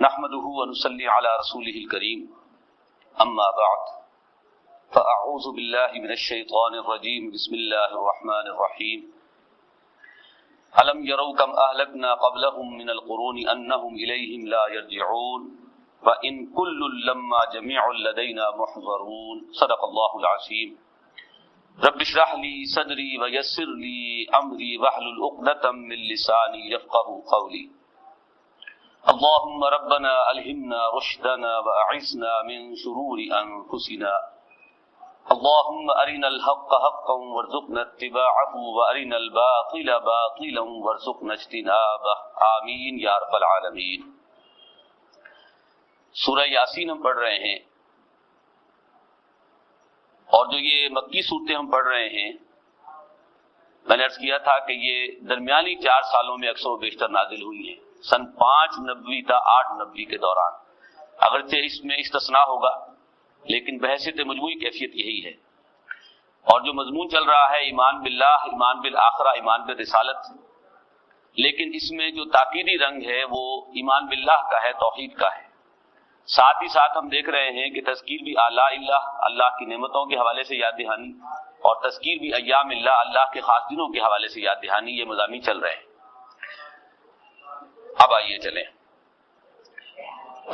نحمده ونصلي على رسوله الكريم اما بعد فاعوذ بالله من الشيطان الرجيم بسم الله الرحمن الرحيم الم يروا كم اهلكنا قبلهم من القرون انهم اليهم لا يرجعون وان كل لما جميع لدينا محضرون صدق الله العظيم رب اشرح لي صدري ويسر لي امري واحلل عقدة من لساني يفقهوا قولي اللهم ربنا الهمنا رشدنا واعصمنا من شرور انفسنا اللهم ارنا الحق حقا وارزقنا اتباعه وارنا الباطل باطلا وارزقنا اجتنابه آمین یا رب العالمین۔ سورہ یاسین ہم پڑھ رہے ہیں، اور جو یہ مکی صورتیں ہم پڑھ رہے ہیں، میں نے عرض کیا تھا کہ یہ درمیانی 4 سالوں میں اکثر و بیشتر نازل ہوئی ہیں، سن 5 نبوی تا 8 نبوی کے دوران۔ اگرچہ اس میں استثناء ہوگا لیکن بحیثیت مجموعی کیفیت یہی ہے، اور جو مضمون چل رہا ہے ایمان باللہ، ایمان بالآخرہ، ایمان بالرسالت، لیکن اس میں جو تاکیدی رنگ ہے وہ ایمان باللہ کا ہے، توحید کا ہے۔ ساتھ ہی ساتھ ہم دیکھ رہے ہیں کہ تذکیر بھی آلاء اللہ، اللہ کی نعمتوں کے حوالے سے یاد دہانی، اور تذکیر بھی ایام اللہ، اللہ کے خاص دنوں کے حوالے سے یاد دہانی، یہ مضامین چل رہے ہیں۔ اب آئیے چلیں۔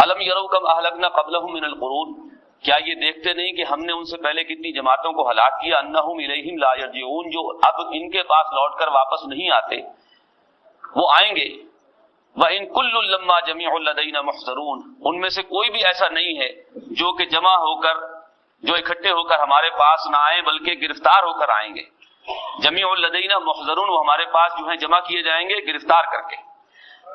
الم یروا کم اہلکنا قبلہم من القرون، کیا یہ دیکھتے نہیں کہ ہم نے ان سے پہلے کتنی جماعتوں کو ہلاک کیا، انہم الیہم لا یرجعون، جو اب ان کے پاس لوٹ کر واپس نہیں آتے، وہ آئیں گے۔ وَإِن كُلٌّ لَمَّا جَمِيعٌ لَدَيْنَا مُحْضَرُونَ، ان میں سے کوئی بھی ایسا نہیں ہے جو کہ جمع ہو کر، جو اکٹھے ہو کر ہمارے پاس نہ آئیں بلکہ گرفتار ہو کر آئیں گے۔ جمیع لدینا محضرون، وہ ہمارے پاس جو ہیں جمع کیے جائیں گے گرفتار کر کے۔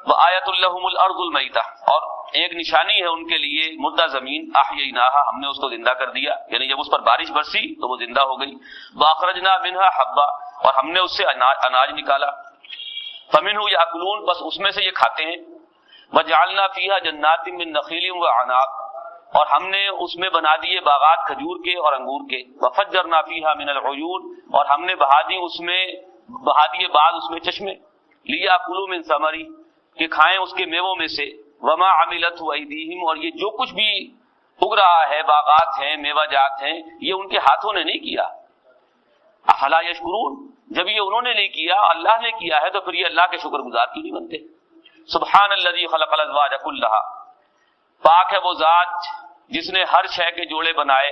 وآیۃ لہم الارض المیتہ، اور ایک نشانی ہے ان کے لیے مردہ زمین، احییناہا، ہم نے اس کو زندہ کر دیا، یعنی جب اس پر بارش برسی تو وہ زندہ ہو گئی۔ واخرجنا منہا حبا، اور ہم نے اس سے اناج نکالا۔ فمنہ یاکلون، بس اس میں سے یہ کھاتے ہیں۔ وجعلنا فیہا جنات من نخیل وعناب، اور ہم نے اس میں بنا دیے باغات کھجور کے اور انگور کے۔ وفجرنا فیہا من العیون، اور ہم نے بہا دیے بعض اس میں چشمے۔ لیاکلوا من ثمرہ، کہ کھائیں اس کے میووں میں سے۔ وما عملتہ ایدیہم، اور یہ جو کچھ بھی اگ رہا ہے، باغات ہیں، میوہ جات ہیں، یہ ان کے ہاتھوں نے نہیں کیا۔ افلا یشکرون، جب یہ انہوں نے نہیں کیا، اللہ نے کیا ہے، تو پھر یہ اللہ کے شکر گزار کیوں نہیں بنتے؟ سبحان الذی خلق الازواج کلھا، پاک ہے وہ ذات جس نے ہر شے کے جوڑے بنائے۔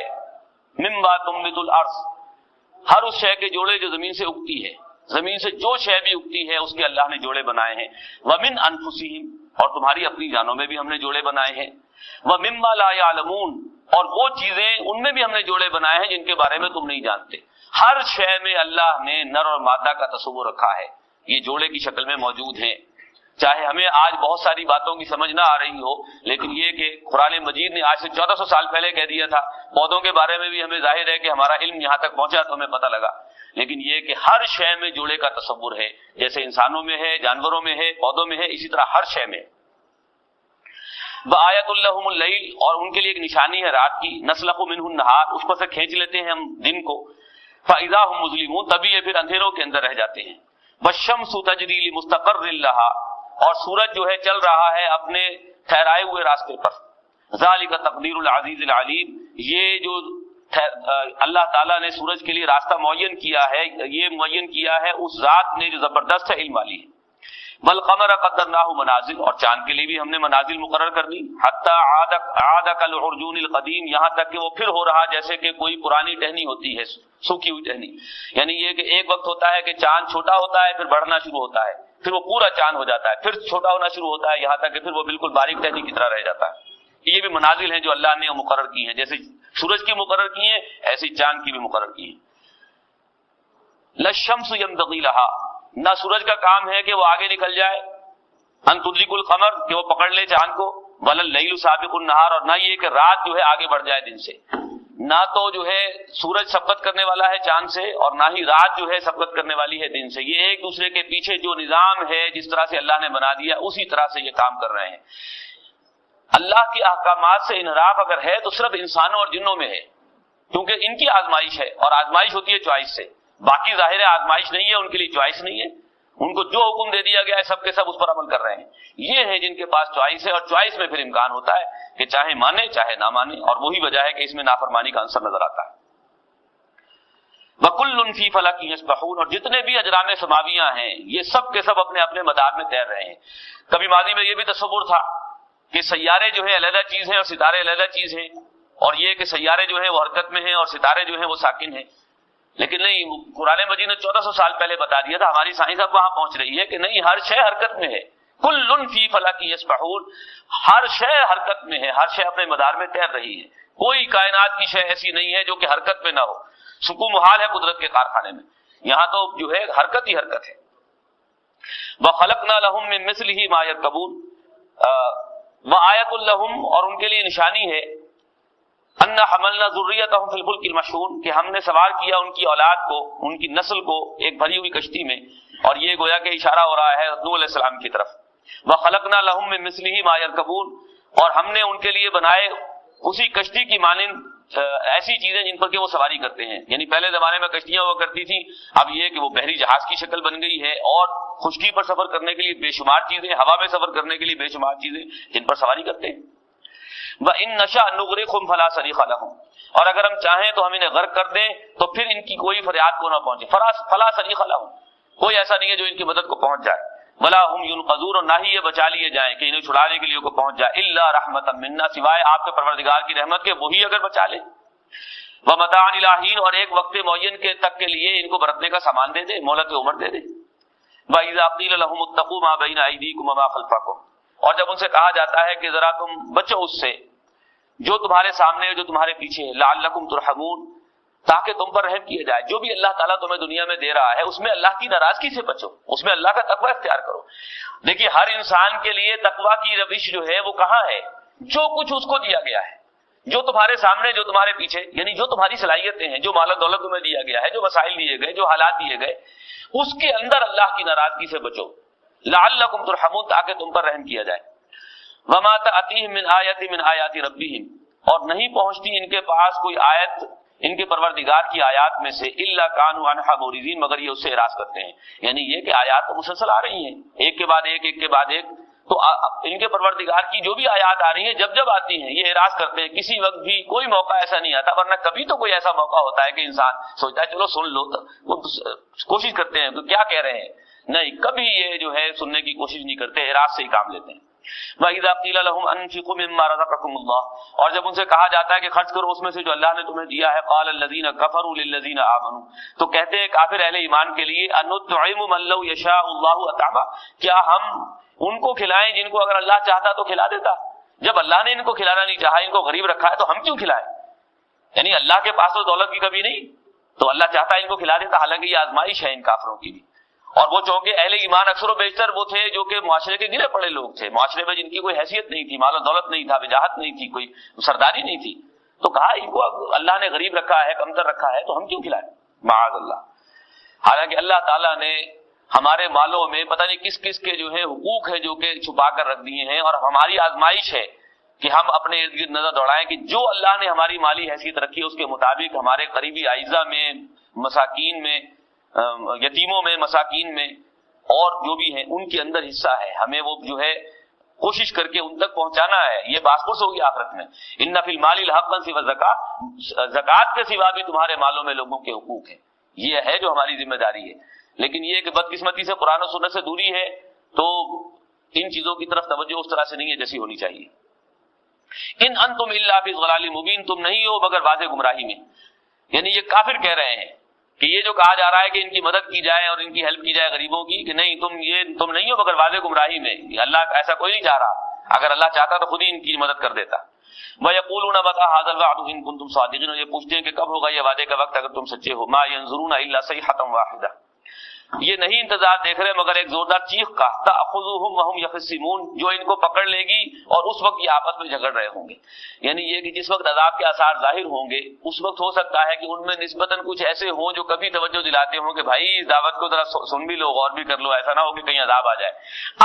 مما تنبت الارض، ہر اس شے کے جوڑے جو زمین سے اگتی ہے، زمین سے جو شے بھی اگتی ہے اس کے اللہ نے جوڑے بنائے ہیں۔ ومن انفسہم، اور تمہاری اپنی جانوں میں بھی ہم نے جوڑے بنائے ہیں۔ ومما لا یعلمون، اور وہ چیزیں ان میں بھی ہم نے جوڑے بنائے ہیں جن کے بارے میں تم نہیں جانتے۔ ہر شے میں اللہ نے نر اور مادہ کا تصور رکھا ہے، یہ جوڑے کی شکل میں موجود ہیں۔ چاہے ہمیں آج بہت ساری باتوں کی سمجھ نہ آ رہی ہو، لیکن یہ کہ قرآن مجید نے آج سے 1400 سال پہلے کہہ دیا تھا۔ پودوں کے بارے میں بھی ہمیں ظاہر ہے کہ ہمارا علم یہاں تک پہنچا تو ہمیں پتہ لگا، لیکن یہ کہ ہر شے میں جوڑے کا تصور ہے، جیسے انسانوں میں ہے، جانوروں میں ہے، پودوں میں ہے، اسی طرح ہر شے میں۔ وآیۃ لہم اللیل، اور ان کے لیے ایک نشانی ہے رات کی۔ نسلخ منہ النہار، اس پر سے کھینچ لیتے ہیں ہم دن کو۔ فاذا هم مظلمون، تبھی یہ پھر اندھیروں کے اندر رہ جاتے ہیں۔ والشمس تجری لمستقر لها، اور سورج جو ہے چل رہا ہے اپنے ٹھہرائے ہوئے راستے پر۔ ذالک تقدیر العزیز العلیم، یہ جو اللہ تعالیٰ نے سورج کے لیے راستہ معین کیا ہے، یہ معین کیا ہے اس ذات نے جو زبردست ہے، علم والی ہے۔ والقمر قدرناہ منازل، اور چاند کے لیے بھی ہم نے منازل مقرر کر دی۔ حتی عاد کالعرجون القدیم، یہاں تک کہ وہ پھر ہو رہا جیسے کہ کوئی پرانی ٹہنی ہوتی ہے، سوکھی ہوئی ٹہنی۔ یعنی یہ کہ ایک وقت ہوتا ہے کہ چاند چھوٹا ہوتا ہے، پھر بڑھنا شروع ہوتا ہے، پھر وہ پورا چاند ہو جاتا ہے، پھر چھوٹا ہونا شروع ہوتا ہے، یہاں تک کہ پھر وہ بالکل باریک ٹہنی کی طرح رہ جاتا ہے۔ یہ بھی منازل ہیں جو اللہ نے مقرر کی ہیں، جیسے سورج کی مقرر کی ہیں ایسی چاند کی بھی مقرر کی ہیں۔ للشمس ينبغي لها، نہ سورج کا کام ہے کہ وہ آگے نکل جائے، ان تدرک القمر، کہ وہ پکڑ لے چاند کو، ولا اللیل سابق النہار، اور نہ یہ کہ رات جو ہے آگے بڑھ جائے دن سے۔ نہ تو جو ہے سورج سبقت کرنے والا ہے چاند سے، اور نہ ہی رات جو ہے سبقت کرنے والی ہے دن سے۔ یہ ایک دوسرے کے پیچھے جو نظام ہے، جس طرح سے اللہ نے بنا دیا، اسی طرح سے یہ کام کر رہے ہیں۔ اللہ کے احکامات سے انحراف اگر ہے تو صرف انسانوں اور جنوں میں ہے، کیونکہ ان کی آزمائش ہے، اور آزمائش ہوتی ہے چوائس سے۔ باقی ظاہر ہے آزمائش نہیں ہے، ان کے لیے چوائس نہیں ہے، ان کو جو حکم دے دیا گیا ہے سب کے سب اس پر عمل کر رہے ہیں۔ یہ ہیں جن کے پاس چوائس ہے، اور چوائس میں پھر امکان ہوتا ہے کہ چاہے مانے چاہے نہ مانے، اور وہی وجہ ہے کہ اس میں نافرمانی کا عنصر نظر آتا ہے۔ وَكُلٌّ فِي فَلَكٍ يَسْبَحُونَ، اور جتنے بھی اجرام سماویہ ہیں یہ سب کے سب اپنے اپنے مدار میں تیر رہے ہیں۔ کبھی ماضی میں یہ بھی تصور تھا کہ سیارے جو ہیں علیحدہ چیز ہیں اور ستارے علیحدہ چیز ہیں، اور یہ کہ سیارے جو ہیں وہ حرکت میں ہیں اور ستارے جو ہیں وہ ساکن ہیں، لیکن نہیں، قرآن مجید نے 1400 سال پہلے بتا دیا تھا، ہماری سائنس اب وہاں پہنچ رہی ہے کہ نہیں، ہر شے حرکت میں ہے۔ کل فی فلک یسبحون، ہر شے حرکت میں ہے، ہر شے اپنے مدار میں تیر رہی ہے۔ کوئی کائنات کی شے ایسی نہیں ہے جو کہ حرکت میں نہ ہو۔ سکون محال ہے قدرت کے کارخانے میں، یہاں تو جو ہے حرکت ہی حرکت ہے۔ وَخَلَقْنَا لَهُم مِّن مِّثْلِهِ مَا يَرْكَبُونَ وَآيَةٌ لَّهُمْ، اور ان کے لیے نشانی ہے، اَنَّا حَمَلْنَا ذُرِّيَّتَهُمْ فِي الْفُلْكِ الْمَشْحُونِ، کہ ہم نے سوار کیا ان کی اولاد کو، ان کی نسل کو ایک بھری ہوئی کشتی میں، اور یہ گویا کہ اشارہ ہو رہا ہے نوح علیہ السلام کی طرف۔ وَخَلَقْنَا لَهُم مِّن مِّثْلِهِ مَا يَرْكَبُونَ، اور ہم نے ان کے لیے بنائے اسی کشتی کی مانند ایسی چیزیں جن پر کہ وہ سواری کرتے ہیں۔ یعنی پہلے زمانے میں کشتیاں ہوا کرتی تھیں، اب یہ کہ وہ بحری جہاز کی شکل بن گئی ہے، اور خشکی پر سفر کرنے کے لیے بے شمار چیزیں، ہوا میں سفر کرنے کے لیے بے شمار چیزیں جن پر سواری کرتے ہیں۔ وَإِن نَّشَأْ نُغْرِقْهُمْ فَلَا صَرِيخَ لَهُمْ، اور اگر ہم چاہیں تو ہم انہیں غرق کر دیں تو پھر ان کی کوئی فریاد کو نہ پہنچے۔ فَلَا صَرِيخَ لَهُمْ، کوئی ایسا نہیں ہے جو ان کی مدد کو پہنچ جائے۔ وَلَا هُمْ يُنقَذُونَ، اور نہ ہی یہ بچا لیے جائیں کہ انہیں چھڑانے کے لیے کو پہنچ جائے۔ إِلَّا رَحْمَةً مِنَّا، سوائے آپ کے پروردگار کی رحمت کے، وہی اگر بچا لے۔ وَمَتَاعًا إِلَىٰ حِينٍ، اور ایک وقت معین کے تک کے لیے ان کو برتنے کا سامان دے دے، مہلت عمر دے دے۔ وَإِذَا قِيلَ لَهُمُ اتَّقُوا مَا بَيْنَ أَيْدِيكُمْ وَمَا خَلْفَكُمْ، اور جب ان سے کہا جاتا ہے کہ ذرا تم بچو اس سے جو تمہارے سامنے ہے جو تمہارے پیچھے ہے، لعلکم ترحمون، تاکہ تم پر رحم کیا جائے۔ جو بھی اللہ تعالیٰ تمہیں دنیا میں دے رہا ہے اس میں اللہ کی ناراضگی سے بچو، اس میں اللہ کا تقوی اختیار کرو۔ دیکھیے ہر انسان کے لیے تقوی کی روش جو ہے وہ کہاں ہے؟ جو کچھ اس کو دیا گیا ہے، جو تمہارے سامنے، جو تمہارے پیچھے، یعنی جو تمہاری صلاحیتیں ہیں، جو مال و دولت تمہیں دیا گیا ہے، جو وسائل دیے گئے، جو حالات دیے گئے، اس کے اندر اللہ کی ناراضگی سے بچو۔ لعلکم ترحمون، تاکہ تم پر رحم کیا جائے۔ وما تأتیہم من آیۃ من آیات ربہم، اور نہیں پہنچتی ان کے پاس کوئی آیت ان کے پروردگار کی آیات میں سے، الا کانوا عنہا معرضین، مگر یہ اس سے اعراض کرتے ہیں۔ یعنی یہ کہ آیات تو مسلسل آ رہی ہیں، ایک کے بعد ایک، ایک کے بعد ایک، تو ان کے پروردگار کی جو بھی آیات آ رہی ہیں جب جب آتی ہیں یہ اعراض کرتے ہیں۔ کسی وقت بھی کوئی موقع ایسا نہیں آتا، ورنہ کبھی تو کوئی ایسا موقع ہوتا ہے کہ انسان سوچتا ہے چلو سن لو، وہ کوشش کرتے ہیں تو کیا کہہ رہے ہیں، نہیں، کبھی یہ جو ہے سننے کی کوشش نہیں کرتے، اعراض سے ہی کام لیتے ہیں۔ وَإِذَا قِيلَ لَهُمْ أَنفِقُوا مِمَّا رَزَقَكُمُ اللَّهُ، اور جب ان سے کہا جاتا ہے کہ خرچ کرو اس میں سے جو اللہ نے تمہیں دیا ہے، قَالَ الَّذِينَ كَفَرُوا لِلَّذِينَ آمَنُوا، تو کہتے ہیں کافر اہل ایمان کے لیے، أَنُطْعِمُ مَن لَّوْ يَشَاءُ اللَّهُ أَطْعَمَهُ، کیا ہم ان کو کھلائیں جن کو اگر اللہ چاہتا تو کھلا دیتا؟ جب اللہ نے ان کو کھلانا نہیں چاہا، ان کو غریب رکھا ہے، تو ہم کیوں کھلائیں؟ یعنی اللہ کے پاس تو دولت کی کمی نہیں، تو اللہ چاہتا ان کو کھلا دیتا، حالانکہ یہ آزمائش ہے ان کافروں کی بھی۔ اور وہ چونکہ اہل ایمان اکثر و بیشتر وہ تھے جو کہ معاشرے کے گرے پڑے لوگ تھے، معاشرے میں جن کی کوئی حیثیت نہیں تھی، مال و دولت نہیں تھا، وجاہت نہیں تھی، کوئی سرداری نہیں تھی، تو کہا ان کو اللہ نے غریب رکھا ہے، کمتر رکھا ہے، تو ہم کیوں کھلائیں؟ معاذ اللہ۔ حالانکہ اللہ تعالیٰ نے ہمارے مالوں میں پتہ نہیں کس کس کے جو ہے حقوق ہے جو کہ چھپا کر رکھ دیے ہیں، اور ہماری آزمائش ہے کہ ہم اپنے ارد گرد نظر دوڑائیں کہ جو اللہ نے ہماری مالی حیثیت رکھی ہے اس کے مطابق ہمارے قریبی اعزاء میں، مساکین میں، یتیموں میں، مساکین میں، اور جو بھی ہیں ان کے اندر حصہ ہے، ہمیں وہ جو ہے کوشش کر کے ان تک پہنچانا ہے۔ یہ باسپورس ہوگی آخرت میں، ان فی المال حقا سوى الزکاۃ، زکوٰۃ کے سوا بھی تمہارے مالوں میں لوگوں کے حقوق ہیں، یہ ہے جو ہماری ذمہ داری ہے۔ لیکن یہ کہ بدقسمتی سے قرآن و سنت سے دوری ہے، تو ان چیزوں کی طرف توجہ اس طرح سے نہیں ہے جیسی ہونی چاہیے۔ ان انتم الا فی ضلال مبین، تم نہیں ہو مگر واضح گمراہی میں۔ یعنی یہ کافر کہہ رہے ہیں کہ یہ جو کہا جا رہا ہے کہ ان کی مدد کی جائے اور ان کی ہیلپ کی جائے غریبوں کی، کہ نہیں، تم نہیں ہو مگر واضح گمراہی میں، اللہ ایسا کوئی نہیں چاہ رہا، اگر اللہ چاہتا تو خود ہی ان کی مدد کر دیتا۔ وَيَقُولُونَ مَتَىٰ هَٰذَا الْوَعْدُ إِن كُنتُمْ صَادِقِينَ، اور یہ پوچھتے ہیں کہ کب ہوگا یہ وعدے کا وقت اگر تم سچے ہو۔ مَا يَنظُرُونَ إِلَّا صَيْحَةً وَاحِدَةً، یہ نہیں انتظار دیکھ رہے مگر ایک زوردار چیخ کا، تأخذهم وهم يخصمون، جو ان کو پکڑ لے گی اور اس وقت یہ آپس میں جھگڑ رہے ہوں گے۔ یعنی یہ کہ جس وقت عذاب کے آثار ظاہر ہوں گے اس وقت ہو سکتا ہے کہ ان میں نسبتاً کچھ ایسے ہوں جو کبھی توجہ دلاتے ہوں کہ بھائی اس دعوت کو ذرا سن بھی لو، غور بھی کر لو، ایسا نہ ہو کہ کہیں عذاب آ جائے۔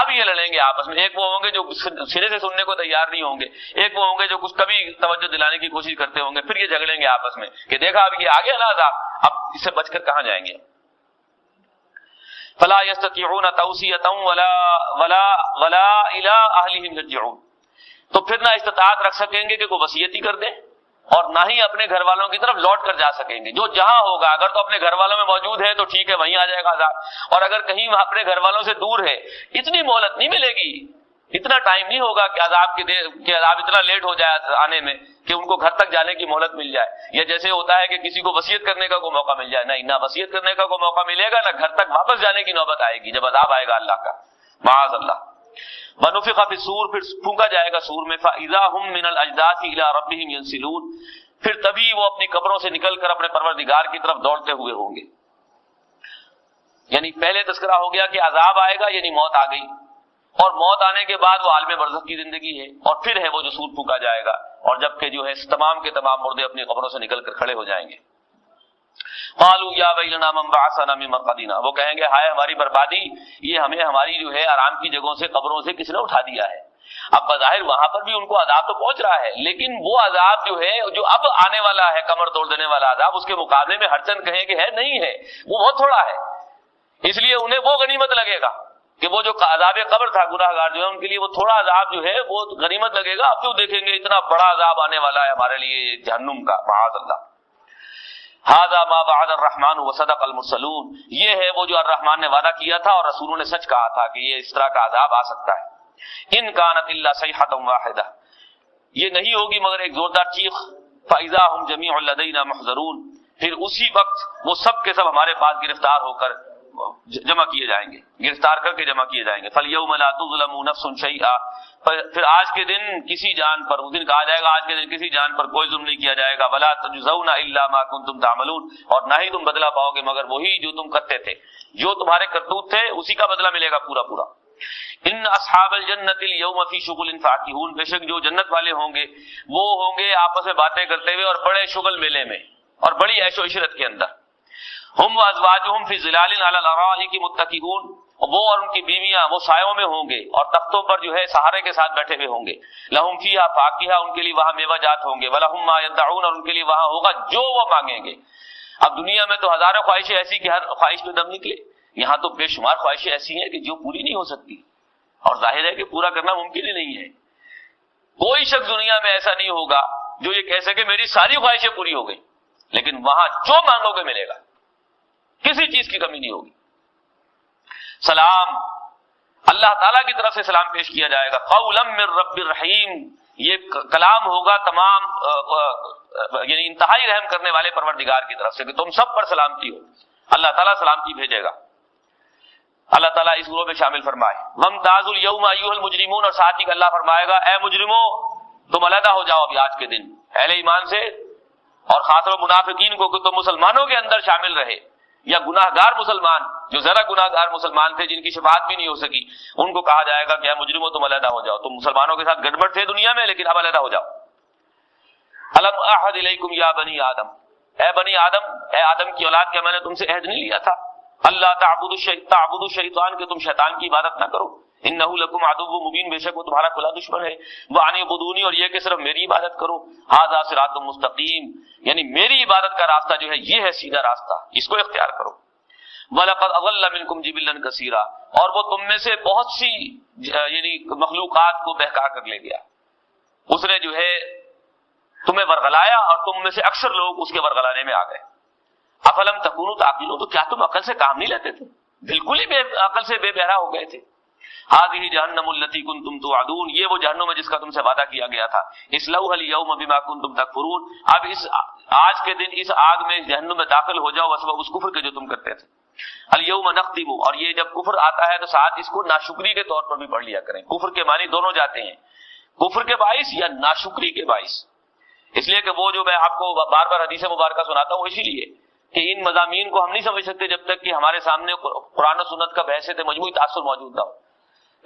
اب یہ لڑیں گے آپس میں، ایک وہ ہوں گے جو سرے سے سننے کو تیار نہیں ہوں گے، ایک وہ ہوں گے جو کچھ کبھی توجہ دلانے کی کوشش کرتے ہوں گے، پھر یہ جھگڑیں گے آپس میں کہ دیکھا اب یہ آ گیا نا عذاب، اب اس سے بچ کر کہاں جائیں گے۔ فلا يستطيعون توصیۃ ولا الى اہلہم یرجعون، تو پھر نہ استطاعت رکھ سکیں گے کہ کوئی وصیت ہی کر دیں اور نہ ہی اپنے گھر والوں کی طرف لوٹ کر جا سکیں گے. جو جہاں ہوگا، اگر تو اپنے گھر والوں میں موجود ہے تو ٹھیک ہے، وہیں آ جائے گا عذاب، اور اگر کہیں اپنے گھر والوں سے دور ہے، اتنی مہلت نہیں ملے گی، اتنا ٹائم نہیں ہوگا کہ عذاب اتنا لیٹ ہو جائے آنے میں کہ ان کو گھر تک جانے کی مہلت مل جائے. یا جیسے ہوتا ہے کہ کسی کو وصیت کرنے کا کوئی موقع مل جائے، نہیں، نہ وصیت کرنے کا کوئی موقع ملے گا، نہ گھر تک واپس جانے کی نوبت آئے گی جب عذاب آئے گا اللہ کا، معاذ اللہ. وَنُفِخَ فِي الصُّورِ، پھر پھونکا جائے گا سور میں، فَإِذَا هُم مِّنَ الْأَجْدَاثِ إِلَىٰ رَبِّهِمْ يَنسِلُونَ، پھر تبھی وہ اپنی قبروں سے نکل کر اپنے پروردگار کی طرف دوڑتے ہوئے ہوں گے. یعنی پہلے تذکرہ ہو گیا کہ عذاب آئے گا، یعنی موت آ گئی، اور موت آنے کے بعد وہ عالم برزخ کی زندگی ہے، اور پھر ہے وہ جو سور پھونکا جائے گا، اور جبکہ جو ہے تمام کے تمام مردے اپنی قبروں سے نکل کر کھڑے ہو جائیں گے. قالوا یا ویلنا من بعثنا من مرقدنا، وہ کہیں گے ہائے ہماری بربادی، یہ ہمیں ہماری جو ہے آرام کی جگہوں سے، قبروں سے کس نے اٹھا دیا ہے. اب بظاہر وہاں پر بھی ان کو عذاب تو پہنچ رہا ہے، لیکن وہ عذاب جو ہے جو اب آنے والا ہے، کمر توڑ دینے والا عذاب، اس کے مقابلے میں ہر چند کہیں کہ ہے نہیں ہے، وہ بہت تھوڑا ہے. اس لیے انہیں وہ غنیمت لگے گا کہ وہ جو عذاب قبر تھا گناہ گار جو ہے ان کے لیے وہ تھوڑا عذاب جو ہے وہ غنیمت لگے گا. اب جو دیکھیں گے اتنا بڑا عذاب آنے والا ہے ہمارے لیے جہنم کا، معاذ اللہ. ھذا ما وعد الرحمن وصدق المرسلون، یہ ہے وہ جو الرحمن نے وعدہ کیا تھا اور رسولوں نے سچ کہا تھا کہ یہ اس طرح کا عذاب آ سکتا ہے. ان کانت الا صیحۃ واحدہ، یہ نہیں ہوگی مگر ایک زوردار چیخ. فاذا هم جميع لدینا محضرون، پھر اسی وقت وہ سب کے سب ہمارے پاس گرفتار ہو کر جمع کیے جائیں گے، گرفتار کر کے جمع کیے جائیں گے. فالیوم لا تظلم نفس شیئا، پھر آج کے دن کسی جان پر، اس دن کہا جائے گا آج کے دن کسی جان پر کوئی ظلم نہیں کیا جائے گا. ولا تجزون الا ما کنتم تعملون، اور نہ ہی تم بدلہ پاؤ گے مگر وہی جو تم کرتے تھے، جو تمہارے کرتوت تھے اسی کا بدلہ ملے گا پورا پورا. ان اصحاب الجنت اليوم فی شغل فاکہون، بے شک جو جنت والے ہوں گے وہ ہوں گے آپس میں باتیں کرتے ہوئے اور بڑے شغل میلے میں اور بڑی عیش و عشرت کے اندر. ہم وازواجہم فی ظلال علی الارائک متکئون، وہ اور ان کی بیویاں وہ سایوں میں ہوں گے اور تختوں پر جو ہے سہارے کے ساتھ بیٹھے ہوئے ہوں گے. لہم فیہا فاکہہ، ان کے لیے وہاں میوہ جات ہوں گے. ولہم ما یدعون، اور ان کے لیے وہاں ہوگا جو وہ مانگیں گے. اب دنیا میں تو ہزاروں خواہشیں ایسی کہ ہر خواہش پہ دم نکلے، یہاں تو بے شمار خواہشیں ایسی ہیں کہ جو پوری نہیں ہو سکتی، اور ظاہر ہے کہ پورا کرنا ممکن ہی نہیں ہے. کوئی شخص دنیا میں ایسا نہیں ہوگا جو یہ کہہ سکے میری ساری خواہشیں پوری ہو گئی، لیکن وہاں جو مانگو گے ملے گا، کسی چیز کی کمی نہیں ہوگی. سلام، اللہ تعالیٰ کی طرف سے سلام پیش کیا جائے گا. قولا من رب الرحیم، یہ کلام ہوگا تمام یعنی انتہائی رحم کرنے والے پروردگار کی طرف سے کہ تم سب پر سلامتی ہو. اللہ تعالیٰ سلامتی بھیجے گا. اللہ تعالیٰ اس گروہ میں شامل فرمائے. وامتازوا اليوم ایھا المجرمون، اور ساتھ ہی اللہ فرمائے گا اے مجرموں تم علیحدہ ہو جاؤ ابھی آج کے دن اہل ایمان سے، اور خاص طور منافقین کو کہ تم مسلمانوں کے اندر شامل رہے، یا گناہ گار مسلمان جو ذرا گناہ گار مسلمان تھے جن کی شفاعت بھی نہیں ہو سکی، ان کو کہا جائے گا کہ اے مجرموں تم علیحدہ ہو جاؤ، تم مسلمانوں کے ساتھ گڑبڑ تھے دنیا میں لیکن اب علیحدہ ہو جاؤ. الم اعہد الیکم یا بنی آدم، اے بنی آدم، اے آدم کی اولاد، کیا میں نے تم سے عہد نہیں لیا تھا اللہ تعبدوا الشیطان، کہ تم شیطان کی عبادت نہ کرو. انہ لکم عدو مبین، بے شک وہ تمہارا کھلا دشمن ہے. وان اعبدونی، اور یہ کہ صرف میری عبادت کرو. ھذا صراط مستقیم، یعنی میری عبادت کا راستہ جو ہے یہ ہے سیدھا راستہ، اس کو اختیار کرو. وَلَقَدْ أَضَلَّ مِنْكُمْ جِبِلًّا كَثِيرًا، اور وہ تم میں سے بہت سی یعنی مخلوقات کو بہکا کر لے گیا، اس نے جو ہے تمہیں ورغلایا اور تم میں سے اکثر لوگ اس کے ورغلانے میں آ گئے. افلم تکونوا تعقلون، تو کیا تم عقل سے کام نہیں لیتے تھے؟ بالکل ہی بے عقل سے بے بہرا ہو گئے تھے. هذه جہنم التي كنتم توعدون، یہ وہ جہنم ہے جس کا تم سے وعدہ کیا گیا تھا. اصلوها اليوم بما كنتم تكفرون، اب اس آج کے دن اس آگ میں جہنم میں داخل ہو جاؤ بسبب اس کفر کے جو تم کرتے تھے. الیوم نختم، اور یہ جب کفر آتا ہے تو ساتھ اس کو ناشکری کے طور پر بھی پڑھ لیا کریں. کفر کے معنی دونوں جاتے ہیں، کفر کے باعث یا ناشکری کے باعث. اس لیے کہ وہ جو میں آپ کو بار بار حدیث مبارکہ سناتا ہوں اسی لیے کہ ان مضامین کو ہم نہیں سمجھ سکتے جب تک کہ ہمارے سامنے قرآن و سنت کا بحث مجموعی تاثر موجود نہ ہو.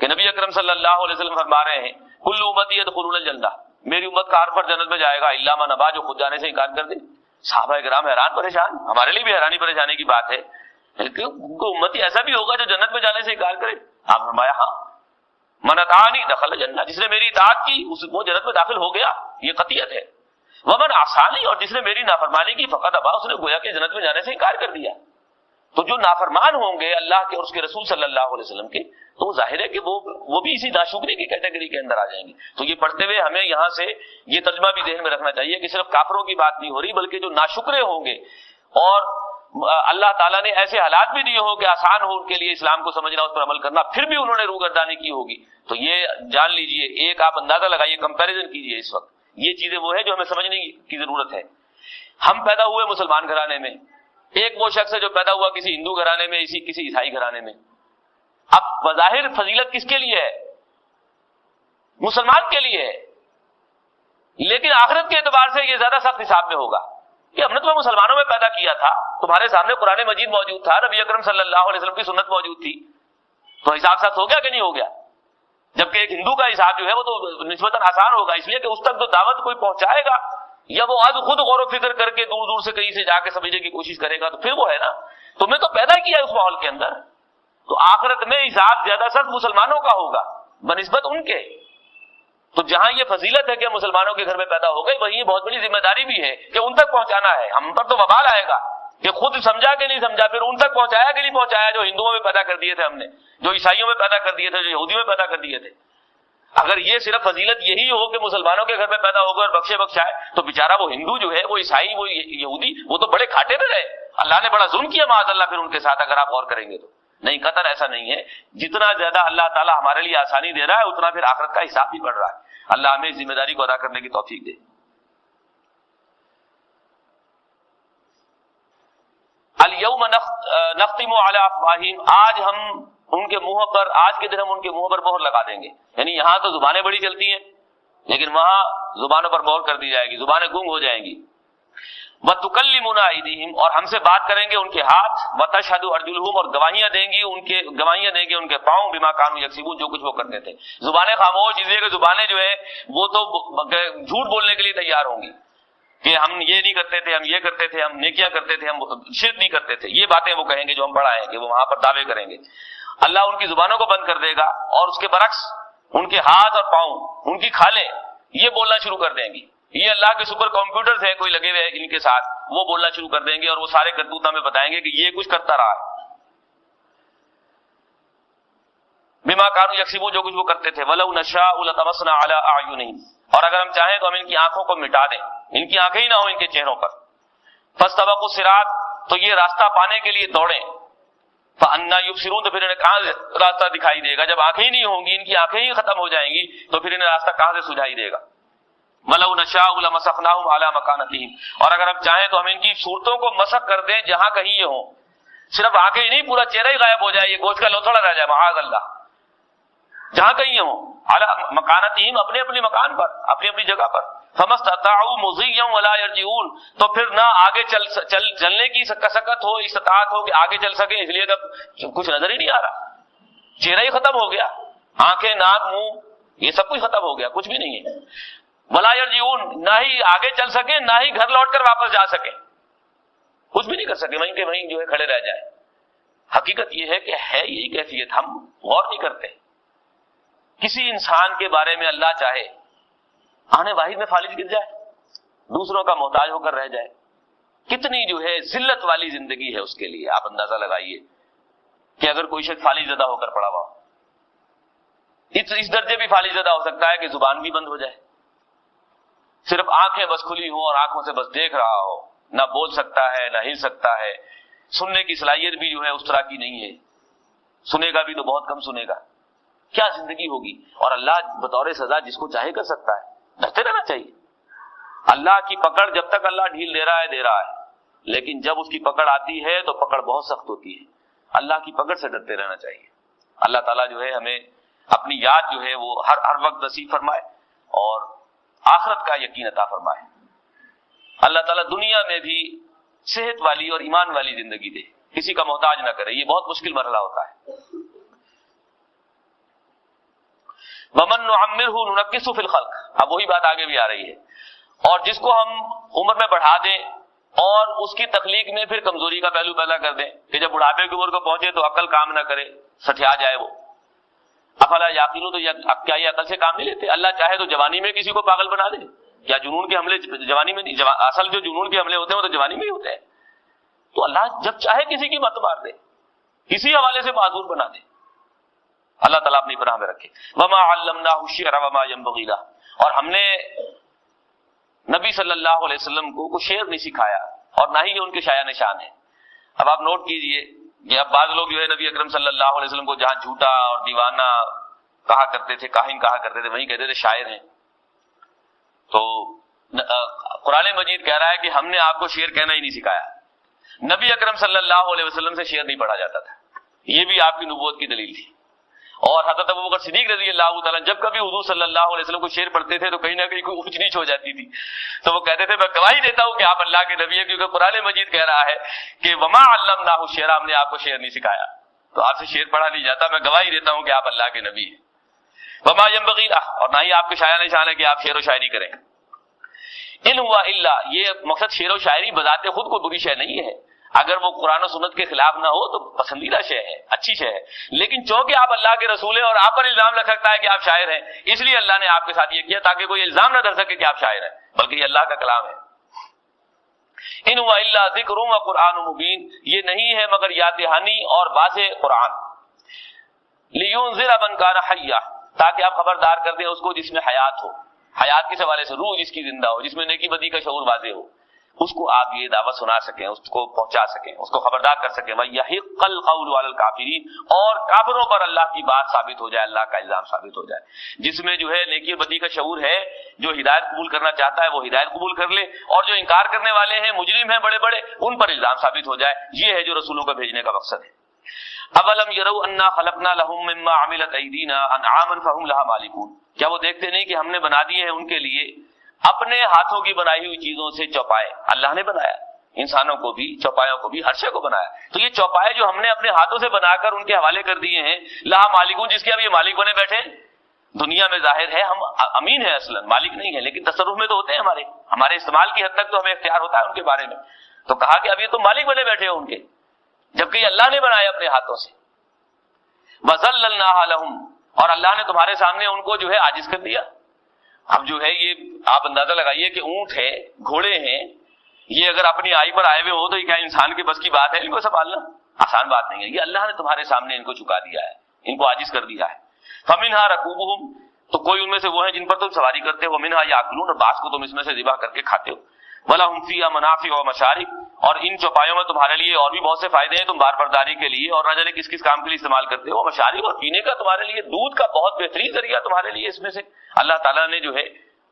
کہ نبی اکرم صلی اللہ علیہ وسلم فرما رہے ہیں کل امتی یدخلون الجنہ، میری امت کا ہر فرد جنت میں جائے گا الا من ابا، جو خود جانے سے انکار کر دے. صحابہ کرام حیران پریشان، ہمارے لیے بھی حیرانی پریشانی کی بات ہے کہ امتی ایسا بھی ہوگا جو جنت میں جانے سے انکار کرے. آپ فرمایا ہاں، من اطاعنی دخل الجنہ، جس نے میری اطاعت کی وہ جنت میں داخل ہو گیا، یہ قطعیت ہے. ومن عصانی، اور جس نے میری نافرمانی کی فقط ابا، اس نے گویا کہ جنت میں جانے سے انکار کر دیا. تو جو نافرمان ہوں گے اللہ کے اور اس کے رسول صلی اللہ علیہ وسلم کے، تو ظاہر ہے کہ وہ بھی اسی ناشکری کی کیٹیگری کے اندر آ جائیں گے. تو یہ پڑھتے ہوئے ہمیں یہاں سے یہ ترجمہ بھی ذہن میں رکھنا چاہیے کہ صرف کافروں کی بات نہیں ہو رہی، بلکہ جو ناشکرے ہوں گے اور اللہ تعالیٰ نے ایسے حالات بھی دیے ہو کہ آسان ہو ان کے لیے اسلام کو سمجھنا، اس پر عمل کرنا، پھر بھی انہوں نے روگردانی کی ہوگی، تو یہ جان لیجئے، ایک آپ اندازہ لگائیے، کمپیریزن کیجئے اس وقت. یہ چیزیں وہ ہیں جو ہمیں سمجھنے کی ضرورت ہے. ہم پیدا ہوئے مسلمان گھرانے میں، ایک وہ شخص ہے جو پیدا ہوا کسی ہندو گھرانے میں، کسی عیسائی گھرانے میں. اب بظاہر فضیلت کس کے لیے ہے؟ مسلمان کے لیے ہے، لیکن آخرت کے اعتبار سے یہ زیادہ سخت حساب میں ہوگا کہ ہم نے تمہیں مسلمانوں میں پیدا کیا تھا، تمہارے سامنے قرآن مجید موجود تھا، نبی اکرم صلی اللہ علیہ وسلم کی سنت موجود تھی، تو حساب سخت ہو گیا کہ نہیں ہو گیا؟ جبکہ ایک ہندو کا حساب جو ہے وہ تو نسبتاً آسان ہوگا، اس لیے کہ اس تک تو دعوت کوئی پہنچائے گا، یا وہ آج خود غور و فکر کر کے دور دور سے کہیں سے جا کے سمجھنے کی کوشش کرے گا، تو پھر وہ ہے نا، تمہیں تو پیدا کیا ہے اس ماحول کے اندر. تو آخرت میں حساب زیادہ سخت مسلمانوں کا ہوگا بنسبت ان کے. تو جہاں یہ فضیلت ہے کہ مسلمانوں کے گھر میں پیدا ہو گئے، وہیں بہت بڑی ذمہ داری بھی ہے کہ ان تک پہنچانا ہے. ہم پر تو وبال آئے گا کہ خود سمجھا کہ نہیں سمجھا، پھر ان تک پہنچایا کہ نہیں پہنچایا جو ہندوؤں میں پیدا کر دیے تھے ہم نے، جو عیسائیوں میں پیدا کر دیے تھے، جو یہودیوں میں پیدا کر دیے تھے. اگر یہ صرف فضیلت یہی ہو کہ مسلمانوں کے گھر میں پیدا ہو گئے اور بخشے بخشائے، تو بیچارہ وہ ہندو جو ہے، وہ عیسائی، وہ یہودی، وہ تو بڑے کھاٹے میں رہے. اللہ نے بڑا ظلم کیا معاذ اللہ پھر ان کے ساتھ، اگر آپ غور کریں گے تو. نہیں، قطر ایسا نہیں ہے. جتنا زیادہ اللہ تعالیٰ ہمارے لیے آسانی دے رہا ہے، اتنا پھر آخرت کا حساب بھی بڑھ رہا ہے. اللہ ہمیں اس ذمہ داری کو ادا کرنے کی توفیق دے. الیوم نختم علی افواہہم، آج ہم ان کے منہ پر، آج کے دن ہم ان کے منہ پر مہر لگا دیں گے. یعنی یہاں تو زبانیں بڑی چلتی ہیں، لیکن وہاں زبانوں پر مہر کر دی جائے گی، زبانیں گنگ ہو جائیں گی. وَتُكَلِّمُنَا أَيْدِيهِمْ، اور ہم سے بات کریں گے ان کے ہاتھ. وَتَشْهَدُ أَرْجُلُهُمْ، اور گواہیاں دیں گے ان کے پاؤں. بِمَا كَانُوا يَكْسِبُونَ، جو کچھ وہ کرتے تھے. زبانیں خاموش، اس لیے کہ زبانیں جو ہے وہ تو جھوٹ بولنے کے لیے تیار ہوں گی کہ ہم یہ نہیں کرتے تھے، ہم یہ کرتے تھے، ہم نیکیاں کرتے تھے، ہم شرک نہیں کرتے تھے. یہ باتیں وہ کہیں گے جو ہم پڑھائیں گے، وہ وہاں پر دعوے کریں گے. اللہ ان کی زبانوں کو بند کر دے گا، اور اس کے برعکس ان کے ہاتھ اور پاؤں، ان کی کھالیں یہ بولنا شروع کر دیں گی. یہ اللہ کے سپر کمپیوٹرز ہیں کوئی لگے ہوئے ان کے ساتھ، وہ بولنا شروع کر دیں گے، اور وہ سارے کرتوت ہمیں بتائیں گے کہ یہ کچھ کرتا رہا ہے. بما كانوا يكسبون، جو کچھ وہ کرتے تھے. ولو نشاء لطمسنا على اعينهم، اور اگر ہم چاہیں تو ہم ان کی آنکھوں کو مٹا دیں، ان کی آنکھیں ہی نہ ہو ان کے چہروں پر. فاستبقوا الصراط، تو یہ راستہ پانے کے لیے دوڑیں. فأنا يبصرون، تو پھر انہیں کہاں راستہ دکھائی دے گا؟ جب آنکھیں ہی نہیں ہوں گی، ان کی آنکھیں ہی ختم ہو جائیں گی، تو پھر انہیں راستہ کہاں سے سجائی دے گا؟ وَلَوْ نَشَاءُ لَمَسَخْنَاهُمْ عَلَى مَكَانَتِهِمْ، اور اگر ہم چاہیں تو ہم ان کی صورتوں کو مسخ کر دیں جہاں کہیں یہ ہوں. صرف آنکھیں ہی نہیں، پورا چہرہ ہی غائب ہو جائے، یہ گوشت کا لوتھڑا رہ جائے، معاذ اللہ. جہاں کہیں ہوں، عَلَى مَكَانَتِهِمْ، اپنے اپنے مکان پر، اپنی اپنی جگہ پر. فَمَا اسْتَطَاعُوا مُضِيًّا وَلَا يَرْجِعُونَ، تو پھر نہ آگے چلنے کی سکت ہو، استطاعت ہو کہ آگے چل سکے، اس لیے کہ کچھ نظر ہی نہیں آ رہا، چہرہ ہی ختم ہو گیا، آنکھیں، ناک، منہ، یہ سب کچھ ختم ہو گیا، کچھ بھی نہیں ہے. ولا یرجعون، نہ ہی آگے چل سکے، نہ ہی گھر لوٹ کر واپس جا سکے، کچھ بھی نہیں کر سکے، وہیں کے وہیں جو ہے کھڑے رہ جائیں. حقیقت یہ ہے کہ ہے یہی کیفیت، ہم غور نہیں کرتے. کسی انسان کے بارے میں اللہ چاہے آنے واحد میں فالج گر جائے، دوسروں کا محتاج ہو کر رہ جائے، کتنی جو ہے ذلت والی زندگی ہے اس کے لیے. آپ اندازہ لگائیے کہ اگر کوئی شخص فالج زدہ ہو کر پڑا ہوا، اس درجے بھی فالج زدہ ہو سکتا ہے کہ زبان بھی بند ہو جائے، صرف آنکھیں بس کھلی ہوں اور آنکھوں سے بس دیکھ رہا ہو، نہ بول سکتا ہے، نہ ہل سکتا ہے، سننے کی صلاحیت بھی جو ہے اس طرح کی نہیں ہے، سنے گا بھی تو بہت کم سنے گا. کیا زندگی ہوگی؟ اور اللہ بطور سزا جس کو چاہے کر سکتا ہے. ڈرتے رہنا چاہیے. اللہ کی پکڑ جب تک اللہ ڈھیل دے رہا ہے، لیکن جب اس کی پکڑ آتی ہے تو پکڑ بہت سخت ہوتی ہے. اللہ کی پکڑ سے ڈرتے رہنا چاہیے. اللہ تعالیٰ جو ہے ہمیں اپنی یاد جو ہے وہ ہر وقت نصیب فرمائے اور آخرت کا یقین عطا فرمائے. اللہ تعالیٰ دنیا میں بھی صحت والی اور ایمان والی زندگی دے، کسی کا محتاج نہ کرے. یہ بہت مشکل مرحلہ ہوتا ہے. وَمَن نُعَمِّرْهُ نُنَكِّسُهُ فِي الْخَلْقِ، اب وہی بات آگے بھی آ رہی ہے. اور جس کو ہم عمر میں بڑھا دیں اور اس کی تخلیق میں پھر کمزوری کا پہلو پیدا کر دیں کہ جب بڑھاپے کی عمر کو پہنچے تو عقل کام نہ کرے، سٹھیا جائے وہ. افلا یعقلون، تو کیا یہ عقل سے کام نہیں لیتے؟ اللہ چاہے تو جوانی میں کسی کو پاگل بنا دے. کیا جنون کے حملے جوانی میں نہیں؟ اصل جو جنون کے حملے ہوتے ہیں وہ تو جوانی میں ہی ہوتے ہیں. تو اللہ جب چاہے کسی کی مت مار دے، کسی حوالے سے معذور بنا دے. اللہ تعالیٰ اپنی پناہ میں رکھے. وما علمناہ الشعر وما ينبغي له، اور ہم نے نبی صلی اللہ علیہ وسلم کو کوئی شعر نہیں سکھایا اور نہ ہی یہ ان کے شایع نشان ہے. اب آپ نوٹ کیجئے کہ اب بعض لوگ جو ہے نبی اکرم صلی اللہ علیہ وسلم کو جہاں جھوٹا اور دیوانہ کہا کرتے تھے، کاہن کہا کرتے تھے، وہیں کہتے تھے شاعر ہیں. تو قرآن مجید کہہ رہا ہے کہ ہم نے آپ کو شعر کہنا ہی نہیں سکھایا. نبی اکرم صلی اللہ علیہ وسلم سے شعر نہیں پڑھا جاتا تھا، یہ بھی آپ کی نبوت کی دلیل تھی. اور حضرت ابوبکر صدیق رضی اللہ تعالیٰ جب کبھی حضور صلی اللہ علیہ وسلم کو شعر پڑھتے تھے تو کہیں نہ کہیں کوئی اونچ نیچ ہو جاتی تھی، تو وہ کہتے تھے میں گواہی دیتا ہوں کہ آپ اللہ کے نبی ہیں، کیونکہ قرآن مجید کہہ رہا ہے کہ وما علمناہ الشعر، ہم نے آپ کو شعر نہیں سکھایا. تو آپ سے شعر پڑھا نہیں جاتا، میں گواہی دیتا ہوں کہ آپ اللہ کے نبی ہیں. وما ينبغي له، اور نہ ہی آپ کے شایع نشان ہے کہ آپ شعر و شاعری کریں. ان ہوا الا، یہ مقصد شعر و شاعری بذات خود کوئی بری شے نہیں ہے، اگر وہ قرآن و سنت کے خلاف نہ ہو تو پسندیدہ شے ہے، اچھی شے ہے. لیکن چونکہ آپ اللہ کے رسول ہیں اور آپ پر الزام لگ سکتا ہے کہ آپ شاعر ہیں، اس لیے اللہ نے آپ کے ساتھ یہ کیا تاکہ کوئی الزام نہ دھر سکے کہ آپ شاعر ہیں، بلکہ یہ اللہ کا کلام ہے. ان ہوا الا ذکر و قرآن مبین، یہ نہیں ہے مگر یاد دہانی اور واضح قرآن. لینذر من کان حیا، تاکہ آپ خبردار کر دیں اس کو جس میں حیات ہو. حیات کس حوالے سے؟ روح جس کی زندہ ہو، جس میں نیکی بدی کا شعور واضح ہو، اس کو آپ یہ دعوت سنا سکیں، اس کو پہنچا سکیں، اس کو خبردار کر سکیں. وَيَحِقَّ الْقَوْلُ عَلَى الْكَافِرِينَ، اور کافروں پر اللہ کی بات ثابت ہو جائے، اللہ کا الزام ثابت ہو جائے. جس میں جو ہے نیکی بدی کا شعور ہے، جو ہدایت قبول کرنا چاہتا ہے وہ ہدایت قبول کر لے، اور جو انکار کرنے والے ہیں، مجرم ہیں بڑے بڑے، ان پر الزام ثابت ہو جائے. یہ ہے جو رسولوں کا بھیجنے کا مقصد ہے. اولم یروا انا خلقنا لهم مما عملت ایدینا انعاما فهم لها مالکون، کیا وہ دیکھتے نہیں کہ ہم نے بنا دیے ہیں ان کے لیے اپنے ہاتھوں کی بنائی ہوئی چیزوں سے چوپائے. اللہ نے بنایا انسانوں کو بھی، چوپایوں کو بھی، ہر شے کو بنایا. تو یہ چوپائے جو ہم نے اپنے ہاتھوں سے بنا کر ان کے حوالے کر دیے ہیں، لہا مالکون، جس کے اب یہ مالک بنے بیٹھے. دنیا میں ظاہر ہے ہم امین ہیں، اصلا مالک نہیں ہیں، لیکن تصرف میں تو ہوتے ہیں ہمارے استعمال کی حد تک تو ہمیں اختیار ہوتا ہے ان کے بارے میں. تو کہا کہ اب یہ تو مالک بنے بیٹھے ہیں ان کے، جبکہ یہ اللہ نے بنایا اپنے ہاتھوں سے. وَذَلَّلْنَاهَا لَهُمْ، اور اللہ نے تمہارے سامنے ان کو جو ہے عاجز کر دیا. اب جو ہے یہ آپ اندازہ لگائیے کہ اونٹ ہے، گھوڑے ہیں، یہ اگر اپنی آئی پر آئے ہوئے ہو تو یہ کیا انسان کے بس کی بات ہے ان کو سنبھالنا؟ آسان بات نہیں ہے. یہ اللہ نے تمہارے سامنے ان کو چکا دیا ہے، ان کو عاجز کر دیا ہے. فَمِنْهَا رَكُوبُهُمْ، تو کوئی ان میں سے وہ ہیں جن پر تم سواری کرتے ہو. وَمِنْهَا يَأْكُلُونَ، اور بعض کو تم اس میں سے ذبح کر کے کھاتے ہو. وَلَهُمْ فِيهَا مَنَافِعُ وَمَشَارِبُ، اور ان چوپایوں میں تمہارے لیے اور بھی بہت سے فائدے ہیں، تم بار برداری کے لیے اور نہ جانے کس کس کام کے لیے استعمال کرتے ہو. مشارب، اور پینے کا تمہارے لیے دودھ کا بہت بہترین ذریعہ تمہارے لیے اس میں سے اللہ تعالیٰ نے جو ہے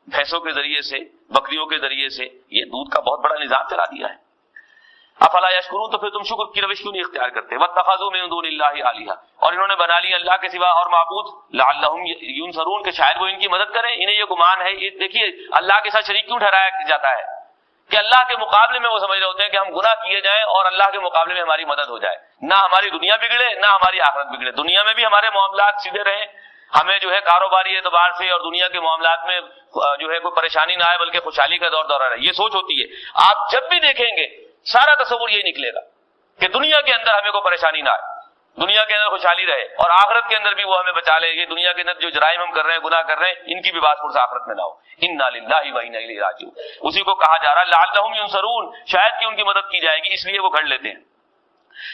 بھینسوں کے ذریعے سے، بکریوں کے ذریعے سے یہ دودھ کا بہت بڑا نظام چلا دیا ہے. افلا یشکرون، تو پھر تم شکر کی روش کیوں نہیں اختیار کرتے. واتخذوا من دون اللہ آلہہ، اور انہوں نے بنا لی اللہ کے سوا اور معبود، لعلہم ینصرون، کہ شاید وہ ان کی مدد کریں. انہیں یہ گمان ہے، یہ دیکھیے اللہ کے ساتھ شریک کیوں ٹھہرایا جاتا ہے کہ اللہ کے مقابلے میں وہ سمجھ رہے ہوتے ہیں کہ ہم گناہ کیے جائیں اور اللہ کے مقابلے میں ہماری مدد ہو جائے. نہ ہماری دنیا بگڑے نہ ہماری آخرت بگڑے، دنیا میں بھی ہمارے معاملات سیدھے رہیں، ہمیں جو ہے کاروباری اعتبار سے اور دنیا کے معاملات میں جو ہے کوئی پریشانی نہ آئے بلکہ خوشحالی کا دور دورہ رہے. یہ سوچ ہوتی ہے. آپ جب بھی دیکھیں گے سارا تصور یہی نکلے گا کہ دنیا کے اندر ہمیں کوئی پریشانی نہ آئے، دنیا کے اندر خوشحالی رہے، اور آخرت کے اندر بھی وہ ہمیں بچا لے. یہ دنیا کے اندر جو جرائم ہم کر رہے ہیں، گناہ کر رہے ہیں، ان کی بھی بات پرس آخرت میں نہ ہو. انا للہ و انا الیہ راجعون، اسی کو کہا جا رہا ہے لعلہم ینصرون، شاید کہ ان کی مدد کی جائے گی، اس لیے وہ گھڑ لیتے ہیں.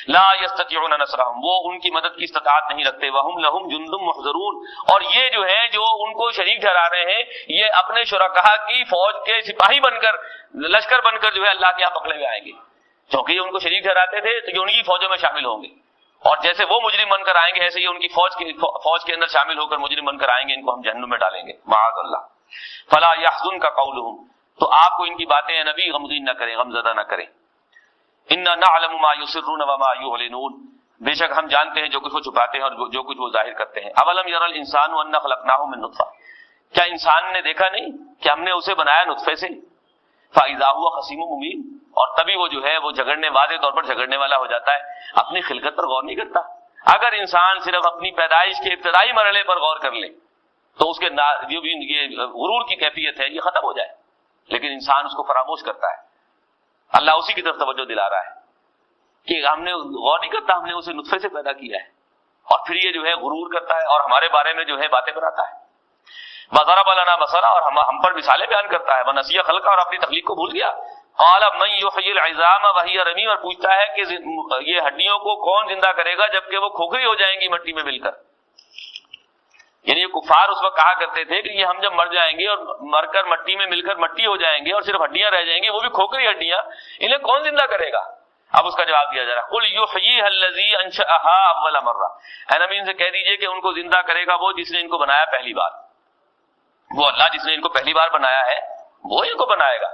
لا یستطیعون نصرہم، وہ ان کی مدد کی استطاعت نہیں رکھتے. وہم لہم جند محضرون، اور یہ جو ہے جو ان کو شریک ٹھہرا رہے ہیں، یہ اپنے شرکاء کی فوج کے سپاہی بن کر، لشکر بن کر جو ہے اللہ کے یہاں پکڑے ہوئے آئیں گے. کیونکہ یہ ان کو شریک ٹھہراتے تھے تو یہ ان کی فوجوں میں شامل ہوں گے، اور جیسے وہ مجرم بن کر آئیں گے ایسے ہی ان کی فوج کے اندر شامل ہو کر مجرم بن کر آئیں گے. ان کو ہم جہنم میں ڈالیں گے معاذ اللہ. فلا يحزنك قولهم، تو آپ کو ان کی باتیں اے نبی غمگین نہ کریں، غمزدہ نہ کریں. انا نعلم ما يسرون وما يعلنون، بے شک ہم جانتے ہیں جو کچھ وہ چھپاتے ہیں اور جو کچھ وہ ظاہر کرتے ہیں. اولم ير الانسان انا خلقناه من نطفہ، کیا انسان نے دیکھا نہیں کہ ہم نے اسے بنایا نطفے سے. فاذا هو خصيم مبين، اور تبھی وہ جو ہے وہ جھگڑنے، واضح طور پر جھگڑنے والا ہو جاتا ہے. اپنی خلقت پر غور نہیں کرتا. اگر انسان صرف اپنی پیدائش کے ابتدائی مرحلے پر غور کر لے تو اس کے جو بھی یہ غرور کی کیفیت ہے یہ ختم ہو جائے. لیکن انسان اس کو فراموش کرتا ہے. اللہ اسی کی طرف توجہ دلا رہا ہے کہ ہم نے غور نہیں کرتا، ہم نے اسے نطفے سے پیدا کیا ہے، اور پھر یہ جو ہے غرور کرتا ہے اور ہمارے بارے میں جو ہے باتیں بناتا ہے. وَضَرَبَ لَنَا مَثَلًا، اور ہم پر مثالیں بیان کرتا ہے. وَنَسِیَ خَلْقَهُ، اور اپنی تخلیق کو بھول گیا. قال من یحیی العظام وہی رمیم، اور پوچھتا ہے کہ یہ ہڈیوں کو کون زندہ کرے گا جبکہ وہ کھوکھری ہو جائیں گی مٹی میں مل کر. یعنی یہ کفار اس وقت کہا کرتے تھے کہ یہ ہم جب مر جائیں گے اور مر کر مٹی میں مل کر مٹی ہو جائیں گے اور صرف ہڈیاں رہ جائیں گی، وہ بھی کھوکھری ہڈیاں، انہیں کون زندہ کرے گا؟ اب اس کا جواب دیا جا رہا ہے قل یحییھا الذی انشأھا اول مرہ، اے نبی ان سے کہہ دیجئے کہ ان کو زندہ کرے گا وہ جس نے ان کو بنایا پہلی بار. وہ اللہ جس نے ان کو پہلی بار بنایا ہے وہ ان کو بنائے گا.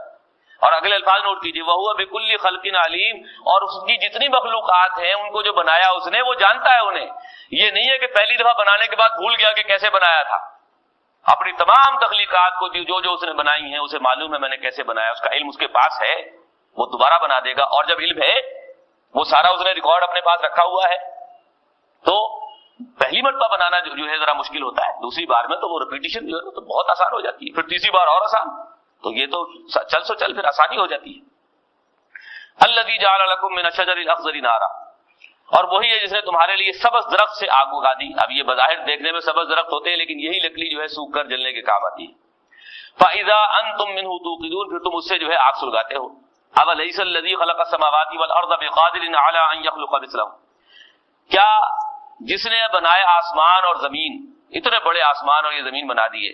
اور اگلے الفاظ نوٹ کیجیے وَهُوَ بِكُلِّ خَلْقٍ عَلِيمٌ، اور اس کی جتنی مخلوقات ہیں ان کو جو بنایا اس نے وہ جانتا ہے انہیں. یہ نہیں ہے کہ پہلی دفعہ بنانے کے بعد بھول گیا کہ کیسے بنایا تھا. اپنی تمام تخلیقات کو جو اس نے بنائی ہیں اسے معلوم ہے میں نے کیسے بنایا، اس کا علم اس کے پاس ہے، وہ دوبارہ بنا دے گا. اور جب علم ہے وہ سارا اس نے ریکارڈ اپنے پاس رکھا ہوا ہے، تو پہلی مرتبہ بنانا جو ہے ذرا مشکل ہوتا ہے، دوسری بار میں تو وہ ریپیٹیشن جو ہے تو بہت آسان ہو جاتی ہے، پھر تیسری بار اور آسان، تو یہ تو چل پھر آسانی ہو جاتی ہے. الذی جعل لکم من الشجر الاخضر نارا، اور وہی ہے جس نے تمہارے لیے سبز درخت سے آگ اگا دی. اب یہ بظاہر دیکھنے میں سبز درخت ہوتے ہیں لیکن یہی لکڑی جو ہے سوکھ کر جلنے کے کام آتی ہے. فاذا انتم منه توقدون، پھر تم اس سے جو ہے آگ سلگاتے ہو. اولیس الذی خلق السماوات والارض بقادر علی ان یخلق مثلهم، کیا جس نے بنایا آسمان اور زمین، اتنے بڑے آسمان اور یہ زمین بنا دیے،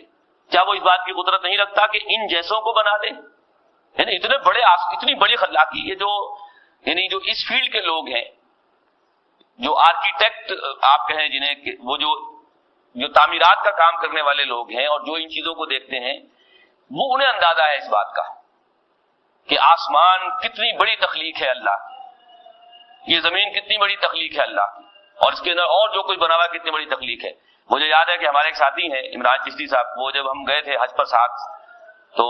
کیا وہ اس بات کی قدرت نہیں رکھتا کہ ان جیسوں کو بنا دے؟ یعنی اتنے بڑے اتنی بڑی خلاقی، یہ جو یعنی جو اس فیلڈ کے لوگ ہیں، جو آرکیٹیکٹ آپ کہیں جنہیں، وہ جو تعمیرات کا کام کرنے والے لوگ ہیں اور جو ان چیزوں کو دیکھتے ہیں، وہ انہیں اندازہ ہے اس بات کا کہ آسمان کتنی بڑی تخلیق ہے اللہ کی، یہ زمین کتنی بڑی تخلیق ہے اللہ کی، اور اس کے اندر اور جو کچھ بنا ہوا ہے کتنی بڑی تخلیق ہے. مجھے یاد ہے کہ ہمارے ایک ساتھی ہیں عمران چشتی صاحب، وہ جب ہم گئے تھے حج پر ساتھ، تو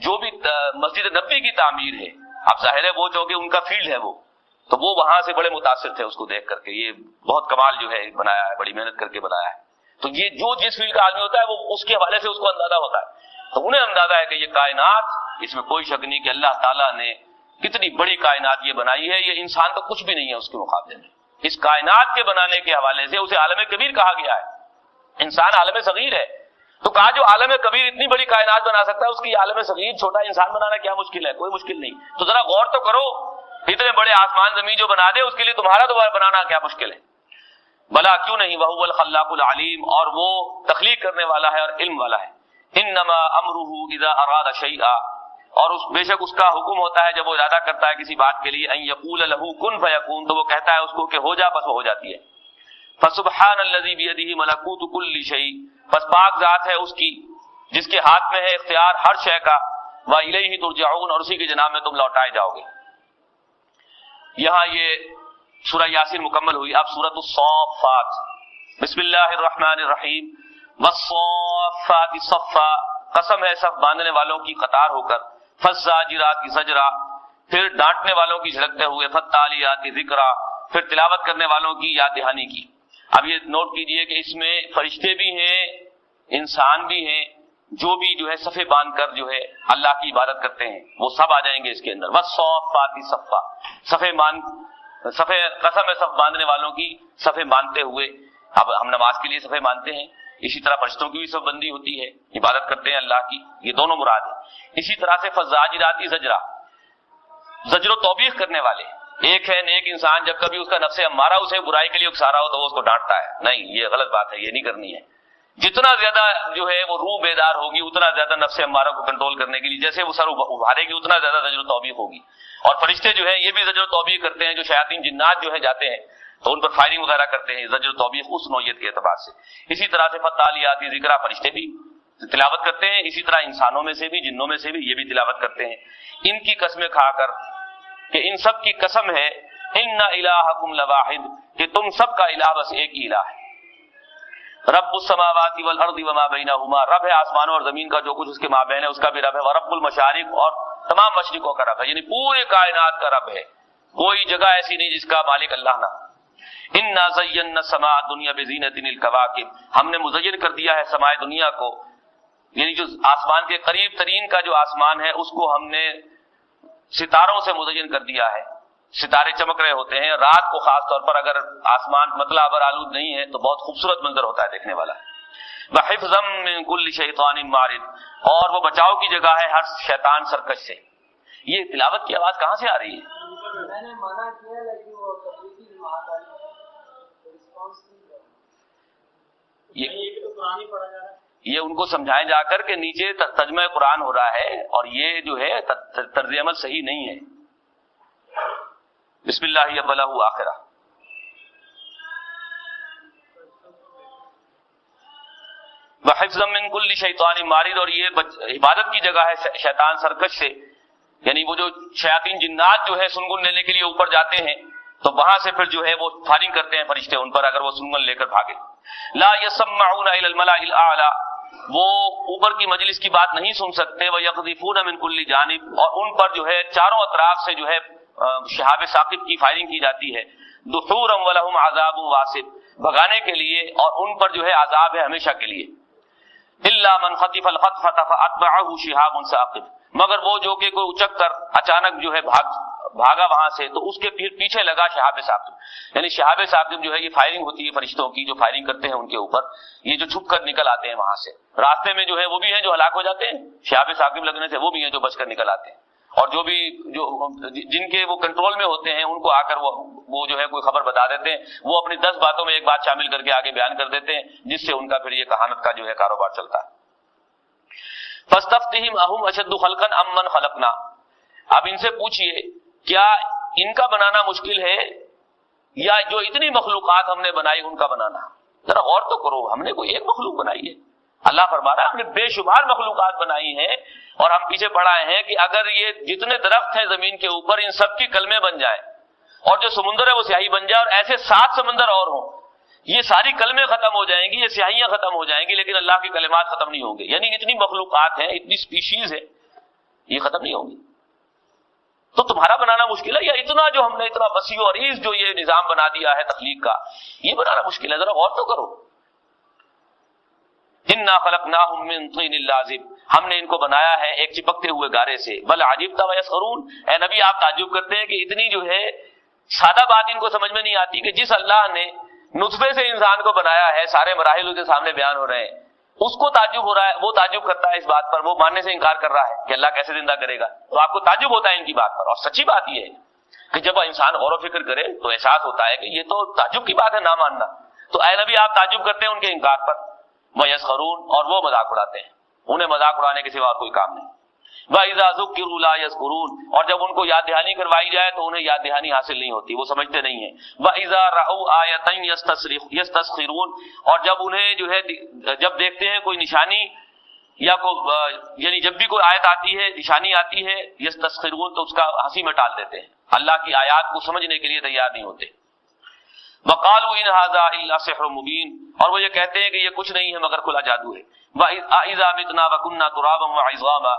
جو بھی مسجد نبوی کی تعمیر ہے، اب ظاہر ہے وہ چونکہ ان کا فیلڈ ہے وہ، تو وہ وہاں سے بڑے متاثر تھے اس کو دیکھ کر کے، یہ بہت کمال جو ہے بنایا ہے، بڑی محنت کر کے بنایا ہے. تو یہ جو جس فیلڈ کا آدمی ہوتا ہے وہ اس کے حوالے سے اس کو اندازہ ہوتا ہے، تو انہیں اندازہ ہے کہ یہ کائنات، اس میں کوئی شک نہیں کہ اللہ تعالیٰ نے کتنی بڑی کائنات یہ بنائی ہے، یہ انسان تو کچھ بھی نہیں ہے اس کے مقابلے میں. اس کائنات کے بنانے کے حوالے سے اسے عالم کبیر کہا گیا ہے. انسان عالم صغیر ہے، تو کہا جو عالم کبیر اتنی بڑی کائنات بنا سکتا ہے، اس کی عالم صغیر چھوٹا انسان بنانا کیا مشکل ہے؟ کوئی مشکل نہیں. تو ذرا غور تو کرو، اتنے بڑے آسمان زمین جو بنا دے اس کے لیے تمہارا دوبارہ بنانا کیا مشکل ہے؟ بلا کیوں نہیں، وہو الخلاق العلیم، اور وہ تخلیق کرنے والا ہے اور علم والا ہے. انما امرہ اذا اراد شیئا، اور بے شک اس کا حکم ہوتا ہے جب وہ ارادہ کرتا ہے کسی بات کے لیے، ان یقول له کن فیکون، تو وہ کہتا ہے اس کو کہ ہو جا، بس وہ ہو جاتی ہے. فسبحان الذی بیدہ ملکوت کل شیء، بس پاک ذات ہے اس کی جس کے ہاتھ میں ہے اختیار ہر شے کا، والیہ ترجعون، اور اسی کی جناب میں تم لوٹائے جاؤ گے. یہاں یہ سورہ یاسین مکمل ہوئی. اب سورۃ الصافات، بسم اللہ الرحمن الرحیم. والصافات صفا، قسم ہے صف باندھنے والوں کی قطار ہو کر. فالزاجرات زجرا، پھر ڈانٹنے والوں کی جھڑکتے ہوئے. فالتالیات ذکرا، پھر تلاوت کرنے والوں کی یاد دہانی کی. اب یہ نوٹ کیجئے کہ اس میں فرشتے بھی ہیں، انسان بھی ہیں، جو بھی جو ہے صفے باندھ کر جو ہے اللہ کی عبادت کرتے ہیں، وہ سب آ جائیں گے اس کے اندر. والصافات صفا، صفے قسم ہے صف باندھنے والوں کی صفے باندھتے ہوئے. اب ہم نماز کے لیے صفے باندھتے ہیں، اسی طرح فرشتوں کی بھی صف بندی ہوتی ہے، عبادت کرتے ہیں اللہ کی، یہ دونوں مراد ہیں. اسی طرح سے فالزاجرات زجرا، زجر و توبیخ کرنے والے. ایک ہے نیک انسان، جب کبھی اس کا نفس امارہ اسے برائی کے لیے اکسا رہا ہو تو وہ اس کو ڈانٹتا ہے، نہیں یہ غلط بات ہے، یہ نہیں کرنی ہے. جتنا زیادہ جو ہے وہ روح بیدار ہوگی اتنا زیادہ نفس امارہ کو کنٹرول کرنے کے لیے جیسے وہ سر ابھارے گی اتنا زیادہ زجر و توبیخ ہوگی. اور فرشتے جو ہیں یہ بھی زجر و توبیخ کرتے ہیں، جو شیاطین جنات جو ہیں جاتے ہیں تو ان پر فائرنگ وغیرہ کرتے ہیں، زجر و توبیخ اس نوعیت کے اعتبار سے. اسی طرح سے فالتالیات ذکرا، فرشتے بھی تلاوت کرتے ہیں، اسی طرح انسانوں میں سے بھی جنوں میں سے بھی یہ بھی تلاوت کرتے ہیں. ان کی قسمیں کھا کر کہ ان سب کی قسم ہے، ان الہکم لواحد، کہ تم سب کا الہ بس ایک ہی الہ ہے. رب السماوات والارض وما بینہما، رب ہے آسمانوں اور زمین کا جو کچھ اس کے مابین ہے اس کا بھی رب ہے. ورب المشارق، اور تمام مشرقوں کا رب ہے، یعنی پورے کائنات کا رب ہے، کوئی جگہ ایسی نہیں جس کا مالک اللہ نہ. انا زینا السماء الدنیا بزینۃ الکواکب، ہم نے مزین کر دیا ہے سماء دنیا کو، یعنی جو آسمان کے قریب ترین کا جو آسمان ہے اس کو ہم نے ستاروں سے مزین کر دیا ہے. ستارے چمک رہے ہوتے ہیں رات کو، خاص طور پر اگر آسمان مطلع ابر آلود نہیں ہے تو بہت خوبصورت منظر ہوتا ہے دیکھنے والا. وحفظا من کل شیطان مارد، اور وہ بچاؤ کی جگہ ہے ہر شیطان سرکش سے. یہ تلاوت کی آواز کہاں سے آ رہی ہے؟ میں نے منع کیا لیکن وہ تبلیغی جماعت والی رسپانس نہیں کر رہی. یہ تو قرآن ہی پڑھا جا رہا ہے. یہ ان کو سمجھائیں جا کر کہ نیچے ترجمہ قرآن ہو رہا ہے اور یہ جو ہے طرز عمل صحیح نہیں ہے. بسم اللہ اولہ آخرہ. وحفظا من کل شیطان مارد، اور یہ عبادت کی جگہ ہے شیطان سرکش سے، یعنی وہ جو شیاطین جنات جو ہے سنگن لینے کے لیے اوپر جاتے ہیں تو وہاں سے پھر جو ہے وہ فائرنگ کرتے ہیں فرشتے ان پر اگر وہ سنگن لے کر بھاگے. لا يسمعون الى الملأ الاعلى، وہ اوپر کی مجلس کی بات نہیں سن سکتے. ويقذفون من كل جانب، اور ان پر جو ہے چاروں اطراف سے جو ہے شہاب ثاقب کی فائرنگ کی جاتی ہے. دحورا ولهم عذاب واصب، بھگانے کے لیے، اور ان پر جو ہے عذاب ہے ہمیشہ کے لیے. الا من خطف الخطفة فاتبعه شهاب ثاقب، مگر وہ جو کہ کوئی اچک کر اچانک جو ہے بھاگا وہاں سے تو اس کے پیچھے لگا شہاب ثاقب. یعنی شہاب ثاقب جو ہے یہ فائرنگ ہوتی ہے فرشتوں کی جو فائرنگ کرتے ہیں ان کے اوپر، یہ جو چھپ کر نکل آتے ہیں وہاں سے. راستے میں جو ہے وہ بھی ہیں جو ہلاک ہو جاتے ہیں شہاب ثاقب لگنے سے، وہ بھی ہیں جو بچ کر نکل آتے ہیں، اور جو بھی جن کے وہ کنٹرول میں ہوتے ہیں ان کو آ کر وہ جو ہے کوئی خبر بتا دیتے ہیں، وہ اپنی 10 باتوں میں ایک بات شامل کر کے آگے بیان کر دیتے ہیں جس سے ان کا پھر یہ کہانت کا جو ہے کاروبار چلتا ہے. فاستفتہم اہم اشد خلقا ام من خلقنا، اب ان سے پوچھئے کیا ان کا بنانا مشکل ہے یا جو اتنی مخلوقات ہم نے بنائی ان کا بنانا؟ ذرا غور تو کرو، ہم نے کوئی ایک مخلوق بنائی ہے؟ اللہ فرما رہا ہے ہم نے بے شمار مخلوقات بنائی ہیں، اور ہم پیچھے پڑھائے ہیں کہ اگر یہ جتنے درخت ہیں زمین کے اوپر ان سب کی کلمے بن جائیں، اور جو سمندر ہے وہ سیاہی بن جائے، اور ایسے 7 سمندر اور ہوں، یہ ساری کلمیں ختم ہو جائیں گی، یہ سیاہیاں ختم ہو جائیں گی، لیکن اللہ کی کلمات ختم نہیں ہوں گے. یعنی اتنی مخلوقات ہیں، اتنی سپیشیز ہے، یہ ختم نہیں ہوں گی. تو تمہارا بنانا مشکل ہے یا اتنا جو ہم نے اتنا وسیع اور عریض جو یہ نظام بنا دیا ہے تخلیق کا، یہ بنانا مشکل ہے؟ ذرا غور تو کرو. انا خلقناہم من طین لازب، ہم نے ان کو بنایا ہے ایک چپکتے ہوئے گارے سے. بل عجبت ویسخرون، اے نبی آپ تعجب کرتے ہیں کہ اتنی جو ہے سادہ بات ان کو سمجھ میں نہیں آتی کہ جس اللہ نے نطفے سے انسان کو بنایا ہے، سارے مراحل اس کے سامنے بیان ہو رہے ہیں، اس کو تعجب ہو رہا ہے، وہ تعجب کرتا ہے اس بات پر، وہ ماننے سے انکار کر رہا ہے کہ اللہ کیسے زندہ کرے گا. تو آپ کو تعجب ہوتا ہے ان کی بات پر. اور سچی بات یہ ہے کہ جب انسان غور و فکر کرے تو احساس ہوتا ہے کہ یہ تو تعجب کی بات ہے نہ ماننا. تو اے نبی آپ تعجب کرتے ہیں ان کے انکار پر. وَيَسْخَرُونَ، اور وہ مذاق اڑاتے ہیں، انہیں مذاق اڑانے کے سوا اور کوئی کام نہیں. وَإِذَا ذُكِّرُوا لَا يَذْكُرُونَ، اور جب ان کو یاد دہانی کروائی جائے تو انہیں یاد دہانی حاصل نہیں ہوتی، وہ سمجھتے نہیں ہیں. وَإِذَا رَأَوْا آیَةً يَسْتَسْخِرُونَ، اور جب انہیں جو ہے جب دیکھتے ہیں کوئی نشانی یا یعنی جب بھی کوئی آیت آتی ہے، نشانی آتی ہے، یستسخرون، تو اس کا ہنسی میں ٹال دیتے ہیں، اللہ کی آیات کو سمجھنے کے لیے تیار نہیں ہوتے. وَقَالُوا إِنْ هَذَا إِلَّا سِحْرٌ مُبِينٌ، اور وہ یہ کہتے ہیں کہ یہ کچھ نہیں ہے مگر کھلا جادو ہے. وَإِذَا مِتْنَا وَكُنَّا تُرَابًا وَعِظَامًا،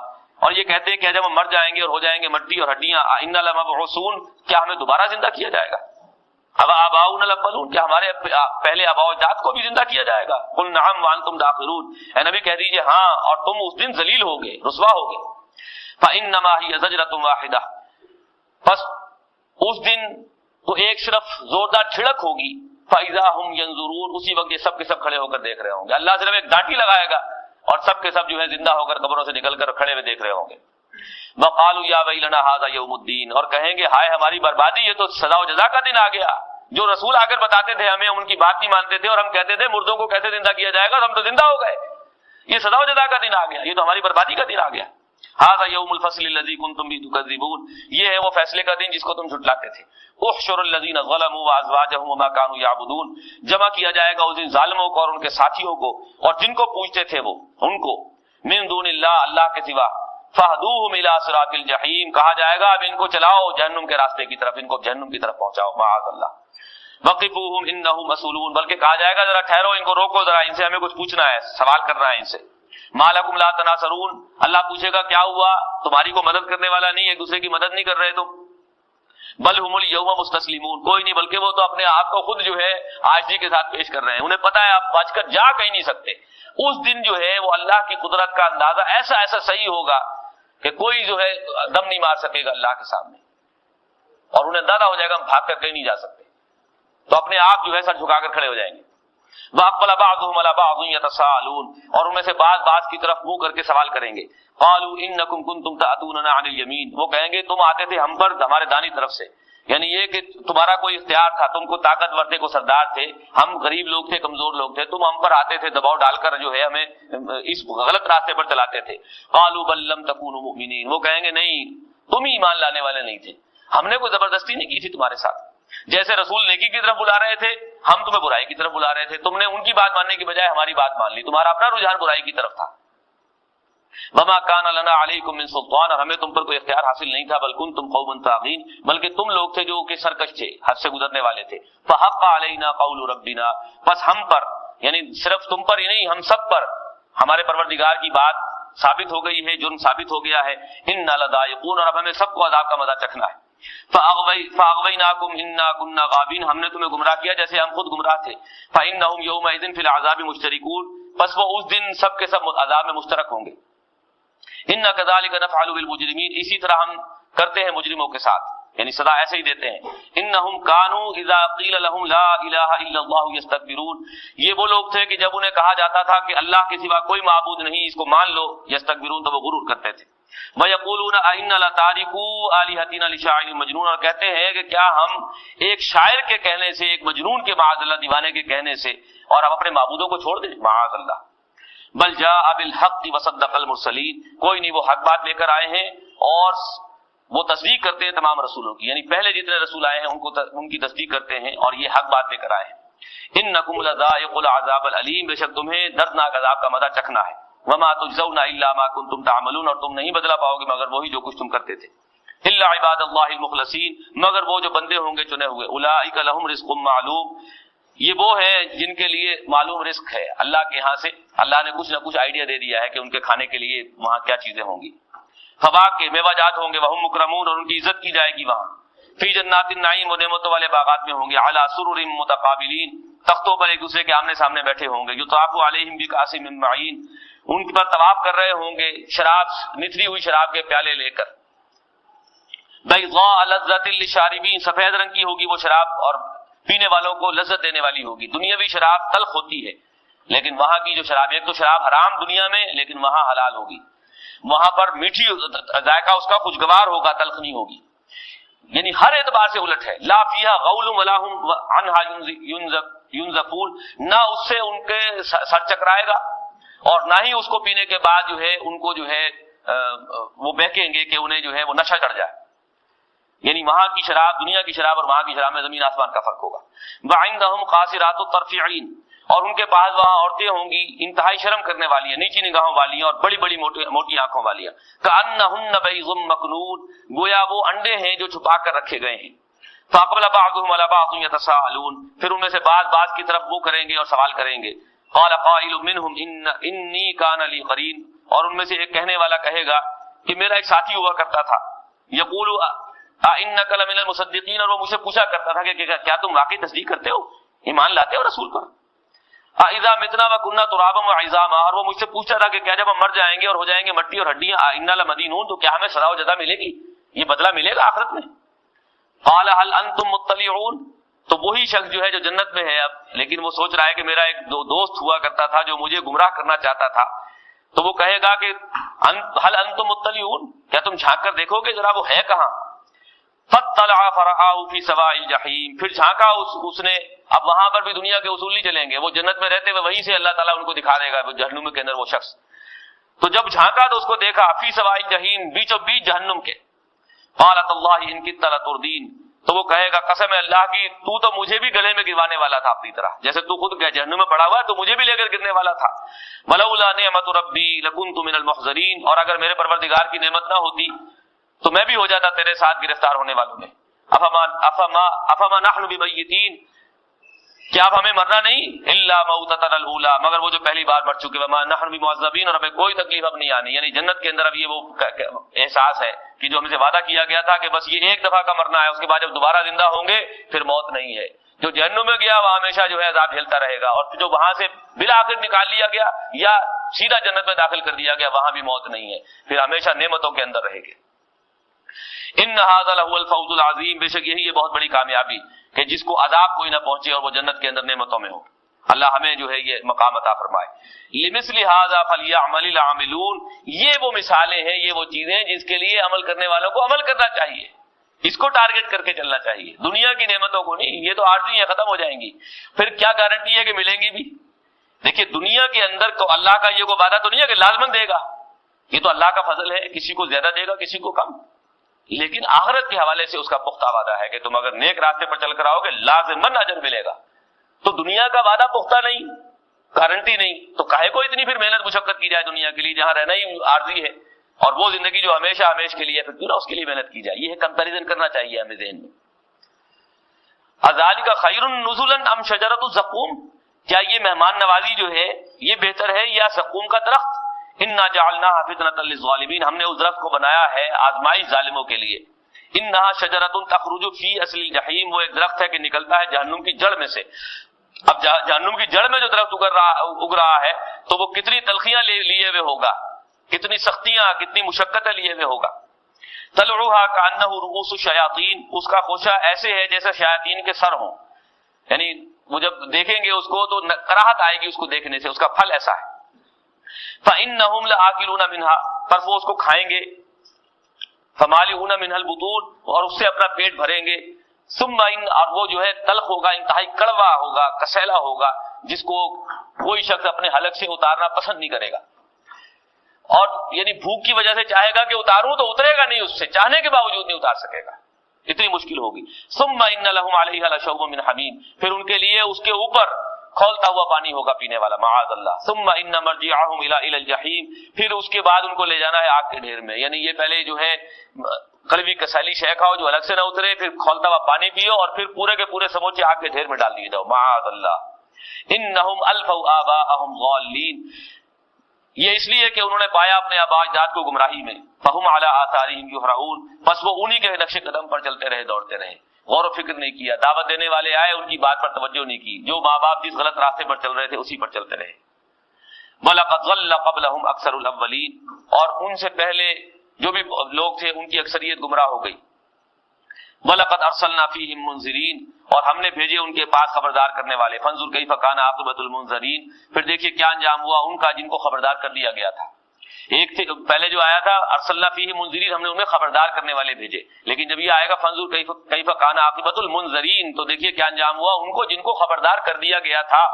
اور یہ کہتے ہیں کہ جب ہم مر جائیں گے اور ہو جائیں گے مٹی اور ہڈیاں، إِنَّا لَمَبْعُوثُونَ، کیا ہمیں دوبارہ زندہ کیا جائے گا؟ آباؤنا الأولون، کیا ہمارے پہلے آباء و اجداد کو بھی زندہ کیا جائے گا؟ قل نعم وانتم داخرون، اے نبی کہہ دیجئے ہاں، اور تم اس دن ذلیل ہوگے، رسوا ہوگے. فإنما هي زجرة واحدة، بس اس دن تو ایک صرف زوردار چھڑک ہوگی. فإذا هم ينظرون، اسی وقت یہ سب کے سب کھڑے ہو کر دیکھ رہے ہوں گے. اللہ صرف ایک ڈانٹی لگائے گا اور سب کے سب جو ہے زندہ ہو کر قبروں سے نکل کر کھڑے ہوئے دیکھ رہے ہوں گے. وقالوا یا ویلنا ھذا یوم الدین، اور کہیں گے ہائے ہماری بربادی، یہ تو سزا و جزا کا دن آ گیا. جو رسول آ کر بتاتے تھے ہمیں، ان کی بات نہیں مانتے تھے اور ہم کہتے تھے مردوں کو کیسے زندہ کیا جائے گا، تو ہم تو زندہ ہو گئے. یہ سزا و جزا کا دن آ گیا، یہ تو ہماری بربادی کا دن آ گیا. ھذا یوم الفصل الذی کنتم به تکذبون، یہ ہے وہ فیصلے کا دن جس کو تم جھٹلاتے تھے. احشر الذین ظلموا وازواجهم وما كانوا يعبدون، جمع کیا جائے گا اس دن ظالموں کو اور ان کے ساتھیوں کو اور جن کو پوجتے تھے وہ ان کو، من دون اللہ، اللہ کے سوا. فاہدوہم الی صراط الجحیم، کہا جائے گا اب ان کو چلاؤ جہنم کے راستے کی طرف، ان کو جہنم کی طرف پہنچاؤ، معاذ اللہ. وقفوہم انہم مسئولون، بلکہ کہا جائے گا ذرا ٹھہرو، ان کو روکو ذرا، ان سے ہمیں کچھ پوچھنا ہے، سوال کرنا ہے ان سے. ما لکم لا تناصرون، اللہ پوچھے گا کیا ہوا، تمہاری کو مدد کرنے والا نہیں، ایک دوسرے کی مدد نہیں کر رہے تم. بل ہم الیوم مستسلمون، کوئی نہیں، بلکہ وہ تو اپنے آپ کو خود جو ہے عاجزی کے ساتھ پیش کر رہے ہیں، انہیں پتا ہے آپ بچ کر جا کہیں نہیں سکتے. اس دن جو ہے وہ اللہ کی قدرت کا اندازہ ایسا ایسا صحیح ہوگا کہ کوئی جو ہے دم نہیں مار سکے گا اللہ کے سامنے، اور انہیں اندازہ ہو جائے گا ہم بھاگ کر کہیں نہیں جا سکتے، تو اپنے آپ جو ہے سر جھکا کر کھڑے ہو جائیں گے. وَأَقْبَلَ بَعْضُهُمْ عَلَىٰ بَعْضٍ يَتَسَاءَلُونَ، اور ان میں سے بعض کی طرف منہ کر کے سوال کریں گے. قَالُوا إِنَّكُمْ كُنتُمْ تَأْتُونَنَا عَنِ الْيَمِينِ، وہ کہیں گے تم آتے تھے ہم پر ہمارے دانی طرف سے، یعنی یہ کہ تمہارا کوئی اختیار تھا، تم کو طاقتور تھے، کو سردار تھے، ہم غریب لوگ تھے، کمزور لوگ تھے، تم ہم پر آتے تھے دباؤ ڈال کر جو ہے ہمیں اس غلط راستے پر چلاتے تھے. قَالُوا بَل لَّمْ تَكُونُوا مُؤْمِنِينَ، وہ کہیں گے نہیں تم ہی ایمان لانے والے نہیں تھے، ہم نے کوئی زبردستی نہیں کی تھی تمہارے ساتھ. جیسے رسول نیکی کی طرف بلا رہے تھے ہم تمہیں برائی کی طرف بلا رہے تھے، تم نے ان کی بات ماننے کی بجائے ہماری بات مان لی، تمہارا اپنا رجحان برائی کی طرف تھا. وما كان لنا عليكم من سلطان، اور ہمیں تم پر کوئی اختیار حاصل نہیں تھا. بل كنتم قوما طاغين، بلکہ تم لوگ تھے جو کہ سرکش تھے، حد سے گزرنے والے تھے. فحق علينا قول ربنا، بس ہم پر، یعنی صرف تم پر ہی نہیں ہم سب پر ہمارے پروردگار کی بات ثابت ہو گئی ہے، جرم ثابت ہو گیا ہے. انا لذائقون، اور اب ہمیں سب کو عذاب کا مزہ چکھنا ہے. فاغویناکم انا كنا غابین، ہم نے تمہیں گمراہ کیا جیسے ہم خود گمراہ تھے. فانہم یومئذ فی العذاب مشترکون، بس وہ اس دن سب کے سب عذاب میں مشترک ہوں گے. انا کذالک نفعل بالمجرمین، اسی طرح ہم کرتے ہیں مجرموں کے ساتھ، یعنی سزا ایسے ہی دیتے ہیں. انہم کانوا اذا قیل لهم لا الہ الا اللہ یستکبرون، یہ وہ لوگ تھے کہ جب انہیں کہا جاتا تھا کہ اللہ کے سوا کوئی معبود نہیں، اس کو مان لو، یستکبرون، تو وہ غرور کرتے تھے. وَيَقُولُونَ أَإِنَّا لَتَارِكُو آلِهَتِنَا لِشَاعِرٍ مَجْنُونٍ، اور کہتے ہیں کہ کیا ہم ایک شاعر کے کہنے سے، ایک مجنون کے معاذ اللہ دیوانے کے کہنے سے، اور ہم اپنے معبودوں کو چھوڑ دیں، معاذ اللہ. بل جاء بالحق وصدق المرسلین، کوئی نہیں، وہ حق بات لے کر آئے ہیں اور وہ تصدیق کرتے ہیں تمام رسولوں کی، یعنی پہلے جتنے رسول آئے ہیں ان کی تصدیق کرتے ہیں اور یہ حق بات لے کر آئے ہیں. انکم لذائق العذاب العلیم، بے شک تمہیں دردناک عذاب کا مزہ چکھنا ہے. وما تجزون الا ما کنتم تعملون، اور تم نہیں بدلا پاؤ گے مگر وہی جو کچھ تم کرتے تھے. الا عباد اللہ المخلصین، مگر وہ جو بندے ہوں گے چنے ہوئے. اولئک لهم رزق معلوم، یہ وہ ہے جن کے لیے معلوم رزق ہے اللہ کے ہاں سے، اللہ نے کچھ نہ کچھ آئیڈیا دے دیا ہے کہ ان کے کھانے کے لیے وہاں کیا چیزیں ہوں گی. فواکہ، میوہ جات ہوں گے، وہم مکرمون، اور ان کی عزت کی جائے گی وہاں. فی جنات النعیم، وہ نعمتوں والے باغات میں ہوں گے. علی سرر متقابلین، تختوں پر ایک دوسرے کے آمنے سامنے بیٹھے ہوں گے. یطاف علیہم بکأس من معین، ان پر طواف کر رہے ہوں گے شراب، نتھری ہوئی شراب کے پیالے لے کر. بیضاء لذۃ للشاربین، سفید رنگ کی ہوگی وہ شراب اور پینے والوں کو لذت دینے والی ہوگی. دنیاوی شراب تلخ ہوتی ہے، لیکن وہاں کی جو شراب، ایک تو شراب حرام دنیا میں، لیکن وہاں حلال ہوگی. وہاں پر میٹھی ذائقہ اس کا خوشگوار ہوگا، تلخ نہیں ہوگی، یعنی ہر اعتبار سے الٹ ہے. لا فیہا غول ولا هم عنہا ینزفون، نہ اس سے ان کے سر چکرائے گا اور نہ ہی اس کو پینے کے بعد جو ہے ان کو جو ہے وہ بہکیں گے کہ انہیں جو ہے وہ نشہ چڑھ جائے. یعنی وہاں کی شراب، دنیا کی شراب اور وہاں کی شراب میں زمین آسمان کا فرق ہوگا. وعندہم قاصرات الطرف عین، اور ان کے پاس وہاں عورتیں ہوں گی انتہائی شرم کرنے والی ہیں، نیچی نگاہوں والی ہیں اور بڑی بڑی موٹی آنکھوں والی ہیں. کأنہن بیض مکنون، گویا وہ انڈے ہیں جو چھپا کر رکھے گئے ہیں. فاقبل بعضهم على بعض يتساءلون، پھر ان میں سے بعض کی طرف منہ کریں گے اور سوال کریں گے. قال قائل منهم انی کان لی قرین، اور ان میں سے ایک کہنے والا کہے گا کہ میرا ایک ساتھی ہوا کرتا تھا. یقول انک لمن المصدقین، اور وہ مجھ سے پوچھا کرتا تھا کہ کیا تم واقعی تصدیق کرتے ہو، ایمان لاتے ہو رسول پر. اذا متنا وکنا ترابا وعظاما، اور وہ مجھ سے پوچھتا تھا کہ کیا جب ہم مر جائیں گے اور ہو جائیں گے مٹی اور ہڈیاں، انا لمدینون، تو کیا ہمیں سزا و جزا ملے گی، یہ بدلہ ملے گا آخرت میں. قال هل انتم مطلعون، تو وہی شخص جو ہے جو جنت میں ہے اب، لیکن وہ سوچ رہا ہے کہ میرا ایک دوست ہوا کرتا تھا جو مجھے گمراہ کرنا چاہتا تھا، تو وہ کہے گا کہ هل انتم مطلعون، کیا تم جھانک کر دیکھو گے ذرا وہ ہے کہاں. فاطلع فرآه في سواء الجحیم، پھر جھانکا اس نے. اب وہاں پر بھی دنیا کے اصول نہیں چلیں گے، وہ جنت میں رہتے ہوئے وہیں سے اللہ تعالیٰ ان کو دکھا دے گا جہنم کے اندر وہ شخص. تو جب جھانکا تو اس کو دیکھا فی سواء الجحیم، بیچوں بیچ جہنم کے. قالت اللہ ان کدت لتردین، تو وہ کہے گا قسم ہے اللہ کی، تو مجھے بھی گلے میں گروانے والا تھا اپنی طرح، جیسے تو خود جہنم میں پڑا ہوا ہے تو مجھے بھی لے کر گرنے والا تھا. ولولا نعمت ربی لکنت من المحضرین، اور اگر میرے پروردگار کی نعمت نہ ہوتی تو میں بھی ہو جاتا تیرے ساتھ گرفتار ہونے والوں میں. افما نحن بمیتین، کیا اب ہمیں مرنا نہیں، الا موتتنا الاولی، مگر وہ جو پہلی بار مر چکے. وما نحن بمعذبین، اور ہمیں کوئی تکلیف اب نہیں آنی. یعنی جنت کے اندر اب یہ وہ احساس ہے کہ جو ہم سے وعدہ کیا گیا تھا کہ بس یہ ایک دفعہ کا مرنا ہے، اس کے بعد جب دوبارہ زندہ ہوں گے پھر موت نہیں ہے. جو جہنم میں گیا وہ ہمیشہ جو ہے عذاب جھیلتا رہے گا، اور جو وہاں سے بالآخر نکال لیا گیا یا سیدھا جنت میں داخل کر دیا گیا وہاں بھی موت نہیں ہے، پھر ہمیشہ نعمتوں کے اندر رہے گے. ان ھذا لهو الفوز العظیم، بے شک یہی یہ بہت بڑی کامیابی کہ جس کو عذاب کوئی نہ پہنچے اور وہ جنت کے اندر نعمتوں میں ہو. اللہ ہمیں جو ہے یہ مقام عطا فرمائے. لمثل ھذا فلیعمل العاملون، یہ وہ مثالیں ہیں، یہ وہ چیزیں جس کے لیے عمل کرنے والوں کو عمل کرنا چاہیے، اس کو ٹارگٹ کر کے چلنا چاہیے، دنیا کی نعمتوں کو نہیں. یہ تو عارضی ہیں، ختم ہو جائیں گی، پھر کیا گارنٹی ہے کہ ملیں گی بھی؟ دیکھیے دنیا کے اندر تو اللہ کا یہ کوئی وعدہ تو نہیں ہے کہ لازمن دے گا، یہ تو اللہ کا فضل ہے، کسی کو زیادہ دے گا کسی کو کم. لیکن آخرت کے حوالے سے اس کا پختہ وعدہ ہے کہ تم اگر نیک راستے پر چل کر آؤ گے لازمن اجر ملے گا. تو دنیا کا وعدہ پختہ نہیں، گارنٹی نہیں، تو کاہے کو اتنی پھر محنت مشقت کی جائے دنیا کے لیے جہاں رہنا ہی عارضی ہے، اور وہ زندگی جو ہمیشہ ہمیش کے لیے پھر کیوں نہ اس کے لیے محنت کی جائے. یہ کمپیریزن کرنا چاہیے ہمیں ذہن میں. اذالک خیر نزلا ام شجرۃ الزقوم، کیا یہ مہمان نوازی جو ہے یہ بہتر ہے یا زقوم کا درخت؟ انا جعلناها فتنۃ للظالمین، ہم نے اس درخت کو بنایا ہے آزمائش ظالموں کے لیے. انها شجرۃ تخرج فی اصل الجحیم، وہ ایک درخت ہے کہ نکلتا ہے جہنم کی جڑ میں سے. اب جہنم کی جڑ میں جو درخت اگ رہا ہے تو وہ کتنی تلخیاں لیے ہوئے ہوگا، کتنی سختیاں، کتنی مشقتیں لیے ہوئے ہوگا. طلعها کأنہ رؤوس الشیاطین، اس کا خوشہ ایسے ہے جیسے شیاطین کے سر ہوں، یعنی وہ جب دیکھیں گے اس کو تو کراہت آئے گی اس کو دیکھنے سے، اس کا پھل ایسا ہے. فإنہم لآکلون منها، پر وہ اس کو کھائیں گے. فمالئون منها البطون، اور اس سے اپنا پیٹ بھریں گے. ثم ان، اور وہ جو ہے تلخ ہوگا، انتہائی کڑوا ہوگا، کسیلا ہوگا، جس کو کوئی شخص اپنے حلق سے اتارنا پسند نہیں کرے گا. اور یعنی بھوک کی وجہ سے چاہے گا کہ اتاروں تو اترے گا نہیں، اس سے چاہنے کے باوجود نہیں اتار سکے گا، اتنی مشکل ہوگی. ثم ان لهم علیہ لشوب من حمیم، پھر ان کے لیے اس کے اوپر کھولتا ہوا پانی ہوگا پینے والا، معاذ اللہ. ثم ان مرجعهم الى الجحیم، پھر اس کے بعد ان کو لے جانا ہے آگ کے ڈھیر میں. یعنی یہ پہلے جو ہے کڑوی کسیلی شے کھاؤ جو الگ سے نہ اترے، پھر کھولتا ہوا پانی پیو، اور پھر پورے کے پورے سموچے آگ کے ڈھیر میں ڈال دیے جاؤ، معاذ اللہ. انہم الفوا آباءہم ضالین، یہ اس لیے کہ انہوں نے پایا اپنے آباء اجداد کو گمراہی میں. فہم علی آثارہم یہرعون، بس وہ انہی کے نقش قدم پر چلتے رہے، دوڑتے رہے، غور و فکر نہیں کیا. دعوت دینے والے آئے، ان کی بات پر توجہ نہیں کی، جو ماں باپ جس غلط راستے پر چل رہے تھے اسی پر چلتے رہے. وَلَقَدْ ضَلَّ قَبْلَهُمْ أَكْثَرُ الْأَوَّلِينَ، اور ان سے پہلے جو بھی لوگ تھے ان کی اکثریت گمراہ ہو گئی. وَلَقَدْ أَرْسَلْنَا فِيهِمْ مُنذِرِينَ، اور ہم نے بھیجے ان کے پاس خبردار کرنے والے. فَانظُرْ كَيْفَ كَانَ عَاقِبَةُ الْمُنذَرِينَ، پھر دیکھیے کیا انجام ہوا ان کا جن کو خبردار کر دیا گیا تھا. ایک تھے پہلے جو آیا تھا ارسلنا فیہ منذرین، ہم نے ان میں خبردار کرنے والے بھیجے. لیکن جب یہ آئے گا فانظر کیف کان عاقبۃ المنذرین، تو دیکھیے کیا انجام ہوا ان کو جن کو خبردار کر دیا گیا تھا.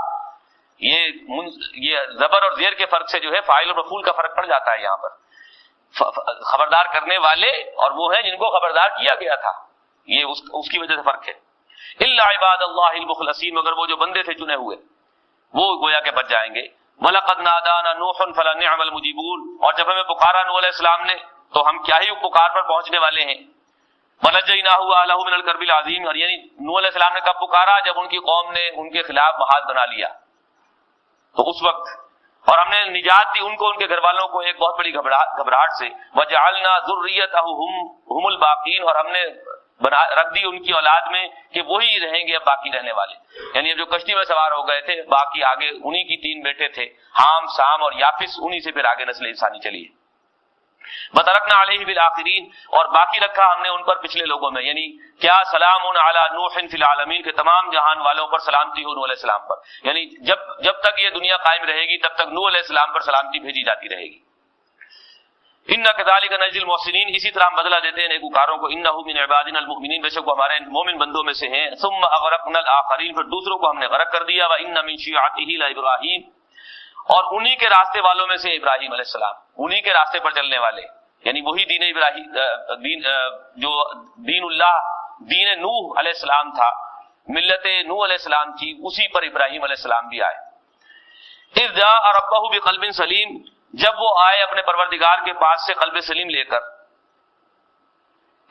یہ زبر اور زیر کے فرق سے جو ہے فاعل اور مفعول کا فرق پڑ جاتا ہے یہاں پر. خبردار کرنے والے اور وہ ہیں جن کو خبردار کیا گیا تھا، یہ اس کی وجہ سے فرق ہے. الا عباد اللہ المخلصین، مگر وہ جو بندے تھے چنے ہوئے وہ گویا کہ بچ جائیں گے. وَلَقَدْ نَادَانَا نُوحٌ فَلَنِعْمَ الْمُجِيبُونَ، اور جب ہمیں پکارا نوح علیہ السلام نے تو ہم کیا ہی پکار پر پہنچنے والے ہیں. وَنَجَّيْنَاهُ وَأَهْلَهُ مِنَ الْكَرْبِ الْعَظِيمِ، اور یعنی نوح علیہ السلام نے کب پکارا؟ جب ان کی قوم نے ان کے خلاف محاذ بنا لیا، تو اس وقت. اور ہم نے نجات دی ان کو، ان کے گھر والوں کو ایک بہت بڑی گھبراہٹ سے. وَجَعَلْنَا ذُرِّيَّتَهُ هُمُ الْبَاقِينَ، اور ہم نے رکھ دی ان کی اولاد میں کہ وہی رہیں گے اب باقی رہنے والے. یعنی جو کشتی میں سوار ہو گئے تھے باقی آگے انہی کی 3 بیٹے تھے، حام، سام اور یافس، انہی سے پھر آگے نسل انسانی چلی ہے. وَتَرَكْنَا عَلَيْهِ فِي الْآخِرِينَ، اور باقی رکھا ہم نے ان پر پچھلے لوگوں میں. یعنی کیا سلام علی نوح فی العالمین، کے تمام جہان والوں پر سلامتی ہو نوح علیہ السلام پر. یعنی جب تک یہ دنیا قائم رہے گی تب تک نوح علیہ السلام پر سلامتی بھیجی جاتی رہے گی. اِنَّا كَذَلِكَ نَجْزِي الْمُحْسِنِينَ، اسی طرح ہم بدلہ دیتے ہیں نیکوکاروں کو. إِنَّهُ مِنْ عِبَادِنَا الْمُؤْمِنِينَ، بے شک وہ ہمارے مومن بندوں میں سے ہیں. ثُمَّ أَغْرَقْنَا الْآخَرِينَ، پھر دوسروں کو ہم نے غرق کر دیا. وَإِنَّ مِنْ شِيعَتِهِ لَإِبْرَاهِيمَ، اور انہی کے راستے والوں میں سے ابراہیم علیہ السلام، انہی کے راستے پر چلنے والے، یعنی وہی دین ابراہیم، جو دین اللہ، دین نوح علیہ السلام تھا، ملت نوح علیہ السلام تھی، اسی پر ابراہیم علیہ السلام بھی آئے. اذ جاء ربہ بقلب سلیم، جب وہ آئے اپنے پروردگار کے پاس سے قلب سلیم لے کر.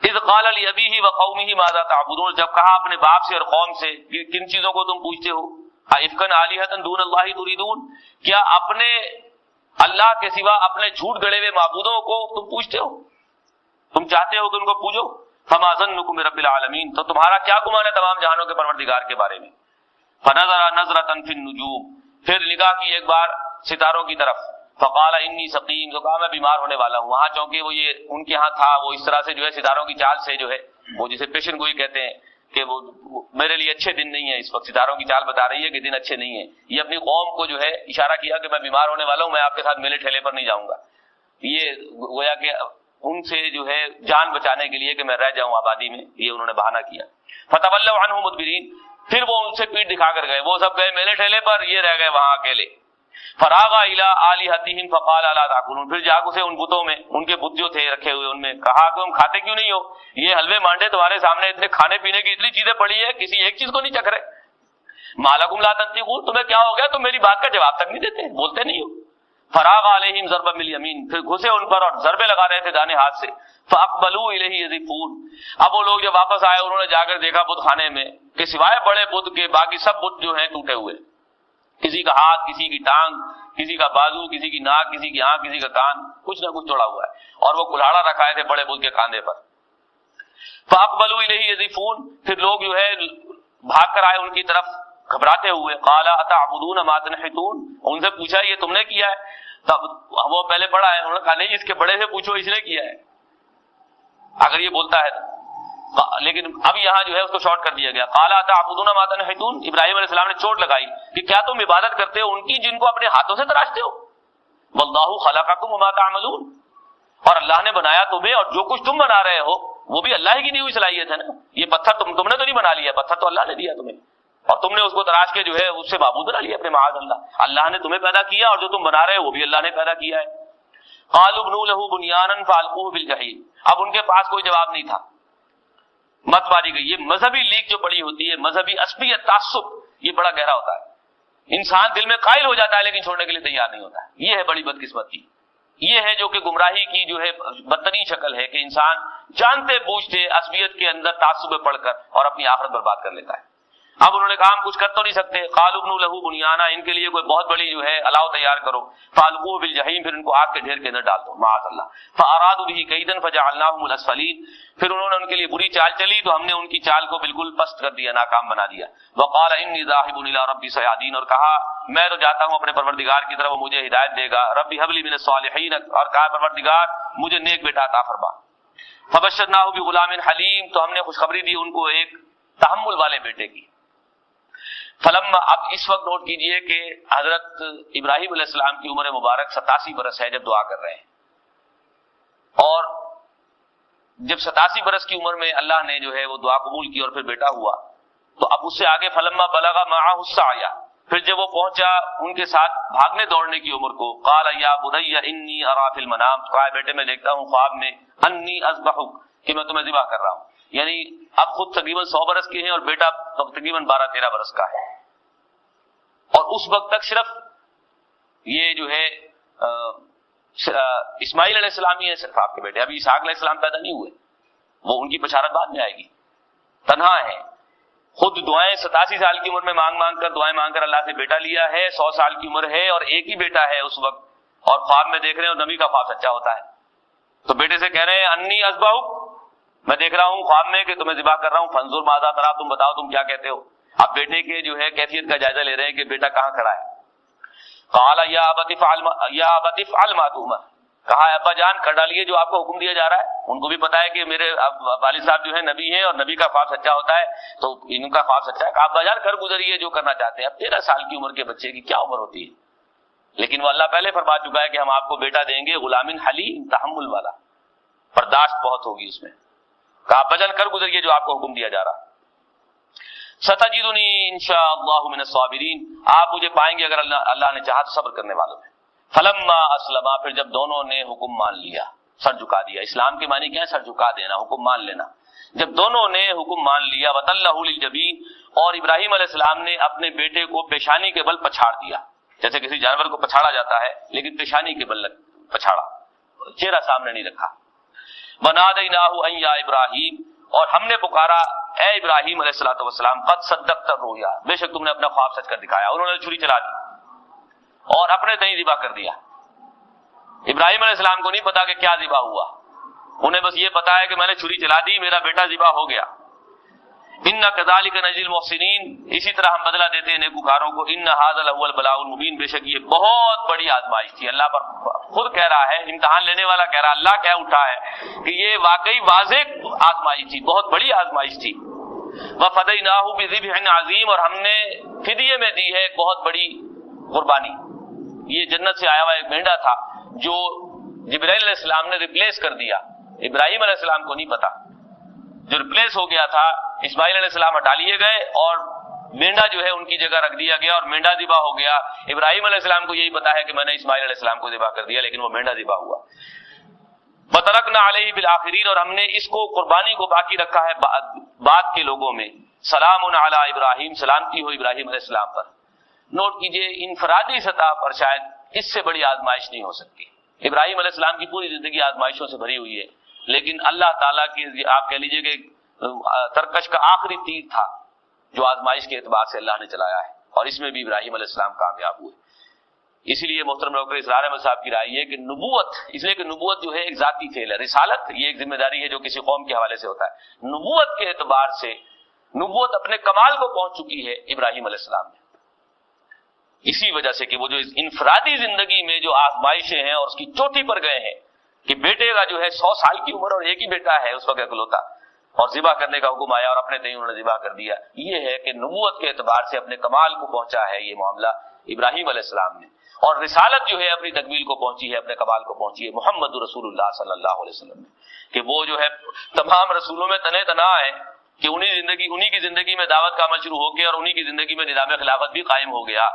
اذ قال لأبیہ وقومہ ماذا تعبدون، جب کہا اپنے باپ سے اور قوم سے کن چیزوں کو تم پوجتے ہو. ائفکا آلہۃ دون اللہ تریدون، کیا اپنے اللہ کے سوا اپنے جھوٹ گڑے ہوئے معبودوں کو تم پوجتے ہو، تم چاہتے ہو کہ ان کو پوجو. فما ظنکم برب العالمین، تو تمہارا کیا گمان ہے تمام جہانوں کے پروردگار کے بارے میں. فنظر نظرۃ فی النجوم، پھر نگاہ کی ایک بار ستاروں کی طرف. فقال انی سقیم، تو کہا میں بیمار ہونے والا ہوں. وہاں چونکہ وہ یہ ان کے ہاں تھا، وہ اس طرح سے جو ہے ستاروں کی چال سے جو ہے وہ جسے پیشن گوئی کہتے ہیں کہ وہ میرے لیے اچھے دن نہیں ہے اس وقت. ستاروں کی چال بتا رہی ہے کہ دن اچھے نہیں ہیں. یہ اپنی قوم کو جو ہے اشارہ کیا کہ میں بیمار ہونے والا ہوں, میں آپ کے ساتھ میلے ٹھیلے پر نہیں جاؤں گا. یہ گویا کہ ان سے جو ہے جان بچانے کے لیے کہ میں رہ جاؤں آبادی میں, یہ انہوں نے بہانہ کیا. فتولوا عنہ مدبرین, پھر وہ ان سے پیٹ دکھا کر گئے. وہ سب گئے میلے ٹھیلے پر, یہ رہ گئے وہاں اکیلے. فراغ الی آلہتہم فقال الا تاکلون, پھر جا گھسے ان بتوں میں, ان کے بت جو تھے رکھے ہوئے ان میں, کہا کہ تم کھاتے کیوں نہیں ہو؟ یہ حلوے مانڈے تمہارے سامنے اتنے کھانے پینے کی اتنی چیزیں پڑی ہے, کسی ایک چیز کو نہیں چکھ رہے. ما لکم لا تنطقون, تمہیں کیا ہو گیا, تم میری بات کا جواب تک نہیں دیتے, بولتے نہیں ہو. فراغ علیہم ضربا بالیمین, پھر گھسے ان پر اور ضربے لگا رہے تھے دانے ہاتھ سے. فاقبلوا الیہ یذفون, اب وہ لوگ جب واپس آئے انہوں نے جا کر دیکھا بت خانے میں کہ سوائے بڑے بت کے باقی سب بت جو ہیں ٹوٹے ہوئے. کسی کا ہاتھ, کسی کی ٹانگ, کسی کا بازو, کسی کی ناک, کسی کی آنکھ, کسی کا کان, کچھ نہ کچھ توڑا ہوا ہے, اور وہ کلاڑا رکھائے تھے بڑے بت کے کاندھے پر. فاقبلوا الیہ یذفون, پھر لوگ جو ہے بھاگ کر آئے ان کی طرف گھبراتے ہوئے. قال اتعبدون ما تنحتون, ان سے پوچھا یہ تم نے کیا ہے؟ تب وہ پہلے پڑھا ہے, انہوں نے کہا نہیں اس کے بڑے سے پوچھو اس نے کیا ہے, اگر یہ بولتا ہے تو. لیکن اب یہاں جو ہے اس کو شارٹ کر دیا گیا. قال اتعبدون ما تنحتون, ابراہیم علیہ السلام نے چوٹ لگائی کہ کیا تم عبادت کرتے ہو ان کی جن کو اپنے ہاتھوں سے تراشتے ہو؟ واللہ خلقکم وما تعملون, اور اللہ نے بنایا تمہیں, اور جو کچھ تم بنا رہے ہو وہ بھی اللہ ہی کی دی ہوئی صلاحیت ہے نا. یہ پتھر تم نے تو نہیں بنا لیا, پتھر تو اللہ نے دیا تمہیں, اور تم نے اس کو تراش کے جو ہے اس سے معبود بنا لیا اپنے معاذ اللہ. اللہ نے تمہیں پیدا کیا, اور جو تم بنا رہے ہو وہ بھی اللہ نے پیدا کیا ہے. قالوا ابنوا له بنيانا فالقوه في الجحيم, اب ان کے پاس کوئی جواب نہیں تھا, مت ماری گئی. یہ مذہبی لیک جو پڑی ہوتی ہے, مذہبی عصبیت, تعصب, یہ بڑا گہرا ہوتا ہے. انسان دل میں قائل ہو جاتا ہے لیکن چھوڑنے کے لیے تیار نہیں ہوتا. یہ ہے بڑی بدقسمتی. یہ ہے جو کہ گمراہی کی جو ہے بدترین شکل ہے, کہ انسان جانتے بوجھتے عصبیت کے اندر تعصب پڑھ کر اور اپنی آخرت برباد کر لیتا ہے. اب انہوں نے کہا ہم کچھ کر تو نہیں سکتے. قالوا ابنوا له بنيانا, ان کے لیے کوئی بہت بڑی جو ہے الاؤ تیار کرو. فالقوه بالجحیم, پھر ان کو آگ کے ڈھیر کے اندر ڈال دو, معاذ اللہ. فارادوا به کیدا فجعلناهم الاسفلین, پھر انہوں نے ان کے لیے بری چال چلی تو ہم نے ان کی چال کو بالکل پست کر دیا, ناکام بنا دیا. وقال انی ذاهب الى ربی سیهدین, اور کہا میں تو جاتا ہوں اپنے پروردگار کی طرف, وہ مجھے ہدایت دے گا. ربی هب لي من الصالحین, اور کہا پروردگار مجھے نیک بیٹا عطا فرما. فبشرناه بغلام حلیم, تو ہم نے خوشخبری دی ان کو ایک تحمل والے بیٹے کی. فلما, اب اس وقت نوٹ کیجئے کہ حضرت ابراہیم علیہ السلام کی عمر مبارک 87 برس ہے جب دعا کر رہے ہیں, اور جب 87 برس کی عمر میں اللہ نے جو ہے وہ دعا قبول کی اور پھر بیٹا ہوا, تو اب اس سے آگے فلما بلغ معه السعی, پھر جب وہ پہنچا ان کے ساتھ بھاگنے دوڑنے کی عمر کو, قال یا بنی انی ارا فی المنام, کہا بیٹے میں دیکھتا ہوں خواب میں, انی اذبحک, کہ میں تمہیں ذبح کر رہا ہوں. یعنی اب خود تقریباً 100 برس کے ہیں اور بیٹا تقریباً 12-13 برس کا ہے, اور اس وقت تک صرف یہ جو ہے اسماعیل علیہ السلام ہی ہے صرف آپ کے بیٹے, ابھی اسحاق علیہ السلام پیدا نہیں ہوئے, وہ ان کی بشارت بعد میں آئے گی. تنہا ہے, خود دعائیں 87 سال کی عمر میں مانگ کر دعائیں مانگ کر اللہ سے بیٹا لیا ہے, 100 سال کی عمر ہے اور ایک ہی بیٹا ہے اس وقت, اور خواب میں دیکھ رہے ہیں, اور نبی کا خواب سچا ہوتا ہے. تو بیٹے سے کہہ رہے ہیں انی اذبحک, میں دیکھ رہا ہوں خواب میں کہ تمہیں ذبح کر رہا ہوں, فانظر ماذا ترى, تم بتاؤ تم کیا کہتے ہو. اب بیٹے کے جو ہے کیفیت کا جائزہ لے رہے ہیں کہ بیٹا کہاں کھڑا ہے. قال یا ابت افعل ما تؤمر, کہا ابا جان کر ڈالیے جو آپ کو حکم دیا جا رہا ہے. ان کو بھی پتا ہے کہ میرے والد صاحب جو ہے نبی ہیں اور نبی کا خواب سچا ہوتا ہے, تو ان کا خواب سچا ہے. ابا جان کر گزریے جو کرنا چاہتے ہیں. اب 13 سال کی عمر کے بچے کی کیا عمر ہوتی ہے, لیکن وہ اللہ پہلے فرما چکا ہے کہ ہم آپ کو بیٹا دیں گے, غلام حلیم, تحمل والا, برداشت بہت ہوگی اس میں. کہا ابا جان کر گزریے جو آپ کو حکم دیا جا رہا. ستجدنی انشاءاللہ من الصابرین, آپ مجھے پائیں گے اگر اللہ نے چاہا تو صبر کرنے والوں میں. فلما اسلما, پھر جب دونوں نے حکم مان لیا, سر جھکا دیا. اسلام کے معنی کیا ہے؟ سر جھکا دینا, حکم مان لینا. جب دونوں نے حکم مان لیا, وتلہ للجبین, اور ابراہیم علیہ السلام نے اپنے بیٹے کو پیشانی کے بل پچھاڑ دیا, جیسے کسی جانور کو پچھاڑا جاتا ہے لیکن پیشانی کے بل پچھاڑا, چہرہ سامنے نہیں رکھا. ونادیناہ ان یا ابراہیم, اور ہم نے پکارا اے ابراہیم علیہ الصلوۃ والسلام, قد صدقت الرؤیا, بے شک تم نے اپنا خواب سچ کر دکھایا. انہوں نے چھری چلا دی اور اپنے تئیں ذبح کر دیا. ابراہیم علیہ السلام کو نہیں پتا کہ کیا ذبح ہوا, انہیں بس یہ پتا ہے کہ میں نے چھری چلا دی, میرا بیٹا ذبح ہو گیا. ان کذالک نجزی المحسنین, اسی طرح ہم بدلہ دیتے ہیں نیکوکاروں کو. ان ھذا لہو البلاء المبین, بے شک یہ بہت بڑی آزمائش تھی. اللہ پر خود کہہ رہا ہے, امتحان لینے والا کہہ رہا, اللہ کہہ اٹھا ہے کہ یہ واقعی واضح آزمائش تھی, بہت بڑی آزمائش تھی. وَفَدَيْنَاهُ بِذِبْحٍ عَظِيمٍ، اور ہم نے فدیے میں دی ہے ایک بہت بڑی قربانی۔ یہ جنت سے آیا ہوا ایک مینڈا تھا جو جبرائیل علیہ السلام نے ریپلیس کر دیا، ابراہیم علیہ السلام کو نہیں پتا، جو ریپلیس ہو گیا تھا۔ اسماعیل علیہ السلام ہٹا لیے گئے اور مینڈا جو ہے ان کی جگہ رکھ دیا گیا اور مینڈا ذبح ہو گیا۔ ابراہیم علیہ السلام کو یہی پتا ہے کہ میں نے اسماعیل علیہ السلام کو ذبح کر دیا، لیکن وہ مینڈا ذبح ہوا۔ وَتَرَكْنَا عَلَيْهِ فِي الْآخِرِينَ، اور ہم نے اس کو قربانی کو باقی رکھا ہے بعد کے لوگوں میں۔ سلام علی ابراہیم، سلامتی ہو ابراہیم علیہ السلام پر۔ نوٹ کیجئے انفرادی سطح پر شاید اس سے بڑی آزمائش نہیں ہو سکتی۔ ابراہیم علیہ السلام کی پوری زندگی آزمائشوں سے بھری ہوئی ہے، لیکن اللہ تعالیٰ کی آپ کہہ لیجئے کہ ترکش کا آخری تیر تھا جو آزمائش کے اعتبار سے اللہ نے چلایا ہے، اور اس میں بھی ابراہیم علیہ السلام کامیاب ہوئے۔ اسی لیے محترم ڈاکٹر اسرار احمد صاحب کی رائے یہ کہ نبوت، اس لیے کہ نبوت جو ہے ایک ذاتی فعل ہے، رسالت یہ ایک ذمہ داری ہے جو کسی قوم کے حوالے سے ہوتا ہے۔ نبوت کے اعتبار سے نبوت اپنے کمال کو پہنچ چکی ہے ابراہیم علیہ السلام میں، اسی وجہ سے کہ وہ جو انفرادی زندگی میں جو آزمائشیں ہیں اور اس کی چوٹی پر گئے ہیں کہ بیٹے کا جو ہے 100 سال کی عمر اور ایک ہی بیٹا ہے اس وقت اکلوتا، اور ذبح کرنے کا حکم آیا اور اپنے تئیں انہوں نے ذبح کر دیا۔ یہ ہے کہ نبوت کے اعتبار سے اپنے کمال کو پہنچا ہے یہ معاملہ ابراہیم علیہ السلام نے، اور رسالت جو ہے اپنی تکمیل کو پہنچی ہے، اپنے کمال کو پہنچی ہے محمد رسول اللہ صلی اللہ علیہ وسلم میں، کہ وہ جو ہے تمام رسولوں میں تنہ تنہا ہے کہ انہی کی زندگی میں دعوت کا عمل شروع ہو گیا اور انہی کی زندگی میں نظام خلافت بھی قائم ہو گیا۔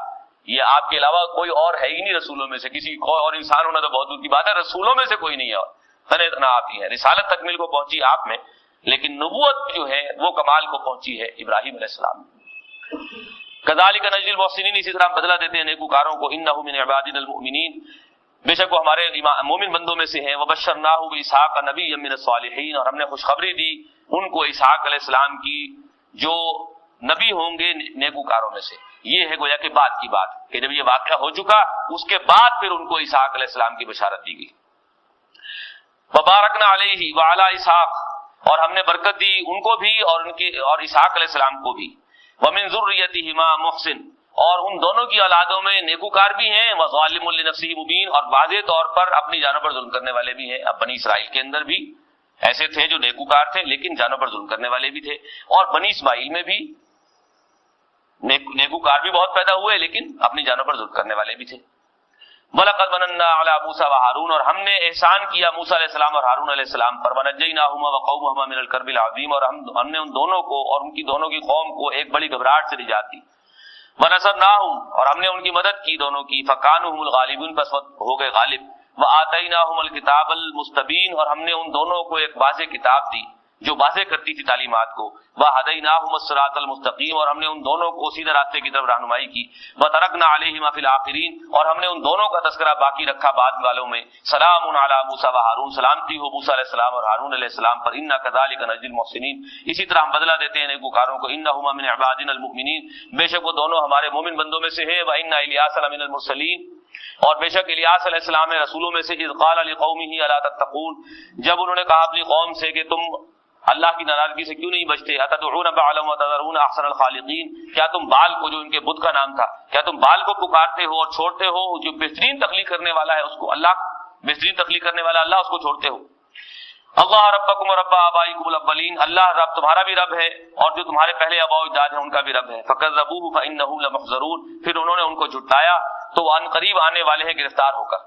یہ آپ کے علاوہ کوئی اور ہے ہی نہیں رسولوں میں سے، کسی کوئی اور انسان ہونا تو بہت دور کی بات ہے، رسولوں میں سے کوئی نہیں ہے، اور تنہ تنہا آپ ہی ہیں۔ رسالت تکمیل کو پہنچی آپ میں، لیکن نبوت جو ہے وہ کمال کو پہنچی ہے ابراہیم علیہ السلام میں۔ کذالک نجزی المحسنین، اسی طرح ہم بدلہ دیتے ہیں نیکوکاروں کو۔ انہ من عبادنا المؤمنین، بے شک وہ ہمارے مومن بندوں میں سے ہیں۔ وبشرناہ باسحاق نبیا من الصالحین، اور ہم نے خوشخبری دی ان کو اسحاق علیہ السلام کی جو نبی ہوں گے نیکوکاروں میں سے۔ یہ ہے گویا کہ بعد کی بات کہ جب یہ واقعہ ہو چکا اس کے بعد پھر ان کو اسحاق علیہ السلام کی بشارت دی گئی۔ وبارکنا علیہ وعلی اسحاق، اور ہم نے برکت دی ان کو بھی اور اسحاق علیہ السلام کو بھی۔ ومن ذریتہما محسن، اور ان دونوں کی اولادوں میں نیکوکار بھی ہیں، وظالم لنفسہ مبین، اور واضح طور پر اپنی جانوں پر ظلم کرنے والے بھی ہیں۔ اب بنی اسرائیل کے اندر بھی ایسے تھے جو نیکوکار تھے لیکن جانوں پر ظلم کرنے والے بھی تھے، اور بنی اسماعیل میں بھی نیکوکار بھی بہت پیدا ہوئے لیکن اپنی جانوں پر ظلم کرنے والے بھی تھے۔ وَلَقَدْ مَنَنَّا عَلَىٰ مُوسَىٰ وَهَارُونَ، اور ہم نے احسان کیا موسیٰ علیہ السلام اور ہارون علیہ السلام پر۔ وَنَجَّيْنَاهُمَا وَقَوْمَهُمَا مِنَ الْكَرْبِ الْعَظِيمِ، اور ہم نے ان دونوں کو اور ان کی دونوں کی قوم کو ایک بڑی گھبراہٹ سے نجات دی۔ وَنَصَرْنَاهُمْ، اور ہم نے ان کی مدد کی دونوں کی۔ فَكَانُوا هُمُ الْغَالِبُونَ، بس ہو گئے غالب۔ وَآتَيْنَاهُمُ الْكِتَابَ الْمُسْتَبِينَ، اور ہم نے ان دونوں کو ایک واضح کتاب دی جو واضح کرتی تھی تعلیمات کو۔ وَهَدَيْنَاهُمَ الصِّرَاطَ الْمُسْتَقِيمَ، اور ہم نے ان دونوں کو سیدھے راستے کی طرف رہنمائی کی۔ وَتَرَكْنَا عَلَيْهِمَا فِي الْآخِرِينَ، اور ہم نے ان دونوں کا تذکرہ باقی رکھا بعد والوں میں۔ سلام علی موسیٰ وہارون، سلامتی ہو موسیٰ علیہ السلام اور ہارون علیہ السلام پر۔ اِنَّا كَذَلِكَ نَجْزِي الْمُحْسِنِينَ، اسی طرح ہم بدلہ دیتے ہیں نیکوکاروں کو۔ إِنَّهُمَا مِنْ عِبَادِنَا الْمُؤْمِنِينَ، بے شک وہ دونوں ہمارے مومن بندوں میں سے ہیں۔ وَإِنَّ إِلْيَاسَ لَمِنَ الْمُرْسَلِينَ، اور بے شک الیاس علیہ السلام ہے رسولوں میں سے۔ اذ قال لقومه الا تتقون، جب انہوں نے کہا اپنی قوم سے کہ تم اللہ کی ناراضگی سے کیوں نہیں بچتے۔ اتدعون بعلا وتذرون احسن الخالقین، کیا تم بال کو، جو ان کے بت کا نام تھا، کیا تم بال کو پکارتے ہو اور چھوڑتے ہو جو بہترین تخلیق کرنے والا ہے اس کو، اللہ بہترین تخلیق کرنے والا اللہ، اس کو چھوڑتے ہو۔ اللہ ربکم ورب آبائکم الاولین، اللہ رب تمہارا بھی رب ہے اور جو تمہارے پہلے آباء و اجداد ہیں ان کا بھی رب ہے۔ فکذبوہ فانہم لمحضرون، پھر انہوں نے ان کو جھٹلایا تو وہ ان قریب آنے والے ہیں گرفتار ہو کر۔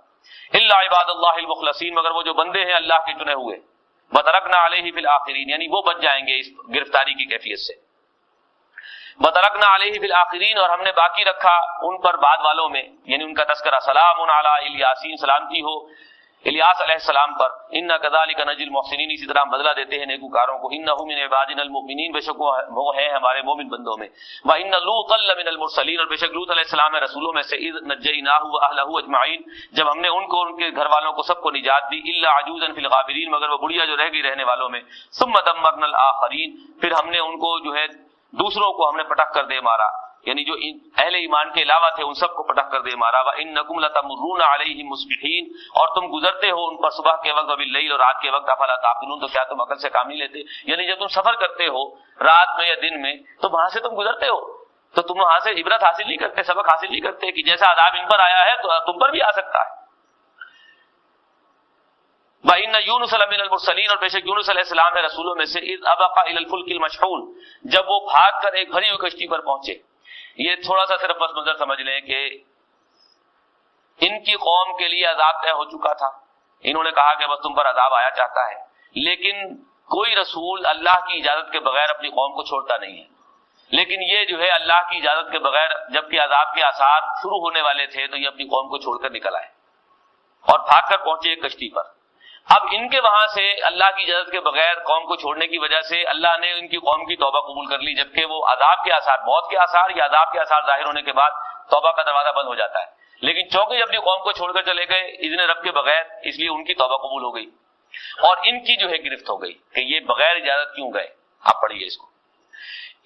الا عباد اللہ المخلصین، مگر وہ جو بندے ہیں اللہ کے چنے ہوئے۔ وَتَرَكْنَا عَلَيْهِ فِي الْآخِرِينَ، یعنی وہ بچ جائیں گے اس گرفتاری کی کیفیت سے۔ وَتَرَكْنَا عَلَيْهِ فِي الْآخِرِينَ، اور ہم نے باقی رکھا ان پر بعد والوں میں، یعنی ان کا تذکرہ۔ سلام علی الیاسین، سلامتی ہو الیاس علیہ السلام پر۔ اِنَّا كَذَلِكَ نَجْزِي الْمُحْسِنِينَ، اسی طرح ہم بدلہ دیتے ہیں نیکوکاروں کو۔ إِنَّهُ مِنْ عِبَادِنَا الْمُؤْمِنِينَ، بے شک وہ ہیں ہمارے مومن بندوں میں۔ وَإِنَّ لُوطًا لَمِنَ الْمُرْسَلِينَ، اور بے شک لوط علیہ السلام ہے رسولوں میں سے۔ إِذْ نَجَّيْنَاهُ وَأَهْلَهُ أَجْمَعِينَ، جب ہم نے ان کو ان کے گھر والوں کو سب کو نجات دی۔ إِلَّا عَجُوزًا فِي الْغَابِرِينَ، مگر وہ بڑھیا جو رہ گئی رہنے والوں میں۔ ثُمَّ دَمَّرْنَا الْآخَرِينَ، پھر ہم نے ان کو جو ہے دوسروں کو ہم نے پٹک کر دے مارا، یعنی جو اہل ایمان کے علاوہ تھے ان سب کو پٹک کر دے مارا۔ وَإِنَّكُمْ لَتَمُرُّونَ عَلَيْهِمْ مُصْبِحِينَ، اور تم گزرتے ہو ان پر صبح کے وقت، وباللیل، اور رات کے وقت۔ افلا تعقلون، تو کیا تم عقل سے کام نہیں لیتے؟ یعنی جب تم سفر کرتے ہو رات میں یا دن میں تو وہاں سے تم گزرتے ہو تو تم وہاں سے عبرت حاصل نہیں کرتے، سبق حاصل نہیں کرتے کہ جیسا عذاب ان پر آیا ہے تو تم پر بھی آ سکتا ہے۔ وَإِنَّ يُونُسَ لَمِنَ الْمُرْسَلِينَ، اور بے شک یونس علیہ السلام ہے رسولوں میں سے، اِذْ أَبَقَ إِلَى الْفُلْكِ الْمَشْحُونِ، جب وہ بھاگ کر ایک بھری ہوئی کشتی پر پہنچے۔ یہ تھوڑا سا صرف پس منظر سمجھ لیں کہ ان کی قوم کے لیے عذاب طے ہو چکا تھا، انہوں نے کہا کہ بس تم پر عذاب آیا چاہتا ہے، لیکن کوئی رسول اللہ کی اجازت کے بغیر اپنی قوم کو چھوڑتا نہیں ہے۔ لیکن یہ جو ہے اللہ کی اجازت کے بغیر، جبکہ عذاب کے آثار شروع ہونے والے تھے، تو یہ اپنی قوم کو چھوڑ کر نکل آئے اور بھاگ کر پہنچے ایک کشتی پر۔ اب ان کے وہاں سے اللہ کی اجازت کے بغیر قوم کو چھوڑنے کی وجہ سے اللہ نے ان کی قوم کی توبہ قبول کر لی، جبکہ وہ عذاب کے آثار، موت کے آثار یا عذاب کے آثار ظاہر ہونے کے بعد توبہ کا دروازہ بند ہو جاتا ہے، لیکن چونکہ اپنی قوم کو چھوڑ کر چلے گئے اذن رب کے بغیر، اس لیے ان کی توبہ قبول ہو گئی اور ان کی جو ہے گرفت ہو گئی کہ یہ بغیر اجازت کیوں گئے۔ آپ پڑھیے اس کو،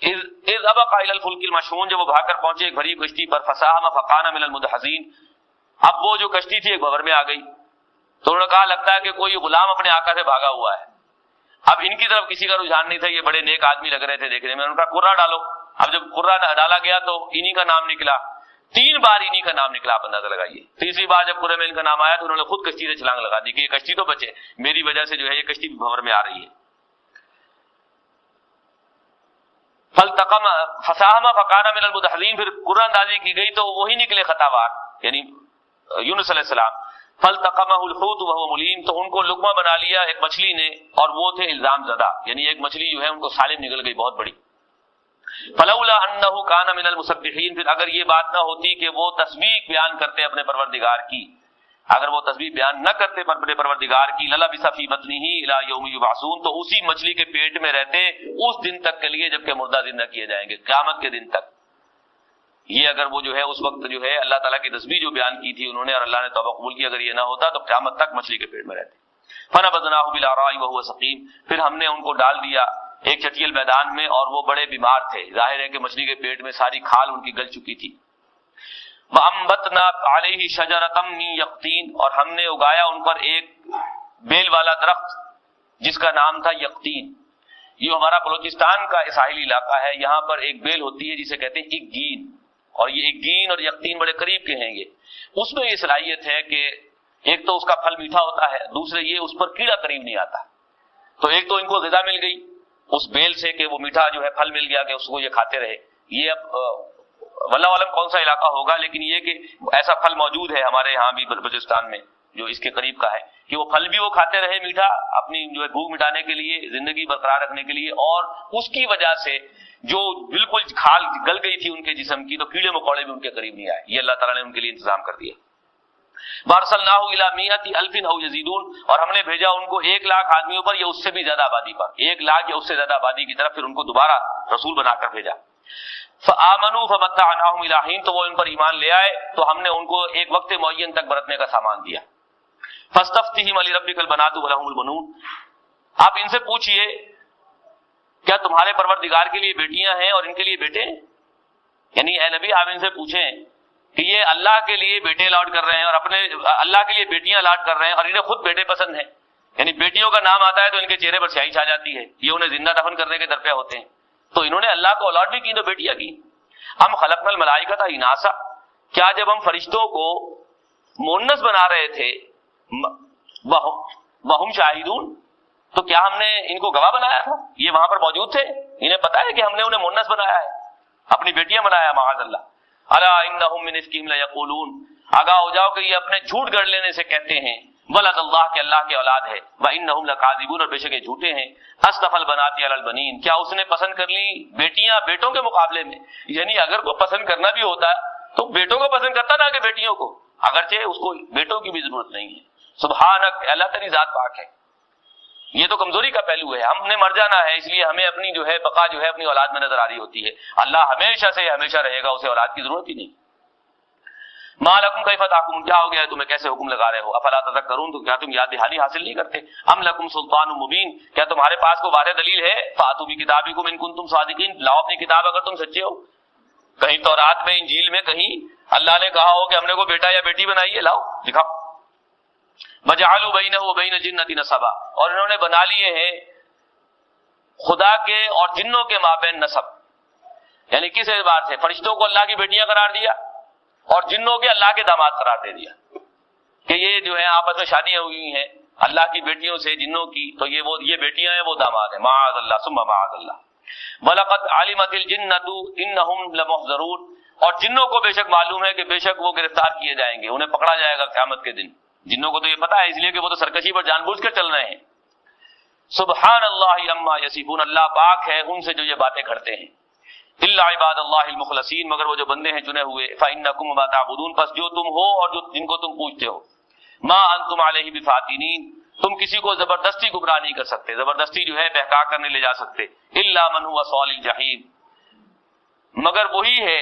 اذ ابق الى الفلك المشحون، جب وہ بھاگ کر پہنچے ایک بھری کشتی پر، فساہم فکان من المدحضین، اب وہ جو کشتی تھی ایک بھنور میں آ گئی، تو انہوں نے کہا لگتا ہے کہ کوئی غلام اپنے آقا سے بھاگا ہوا ہے۔ اب ان کی طرف کسی کا رجحان نہیں تھا، یہ بڑے نیک آدمی لگ رہے تھے دیکھنے میں، انہوں نے کہا قرہ ڈالو۔ اب جب قرہ ڈالا گیا تو انہی کا نام نکلا، 3 بار انہی کا نام نکلا، آپ اندازہ لگائیے۔ تیسری بار جب قرہ میں ان کا نام آیا تو انہوں نے خود کشتی سے چھلانگ لگا دی کہ یہ کشتی تو بچے، میری وجہ سے جو ہے یہ کشتی بھنور میں آ رہی ہے۔ فالتقم فساہم فکان من المدحضین، پھر قرہ اندازی کی گئی تو وہی نکلے خطاوار، یعنی یونس علیہ السلام۔ فالتقمہ الحوت وهو ملیم، تو ان کو لقمہ بنا لیا ایک مچھلی نے اور وہ تھے الزام زدہ، یعنی ایک مچھلی جو ہے ان کو سالم نکل گئی بہت بڑی۔ فلولا انه كان من المسبحین، پھر اگر یہ بات نہ ہوتی کہ وہ تسبیح بیان کرتے اپنے پروردگار کی، اگر وہ تسبیح بیان نہ کرتے اپنے پروردگار کی، للبث فی بطنہ الی یوم یبعثون، تو اسی مچھلی کے پیٹ میں رہتے اس دن تک کے لیے جبکہ مردہ زندہ کیے جائیں گے، قیامت کے دن تک۔ یہ اگر وہ جو ہے اس وقت جو ہے اللہ تعالیٰ کی تسبیح جو بیان کی تھی انہوں نے اور اللہ نے توبہ قبول کی، اگر یہ نہ ہوتا تو قیامت تک مچھلی کے پیٹ میں رہتے۔ فنبذناہ بالعراء وهو سقیم، پھر ہم نے ان کو ڈال دیا ایک چٹیل میدان میں اور وہ بڑے بیمار تھے، ظاہر ہے کہ مچھلی کے پیٹ میں ساری کھال ان کی گل چکی تھی۔ وَأَنبَتْنَا عَلَيْهِ شَجَرَةً مِّن یقطین، اور ہم نے اگایا ان پر ایک بیل والا درخت جس کا نام تھا یقطین۔ یہ ہمارا بلوچستان کا ساحلی علاقہ ہے، یہاں پر ایک بیل ہوتی ہے جسے کہتے ہیں اگین، اور یہ اگین اور یقطین بڑے قریب کے ہیں یہ۔ اس میں یہ صلاحیت ہے کہ ایک تو اس کا پھل میٹھا ہوتا ہے، دوسرے یہ اس پر کیڑا قریب نہیں آتا۔ تو ایک تو ان کو غذا مل گئی اس بیل سے کہ وہ میٹھا جو ہے پھل مل گیا کہ اس کو یہ کھاتے رہے۔ یہ اب واللہ عالم کون سا علاقہ ہوگا، لیکن یہ کہ ایسا پھل موجود ہے ہمارے یہاں بھی بلوچستان میں جو اس کے قریب کا ہے کہ وہ پھل بھی وہ کھاتے رہے میٹھا، اپنی جو ہے بھوک مٹانے کے لیے، زندگی برقرار رکھنے کے لیے، اور اس کی وجہ سے جو بالکل کھال گل گئی تھی ان کے جسم کی تو کیڑے مکوڑے بھی ان کے قریب نہیں آئے۔ یہ اللہ تعالیٰ نے ان کے لیے انتظام کر دیا۔ وارسلناہ الی مئۃ الف او یزیدون، اور ہم نے بھیجا ان کو 1,00,000 آدمیوں پر یا اس سے بھی زیادہ آبادی پر، 1,00,000 یا اس سے زیادہ آبادی کی طرف، پھر ان کو دوبارہ رسول بنا کر بھیجا۔ فآمنوا فمتعناہم الی حین، تو وہ ان پر ایمان لے آئے تو ہم نے ان کو ایک وقت معین تک برتنے کا سامان دیا۔ فاستفتہم لربک البنات ولہم البنون، آپ ان سے پوچھئے کیا تمہارے پروردگار کے لیے بیٹیاں ہیں اور ان کے لیے بیٹے ہیں؟ یعنی اے نبی آپ ان سے پوچھیں کہ یہ اللہ کے لیے بیٹے الاٹ کر رہے ہیں اور اپنے اللہ کے لیے بیٹیاں الاٹ کر رہے ہیں اور انہیں خود بیٹے پسند ہیں، یعنی بیٹیوں کا نام آتا ہے تو ان کے چہرے پر سیاہی چھا جاتی ہے، یہ انہیں زندہ دفن کرنے کے درپے ہوتے ہیں۔ تو انہوں نے اللہ کو الاٹ بھی کی تو بیٹیاں کی۔ ہم خلقنا الملائکۃ اناثا، کیا جب ہم فرشتوں کو مؤنث بنا رہے تھے وہم شاہدون، تو کیا ہم نے ان کو گواہ بنایا تھا؟ یہ وہاں پر موجود تھے، انہیں پتا ہے کہ ہم نے انہیں مؤنث بنایا ہے، اپنی بیٹیاں بنایا معاذ اللہ۔ الا انہم من افکہم لیقولون، آگاہ ہو جاؤ کہ یہ اپنے جھوٹ گڑھ لینے سے کہتے ہیں ولد اللہ، کہ اللہ کی اولاد ہے، وانہم لکاذبون، اور بے شک یہ جھوٹے ہیں۔ اصطفى البنات علی البنین، کیا اس نے پسند کر لی بیٹیاں بیٹوں کے مقابلے میں؟ یعنی اگر کوئی پسند کرنا بھی ہوتا تو بیٹوں کو پسند کرتا نہ کہ بیٹیوں کو، اگرچہ اس کو بیٹوں کی بھی ضرورت نہیں ہے۔ سبحانک، اللہ تیری ذات پاک ہے۔ یہ تو کمزوری کا پہلو ہے، ہم نے مر جانا ہے، اس لیے ہمیں اپنی جو ہے بقا جو ہے اپنی اولاد میں نظر آ رہی ہوتی ہے۔ اللہ ہمیشہ سے ہمیشہ رہے گا، اسے اولاد کی ضرورت ہی نہیں۔ ما لکم کیف تحکمون، کیا ہو گیا ہے تمہیں کیسے حکم لگا رہے ہو؟ افلا تذکرون، تو کیا تم یاد دہانی حاصل نہیں کرتے؟ ام لکم سلطان مبین، کیا تمہارے پاس کوئی واضح دلیل ہے؟ فاتوا بکتابکم ان کنتم صادقین، لاؤ اپنی کتاب اگر تم سچے ہو۔ کہیں تورات میں، انجیل میں کہیں اللہ نے کہا ہو کہ ہم نے کوئی بیٹا یا بیٹی بنائی ہے، لاؤ دکھاؤ۔ وجعلوا بینہ وبین الجنۃ نسبا، اور انہوں نے بنا لیے ہیں خدا کے اور جنوں کے مابین نسب، یعنی کس اعتبار سے؟ فرشتوں کو اللہ کی بیٹیاں قرار دیا اور جنوں کے اللہ کے داماد قرار دے دیا کہ یہ جو ہے آپس میں شادیاں ہوئی ہیں اللہ کی بیٹیوں سے جنوں کی تو یہ بیٹیاں ہیں، وہ داماد ہیں، معاذ اللہ ثم معاذ اللہ۔ وَلَقَدْ عَلِمَتِ الْجِنَّةُ إِنَّهُمْ لَمُحْضَرُونَ، اور جنوں کو بے شک معلوم ہے کہ بے شک وہ گرفتار کیے جائیں گے، انہیں پکڑا جائے گا قیامت کے دن۔ جنوں کو تو یہ پتا ہے اس لیے کہ وہ تو سرکشی پر جان بوجھ کر چل رہے ہیں۔ سبحان اللہ عما یصفون، اللہ پاک ہے ان سے جو یہ باتیں کرتے ہیں۔ الا عباد اللہ المخلصین، مگر وہ جو بندے ہیں چنے ہوئے، فانکم وما تعبدون، پس جو تم ہو اور جو جن کو تم پوجتے ہو، ما انتم علیہ بفاتنین، تم کسی کو زبردستی گمراہ نہیں کر سکتے، زبردستی جو ہے بہکا کر نہیں لے جا سکتے۔ الا من هو صال الجحیم، مگر وہی ہے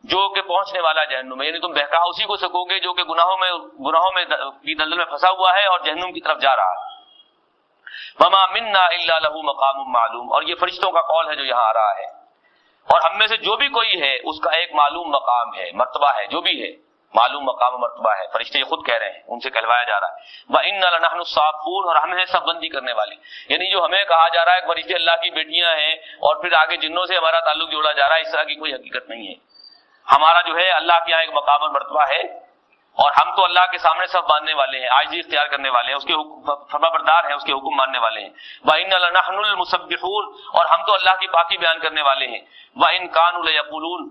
جو کہ پہنچنے والا جہنم میں، یعنی تم بہکا اسی کو سکو گے جو کہ گناہوں میں کی دلدل میں پھنسا ہوا ہے اور جہنم کی طرف جا رہا ہے۔ وما منا الا له مقام معلوم، اور یہ فرشتوں کا قول ہے جو یہاں آ رہا ہے، اور ہم میں سے جو بھی کوئی ہے اس کا ایک معلوم مقام ہے، مرتبہ ہے، جو بھی ہے معلوم مقام و مرتبہ ہے۔ فرشتے یہ خود کہہ رہے ہیں، ان سے کہلوایا جا رہا ہے۔ وَإِنَّا لَنَحْنُ الصَّافُّونَ، اور ہم ہیں سب بندی کرنے والے، یعنی جو ہمیں کہا جا رہا ہے کہ فرشتے اللہ کی بیٹیاں ہیں اور پھر آگے جنوں سے ہمارا تعلق جوڑا جا رہا ہے، اس طرح کی کوئی حقیقت نہیں ہے۔ ہمارا جو ہے اللہ کے یہاں ایک مقام و مرتبہ ہے، اور ہم تو اللہ کے سامنے سب ماننے والے ہیں، عاجزی اختیار کرنے والے ہیں، اس کے فرما بردار ہیں، اس کے حکم ماننے والے ہیں۔ وَإِنَّا لَنَحْنُ الْمُسَبِّحُونَ، اور ہم تو اللہ کی پاکی بیان کرنے والے ہیں۔ وَإِن كَانُوا لَيَقُولُونَ،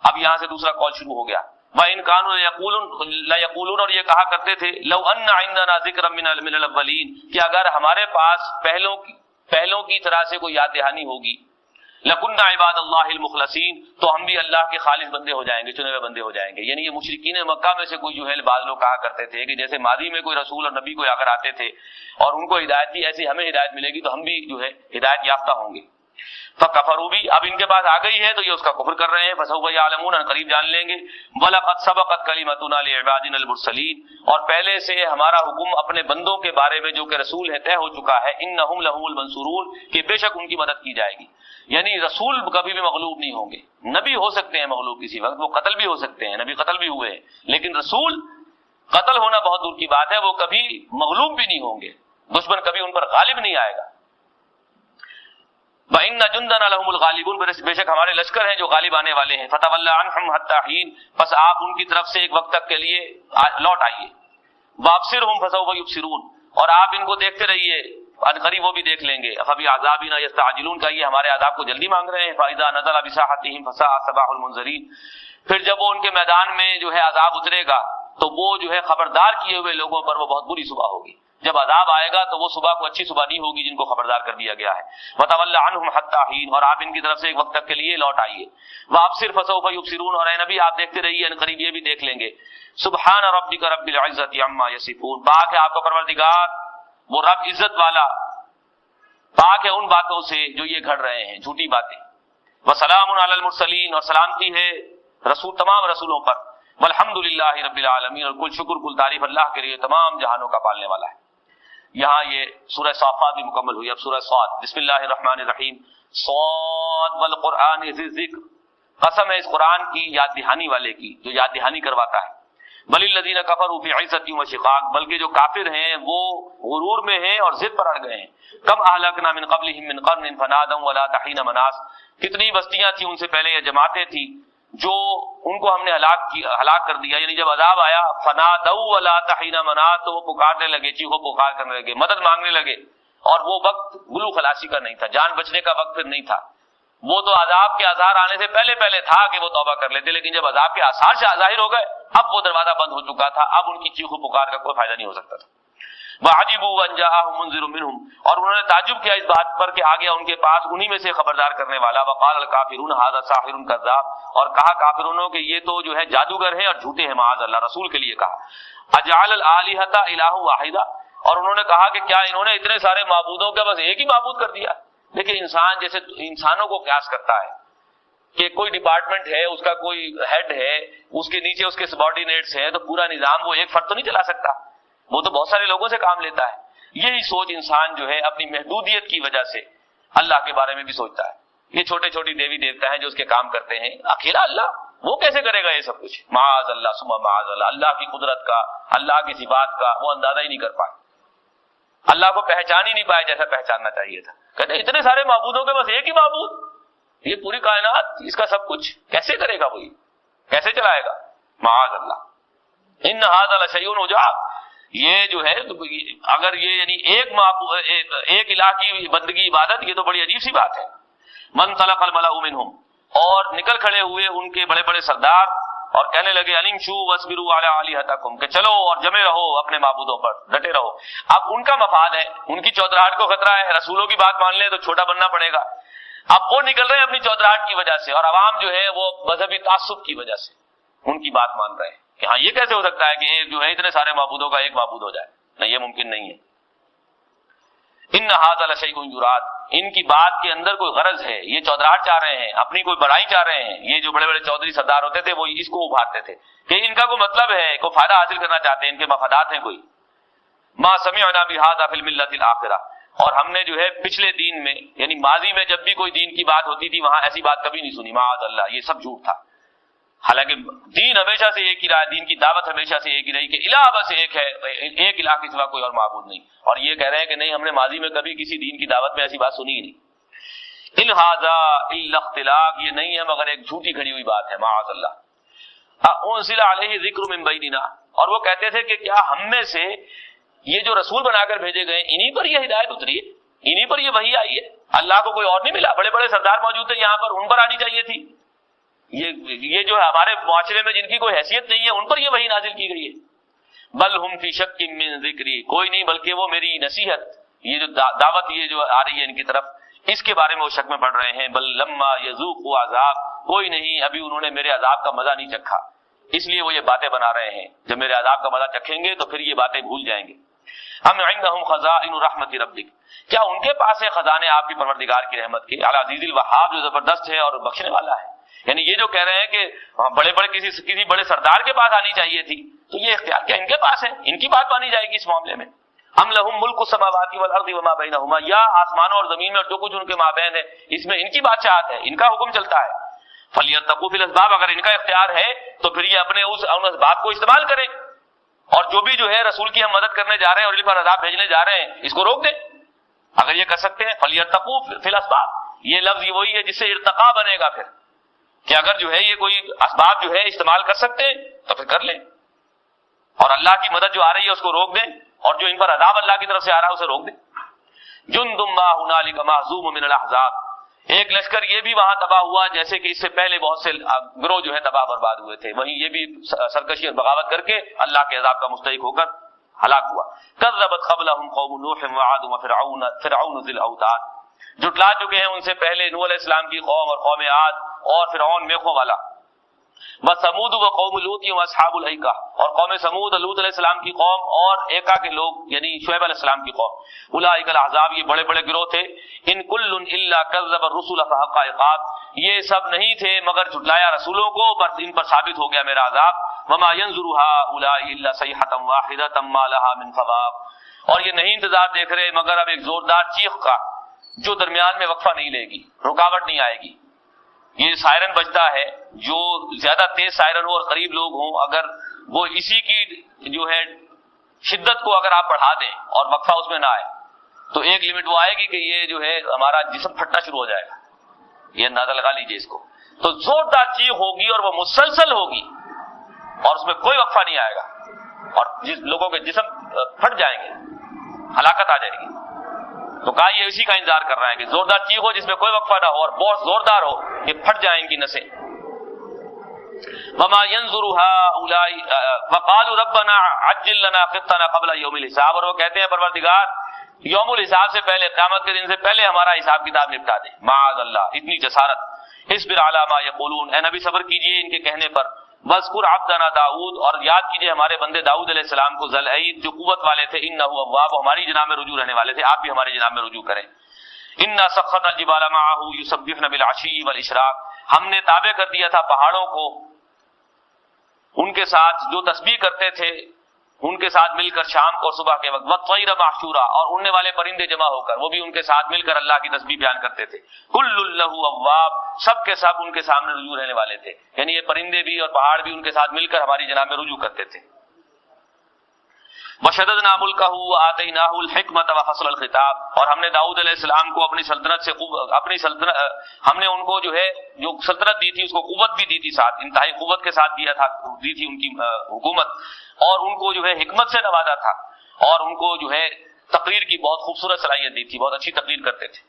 اب یہاں سے دوسرا قول شروع ہو گیا۔ وَإِن كَانُوا لَيَقُولُونَ، اور یہ کہا کرتے تھے، لَوْ أَنَّ عِندَنَا ذِكْرًا مِّنَ الْأَوَّلِينَ، کہ اگر ہمارے پاس پہلوں کی طرح سے کوئی یاد دہانی ہوگی، لَكُنَّا عِبَادَ اللَّهِ الْمُخْلَصِينَ، تو ہم بھی اللہ کے خالص بندے ہو جائیں گے، چنے ہوئے بندے ہو جائیں گے۔ یعنی یہ مشرکین مکہ میں سے کوئی جو ہے بعض لوگ کہا کرتے تھے کہ جیسے ماضی میں کوئی رسول اور نبی کوئی اگر آتے تھے اور ان کو ہدایت دی، ایسی ہمیں ہدایت ملے گی تو ہم بھی جو ہے ہدایت یافتہ ہوں گے۔ فَكَفَرُوا بِهِ، اب ان کے پاس آ گئی ہے تو یہ اس کا کفر کر رہے ہیں۔ فَسَوْفَ يَعْلَمُونَ، قریب جان لیں گے۔ وَلَقَدْ سَبَقَتْ كَلِمَتُنَا لِعِبَادِنَا الْمُرْسَلِينَ، اور پہلے سے ہمارا حکم اپنے بندوں کے بارے میں جو کہ رسول ہے طے ہو چکا ہے، إِنَّهُمْ لَهُمُ الْمَنْصُورُونَ، کہ بے شک ان کی مدد کی جائے گی۔ یعنی رسول کبھی بھی مغلوب نہیں ہوں گے، نبی ہو سکتے ہیں مغلوب کسی وقت، وہ قتل بھی ہو سکتے ہیں، نبی قتل بھی ہوئے ہیں، لیکن رسول قتل ہونا بہت دور کی بات ہے، وہ کبھی مغلوب بھی نہیں ہوں گے، دشمن کبھی ان پر غالب نہیں آئے گا۔ وَإِنَّ جُنْدَنَا لَهُمُ الْغَالِبُونَ، بے شک ہمارے لشکر ہیں جو غالب آنے والے ہیں۔ فَتَوَلَّ عَنْهُمْ حَتَّىٰ حِينٍ، پس آپ ان کی طرف سے ایک وقت تک کے لیے لوٹ آئیے۔ وَأَبْصِرْهُمْ فَسَوْفَ يُبْصِرُونَ، اور آپ ان کو دیکھتے رہیے، عنقریب وہ بھی دیکھ لیں گے۔ فَبِعَذَابِنَا يَسْتَعْجِلُونَ، کا یہ ہمارے عذاب کو جلدی مانگ رہے ہیں۔ فَإِذَا نَزَلَ بِسَاحَتِهِمْ فَسَاءَ صَبَاحُ الْمُنذَرِينَ، پھر جب وہ ان کے میدان میں جو ہے عذاب اترے گا تو وہ جو ہے خبردار کیے ہوئے لوگوں پر وہ بہت بری صبح ہوگی۔ جب عذاب آئے گا تو وہ صبح کو اچھی صبح نہیں ہوگی جن کو خبردار کر دیا گیا ہے۔ وَتَوَلَّ عَنْهُمْ حَتَّىٰ حِينٍ، اور آپ ان کی طرف سے ایک وقت تک کے لیے لوٹ آئیے۔ وَأَبْصِرْ فَسَوْفَ يُبْصِرُونَ، اور اے نبی آپ دیکھتے رہیے، ان قریب یہ بھی دیکھ لیں گے۔ سبحان ربک رب العزت عما یصفون، پاک ہے آپ کا پروردگار وہ رب عزت والا، پاک ہے ان باتوں سے جو یہ گھڑ رہے ہیں، جھوٹی باتیں۔ وسلام علی المرسلین، اور سلامتی ہے تمام رسولوں پر۔ والحمد للہ رب العالمین، اور کل شکر کل تعریف اللہ کے لیے تمام جہانوں کا پالنے والا ہے۔ یہاں یہ سورہ صافات بھی مکمل ہوئی۔ اب سورہ صاد، بسم اللہ الرحمن الرحیم۔ صاد والقرآن ذی الذکر، قسم ہے اس قرآن کی یاد دہانی والے کی جو یاد دہانی کرواتا ہے۔ بل الذین کفروا فی عزۃ و شقاق، بلکہ جو کافر ہیں وہ غرور میں ہیں اور ضد پر اڑ گئے ہیں۔ کم اہلکنا من قبلہم من قرن فنادوا ولا تحین مناص، کتنی بستیاں تھیں ان سے پہلے یا جماعتیں تھیں جو ان کو ہم نے ہلاک کر دیا، یعنی جب عذاب آیا فنادوا ولا تحین مناص، تو وہ پکارنے لگے، چیخو پکار کرنے لگے، مدد مانگنے لگے، اور وہ وقت گلو خلاصی کا نہیں تھا، جان بچنے کا وقت پھر نہیں تھا۔ وہ تو عذاب کے آثار آنے سے پہلے تھا کہ وہ توبہ کر لیتے، لیکن جب عذاب کے آثار سے ظاہر ہو گئے اب وہ دروازہ بند ہو چکا تھا، اب ان کی چیخو پکار کا کوئی فائدہ نہیں ہو سکتا تھا۔ وَعَجِبُوا أَن جَاءَهُم مُنذِرٌ مِّنْهُمْ، اور انہوں نے تعجب کیا اس بات پر کہ آ گیا ان کے پاس انہی میں سے خبردار کرنے والا۔ وَقَالَ الْكَافِرُونَ هَٰذَا سَاحِرٌ كَذَّابٌ، اور کہا کافروں نے کہ یہ تو جو ہے جادوگر ہے اور جھوٹے ہیں، معاذ اللہ، رسول کے لیے کہا۔ أَجَعَلَ الْآلِهَةَ إِلَٰهًا وَاحِدًا، اور انہوں نے کہا کہ کیا انہوں نے اتنے سارے معبودوں کا بس ایک ہی معبود کر دیا۔ لیکن انسان جیسے انسانوں کو قیاس کرتا ہے کہ کوئی ڈپارٹمنٹ ہے، اس کا کوئی ہیڈ ہے، اس کے نیچے اس کے سبارڈینیٹس ہیں، تو پورا نظام وہ ایک فرد تو نہیں چلا سکتا، وہ تو بہت سارے لوگوں سے کام لیتا ہے۔ یہی سوچ انسان جو ہے اپنی محدودیت کی وجہ سے اللہ کے بارے میں بھی سوچتا ہے۔ یہ چھوٹے چھوٹی دیوی دیوتا ہیں جو اس کے کام کرتے ہیں، اکیلا اللہ وہ کیسے کرے گا یہ سب کچھ؟ معاذ اللہ ثم معاذ اللہ، اللہ کی قدرت کا، اللہ کی صفات کا وہ اندازہ ہی نہیں کر پائے، اللہ کو پہچان ہی نہیں پائے جیسا پہچاننا چاہیے تھا۔ کہتے اتنے سارے معبودوں کے بس ایک ہی معبود، یہ پوری کائنات، اس کا سب کچھ کیسے کرے گا، وہی کیسے چلائے گا؟ معاذ اللہ۔ ان ھذا لشیء عجاب، یہ جو ہے اگر یہ یعنی ایک الہ کی بندگی عبادت، یہ تو بڑی عجیب سی بات ہے. من طلق الملأ منہم، اور نکل کھڑے ہوئے ان کے بڑے بڑے سردار اور کہنے لگے انمشوا واصبروا علی آلہتکم، کہ چلو اور جمے رہو اپنے معبودوں پر، ڈٹے رہو. اب ان کا مفاد ہے، ان کی چودراہٹ کو خطرہ ہے، رسولوں کی بات مان لیں تو چھوٹا بننا پڑے گا. اب وہ نکل رہے ہیں اپنی چودراہٹ کی وجہ سے، اور عوام جو ہے وہ مذہبی تعصب کی وجہ سے ان کی بات مان رہے ہیں کہ ہاں یہ کیسے ہو سکتا ہے کہ ایک جو ہے اتنے سارے معبودوں کا ایک معبود ہو جائے. نہیں، یہ ممکن نہیں ہے. ان ھذا لشیء یراد، ان کی بات کے اندر کوئی غرض ہے، یہ چودراہٹ چاہ رہے ہیں، اپنی کوئی بڑائی چاہ رہے ہیں. یہ جو بڑے بڑے چودھری سردار ہوتے تھے وہ اس کو ابھارتے تھے کہ ان کا کوئی مطلب ہے، کوئی فائدہ حاصل کرنا چاہتے ہیں، ان کے مفادات ہیں کوئی. ما سمعنا بہذا فی الملۃ الاخرہ، اور ہم نے جو ہے پچھلے دین میں یعنی ماضی میں جب بھی کوئی دین کی بات ہوتی تھی وہاں ایسی بات کبھی نہیں سنی. معاذ اللہ، یہ سب جھوٹ تھا. حالانکہ دین ہمیشہ سے ایک ہی رہا، دین کی دعوت ہمیشہ سے ایک ہی رہی کہ الہ بس ایک ہے، ایک الہ کے سوا کوئی اور معبود نہیں. اور یہ کہہ رہے ہیں کہ نہیں، ہم نے ماضی میں کبھی کسی دین کی دعوت میں ایسی بات سنی ہی نہیں. ان ھذا الا اختلاق، یہ نہیں ہے مگر ایک جھوٹی کھڑی ہوئی بات ہے. معاذ اللہ. انزل علیہ ذکر من بیننا، اور وہ کہتے تھے کہ کیا ہم میں سے یہ جو رسول بنا کر بھیجے گئے انہی پر یہ ہدایت اتری ہے، انہی پر یہ وحی آئی ہے، اللہ کو کوئی اور نہیں ملا؟ بڑے بڑے سردار موجود تھے یہاں پر، ان پر آنی چاہیے تھی. یہ جو ہے ہمارے معاشرے میں جن کی کوئی حیثیت نہیں ہے ان پر یہ وحی نازل کی گئی ہے. بل ہم فی شک من ذکری، کوئی نہیں بلکہ وہ میری نصیحت، یہ جو دعوت یہ جو آ رہی ہے ان کی طرف، اس کے بارے میں وہ شک میں پڑ رہے ہیں. بل لما یذوقوا عذاب، کوئی نہیں ابھی انہوں نے میرے عذاب کا مزہ نہیں چکھا، اس لیے وہ یہ باتیں بنا رہے ہیں. جب میرے عذاب کا مزہ چکھیں گے تو پھر یہ باتیں بھول جائیں گے. ام عندهم خزائن رحمت ربک، کیا ان کے پاس ہے خزانے آپ کی پروردگار کی رحمت کے؟ العزیز الوہاب، جو زبردست ہے اور بخشنے والا ہے. یعنی یہ جو کہہ رہے ہیں کہ بڑے بڑے کسی بڑے سردار کے پاس آنی چاہیے تھی، تو یہ اختیار کیا ان کے پاس ہے؟ ان کی بات مانی جائے گی اس معاملے میں. ام لہم ملک السماوات والارض وما بینہما، یا آسمانوں اور زمین میں جو کچھ ان کے مابین ہے اس میں ان کی بادشاہت ہے، ان کا حکم چلتا ہے. فلیتقوا فی الاسباب، اگر ان کا اختیار ہے تو پھر یہ اپنے ان اسباب کو استعمال کریں، اور جو بھی جو ہے رسول کی ہم مدد کرنے جا رہے ہیں اور ان پر عذاب بھیجنے جا رہے ہیں اس کو روک دیں اگر یہ کر سکتے ہیں. فلیتقوا فی الاسباب، یہ لفظ وہی ہے جس سے ارتقاء بنے گا پھر، کہ اگر جو ہے یہ کوئی اسباب جو ہے استعمال کر سکتے ہیں تو پھر کر لیں، اور اللہ کی مدد جو آ رہی ہے اس کو روک دیں، اور جو ان پر عذاب اللہ کی طرف سے آ رہا ہے اسے روک دیں. جند ما ہنالک مہزوم من الاحزاب، ایک لشکر یہ بھی وہاں تباہ ہوا جیسے کہ اس سے پہلے بہت سے گروہ جو ہے تباہ برباد ہوئے تھے، وہیں یہ بھی سرکشی اور بغاوت کر کے اللہ کے عذاب کا مستحق ہو کر ہلاک ہوا. کذبت قبلہم قوم نوح وعاد وفرعون ذی الاوتاد، جھٹلا چکے ہیں ان سے پہلے نوح علیہ السلام کی قوم اور قوم عاد اور فرعون میخوں والا. وثمود وقوم لوط واصحاب الایکہ، اور قوم سمود لوط علیہ السلام کی قوم اور ایکا کے لوگ یعنی شعیب علیہ السلام کی قوم. اولئک الاحزاب، یہ بڑے بڑے گروہ تھے. ان کل الا کذب الرسل فحق عقاب، یہ سب نہیں تھے مگر جھٹلایا رسولوں کو، پر ان پر ثابت ہو گیا میرا عذاب. وما ينظر هؤلاء الا صيحة واحدة ما لها من فواق، اور یہ نہیں انتظار دیکھ رہے مگر اب ایک زوردار چیخ کا جو درمیان میں وقفہ نہیں لے گی، رکاوٹ نہیں آئے گی. یہ سائرن بجتا ہے، جو زیادہ تیز سائرن ہو اور قریب لوگ ہوں، اگر وہ اسی کی جو ہے شدت کو اگر آپ بڑھا دیں اور وقفہ اس میں نہ آئے تو ایک لمٹ وہ آئے گی کہ یہ جو ہے ہمارا جسم پھٹنا شروع ہو جائے گا. یہ اندازہ لگا لیجئے اس کو. تو زوردار چیخ ہوگی اور وہ مسلسل ہوگی اور اس میں کوئی وقفہ نہیں آئے گا، اور جس لوگوں کے جسم پھٹ جائیں گے، ہلاکت آ جائے گی. تو کہا یہ اسی کا انتظار کر رہا ہے کہ زوردار چیخ ہو جس میں کوئی وقفہ نہ ہو اور بہت زوردار ہو کہ پھٹ جائیں ان کی نسیں. وما ينظر هؤلاء وقالوا ربنا عجل لنا قطنا قبل يوم الحساب، اور وہ کہتے ہیں پروردگار یوم الحساب سے پہلے، قیامت کے دن سے پہلے ہمارا حساب کتاب نپٹا دے. معاذ اللہ، اتنی جسارت. اصبر علی ما یقولون، اے نبی صبر کیجئے ان کے کہنے پر. واذکر عبدنا داؤد، اور یاد کیجئے ہمارے بندے داؤد علیہ السلام کو، ذل اید، جو قوت والے تھے، انہ اواب، ہماری جناب میں رجوع رہنے والے تھے، آپ بھی ہمارے جناب میں رجوع کریں. انا سخرنا الجبال معه یسبحن بالعشی والاشراق، ہم نے تابع کر دیا تھا پہاڑوں کو ان کے ساتھ جو تسبیح کرتے تھے، ان کے ساتھ مل کر شام کو صبح کے وقت. والطیر محشورا، اور اڑنے والے پرندے جمع ہو کر وہ بھی ان کے ساتھ مل کر اللہ کی تسبیح بیان کرتے تھے. کل لہ اواب، سب کے سب ان کے سامنے رجوع رہنے والے تھے، یعنی یہ پرندے بھی اور پہاڑ بھی ان کے ساتھ مل کر ہماری جناب میں رجوع کرتے تھے. وشددنا ملکہ وآتیناہ الحکمۃ وفصل الخطاب، اور ہم نے داؤد علیہ السلام کو اپنی سلطنت ہم نے ان کو جو سلطنت دی تھی اس کو قوت بھی دی تھی، ساتھ انتہائی قوت کے ساتھ دی تھی ان کی حکومت، اور ان کو حکمت سے نوازا تھا، اور ان کو تقریر کی بہت خوبصورت صلاحیت دی تھی، بہت اچھی تقریر کرتے تھے۔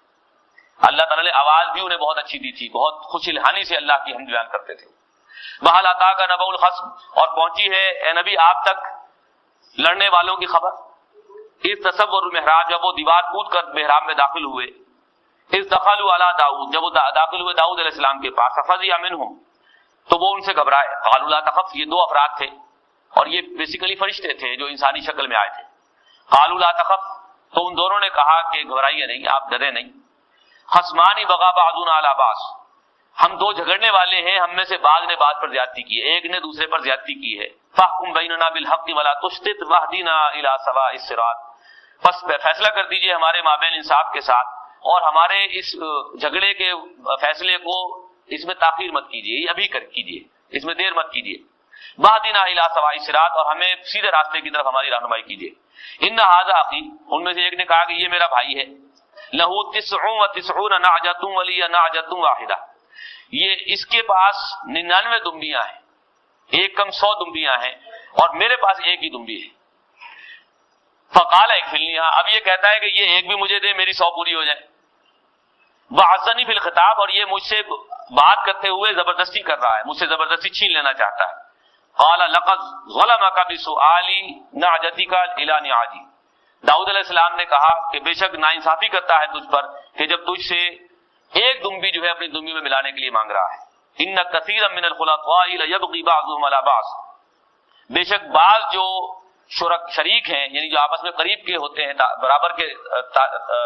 اللہ تعالیٰ نے آواز بھی انہیں بہت اچھی دی تھی، بہت خوش الحانی سے اللہ کی حمد بیان کرتے تھے۔ وَهَلْ أَتَاكَ نَبَأُ الْخَصْمِ، اور پہنچی ہے اے نبی آپ تک لڑنے والوں کی خبر۔ اس تصور المحراب، جب وہ دیوار کود کر محراب میں داخل ہوئے، اس دخلوا علی داؤد، جب وہ داخل ہوئے داؤد علیہ السلام کے پاس، ففزع منہم، تو وہ ان سے گھبرائے، قالوا لا تخف، یہ دو افراد تھے اور یہ بیسیکلی فرشتے تھے جو انسانی شکل میں آئے تھے۔ قالوا لا تخف، تو ان دونوں نے کہا کہ گھبرائیے نہیں، آپ ڈرے نہیں۔ خصمان بغى بعضنا على بعض، ہم دو جھگڑنے والے ہیں، ہم میں سے بعض نے بعض پر زیادتی کی ہے، ایک نے دوسرے پر زیادتی کی ہے۔ فاحکم بیننا بالحق ولا تشطط واہدنا الی سواء الصراط، بس فیصلہ کر دیجئے ہمارے مابین انصاف کے ساتھ، اور ہمارے اس جھگڑے کے فیصلے کو اس میں تاخیر مت کیجیے، ابھی کیجیے، اس میں دیر مت کیجیے۔ واہدنا الی سواء الصراط، اور ہمیں سیدھے راستے کی طرف ہماری رہنمائی کیجیے۔ ان ھذا اخی، ان میں سے ایک نے کہا کہ یہ میرا بھائی ہے، لہ 99 نعجۃ ولی نعجۃ واحدہ، یہ اس کے پاس 99 دمبیاں ہیں، ایک کم 100 دمبیاں ہیں، اور میرے پاس ایک ہی دمبی ہے۔ فقال اکفلنیھا، اب یہ کہتا ہے کہ یہ ایک بھی مجھے دے، میری 100 پوری ہو جائے۔ وعزنی فی الخطاب، اور یہ مجھ سے بات کرتے ہوئے زبردستی کر رہا ہے، مجھ سے زبردستی چھین لینا چاہتا ہے۔ قال لقد ظلمک بسؤال نعجتک الی نعاجی، داؤد علیہ السلام نے کہا کہ بے شک ناانصافی کرتا ہے تجھ پر کہ جب تجھ سے ایک دمبی اپنی دمبی میں ملانے کے لیے مانگ رہا ہے۔ ان کثیرا من الخلطاء لیبغی بعضهم علی بعض، بے شک بعض جو شریک ہیں، یعنی جو آپس میں قریب کے ہوتے ہیں، برابر کے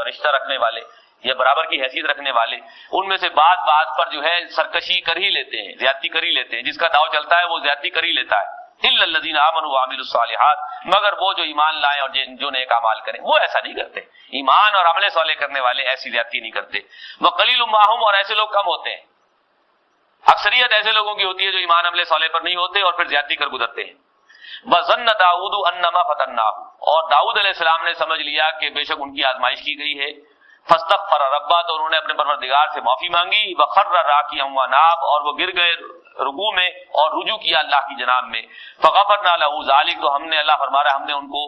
رشتہ رکھنے والے یا برابر کی حیثیت رکھنے والے، ان میں سے بعض پر سرکشی کر ہی لیتے ہیں، زیادتی کر ہی لیتے ہیں، جس کا داؤ چلتا ہے وہ زیادتی کر ہی لیتا ہے۔ الا الذین آمنوا وعملوا الصالحات، مگر وہ جو ایمان لائیں اور جو نیک اعمال کریں، وہ ایسا نہیں کرتے۔ ایمان اور عمل صالح کرنے والے ایسی زیادتی نہیں کرتے۔ وقلیل ماہم، اور ایسے لوگ کم ہوتے ہیں، اکثریت ایسے لوگوں کی ہوتی ہے جو ایمان عمل صالح پر نہیں ہوتے اور پھر زیادتی کر گزرتے ہیں۔ وظن داؤد انما فتناہ، اور داؤد علیہ السلام نے سمجھ لیا کہ بے شک ان کی آزمائش کی گئی ہے۔ فاستغفر ربہ، تو انہوں نے اپنے پروردگار سے معافی مانگی۔ وخر راکعا وناب، اور وہ گر گئے رکوع میں اور رجوع کیا اللہ کی جناب میں۔ فغفرنا له ذلک، تو ہم نے، اللہ فرما رہا ہے، ہم نے ان کو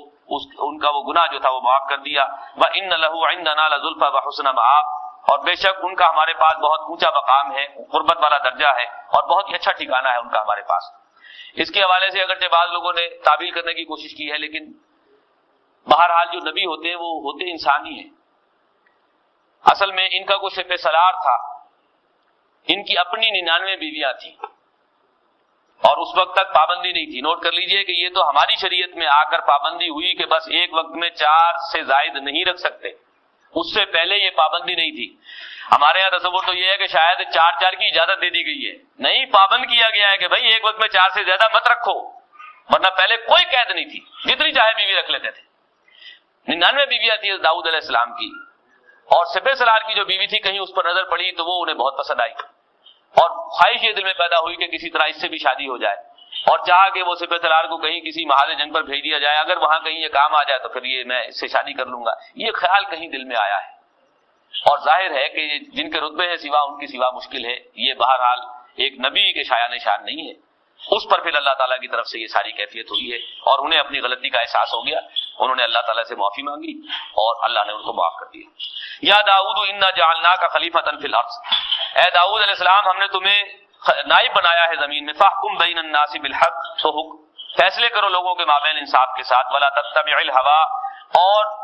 ان کا وہ گناہ جو تھا وہ معاف کر دیا۔ وان له عندنا لزلفى وحسن مآب، اور بے شک ان کا ہمارے پاس بہت اونچا مقام ہے، قربت والا درجہ ہے، اور بہت ہی اچھا ٹھکانہ ہے ان کا ہمارے پاس۔ اس کے حوالے سے اگرچہ بعض لوگوں نے تعبیر کرنے کی کوشش کی ہے، لیکن بہرحال جو نبی ہوتے ہیں وہ ہوتے انسانی ہیں۔ اصل میں ان کا کوئی سپہ سالار تھا، ان کی اپنی 99 بیویاں تھیں، اور اس وقت تک پابندی نہیں تھی۔ نوٹ کر لیجئے کہ یہ تو ہماری شریعت میں آ کر پابندی ہوئی کہ بس ایک وقت میں 4 سے زائد نہیں رکھ سکتے، اس سے پہلے یہ پابندی نہیں تھی۔ ہمارے یہاں تصور تو یہ ہے کہ شاید 4 کی اجازت دے دی گئی ہے، نہیں، پابند کیا گیا ہے کہ بھائی ایک وقت میں 4 سے زیادہ مت رکھو، ورنہ پہلے کوئی قید نہیں تھی، جتنی چاہے بیوی رکھ لیتے تھے۔ 99 بیویاں تھیں داؤد علیہ السلام کی، اور سپہ سالار کی جو بیوی تھی کہیں اس پر نظر پڑی تو وہ انہیں بہت پسند آئی، اور خواہش یہ دل میں پیدا ہوئی کہ کسی طرح اس سے بھی شادی ہو جائے، اور چاہا کہ وہ سپہ سالار کو کہیں کسی محاذ جنگ پر بھیج دیا جائے، اگر وہاں کہیں یہ کام آ جائے تو پھر یہ میں اس سے شادی کر لوں گا۔ یہ خیال کہیں دل میں آیا ہے، اور ظاہر ہے کہ جن کے رتبے ہیں سوا ان کی سوا مشکل ہے، یہ بہرحال ایک نبی کے شایان نشان نہیں ہے۔ اس پر پھر اللہ تعالیٰ کی طرف سے یہ ساری کیفیت ہوئی ہے، اور انہیں اپنی غلطی کا احساس ہو گیا، انہوں نے اللہ تعالیٰ سے معافی مانگی اور اللہ نے ان کو معاف کر دیا۔ یا داؤد انا جعلناک خلیفۃ فی الارض، اے داؤد علیہ السلام ہم نے تمہیں نائب بنایا ہے زمین میں۔ فاحکم بین الناس بالحق، تو فیصلے کرو لوگوں کے مابین انصاف کے ساتھ۔ ولا تتبع الہویٰ، اور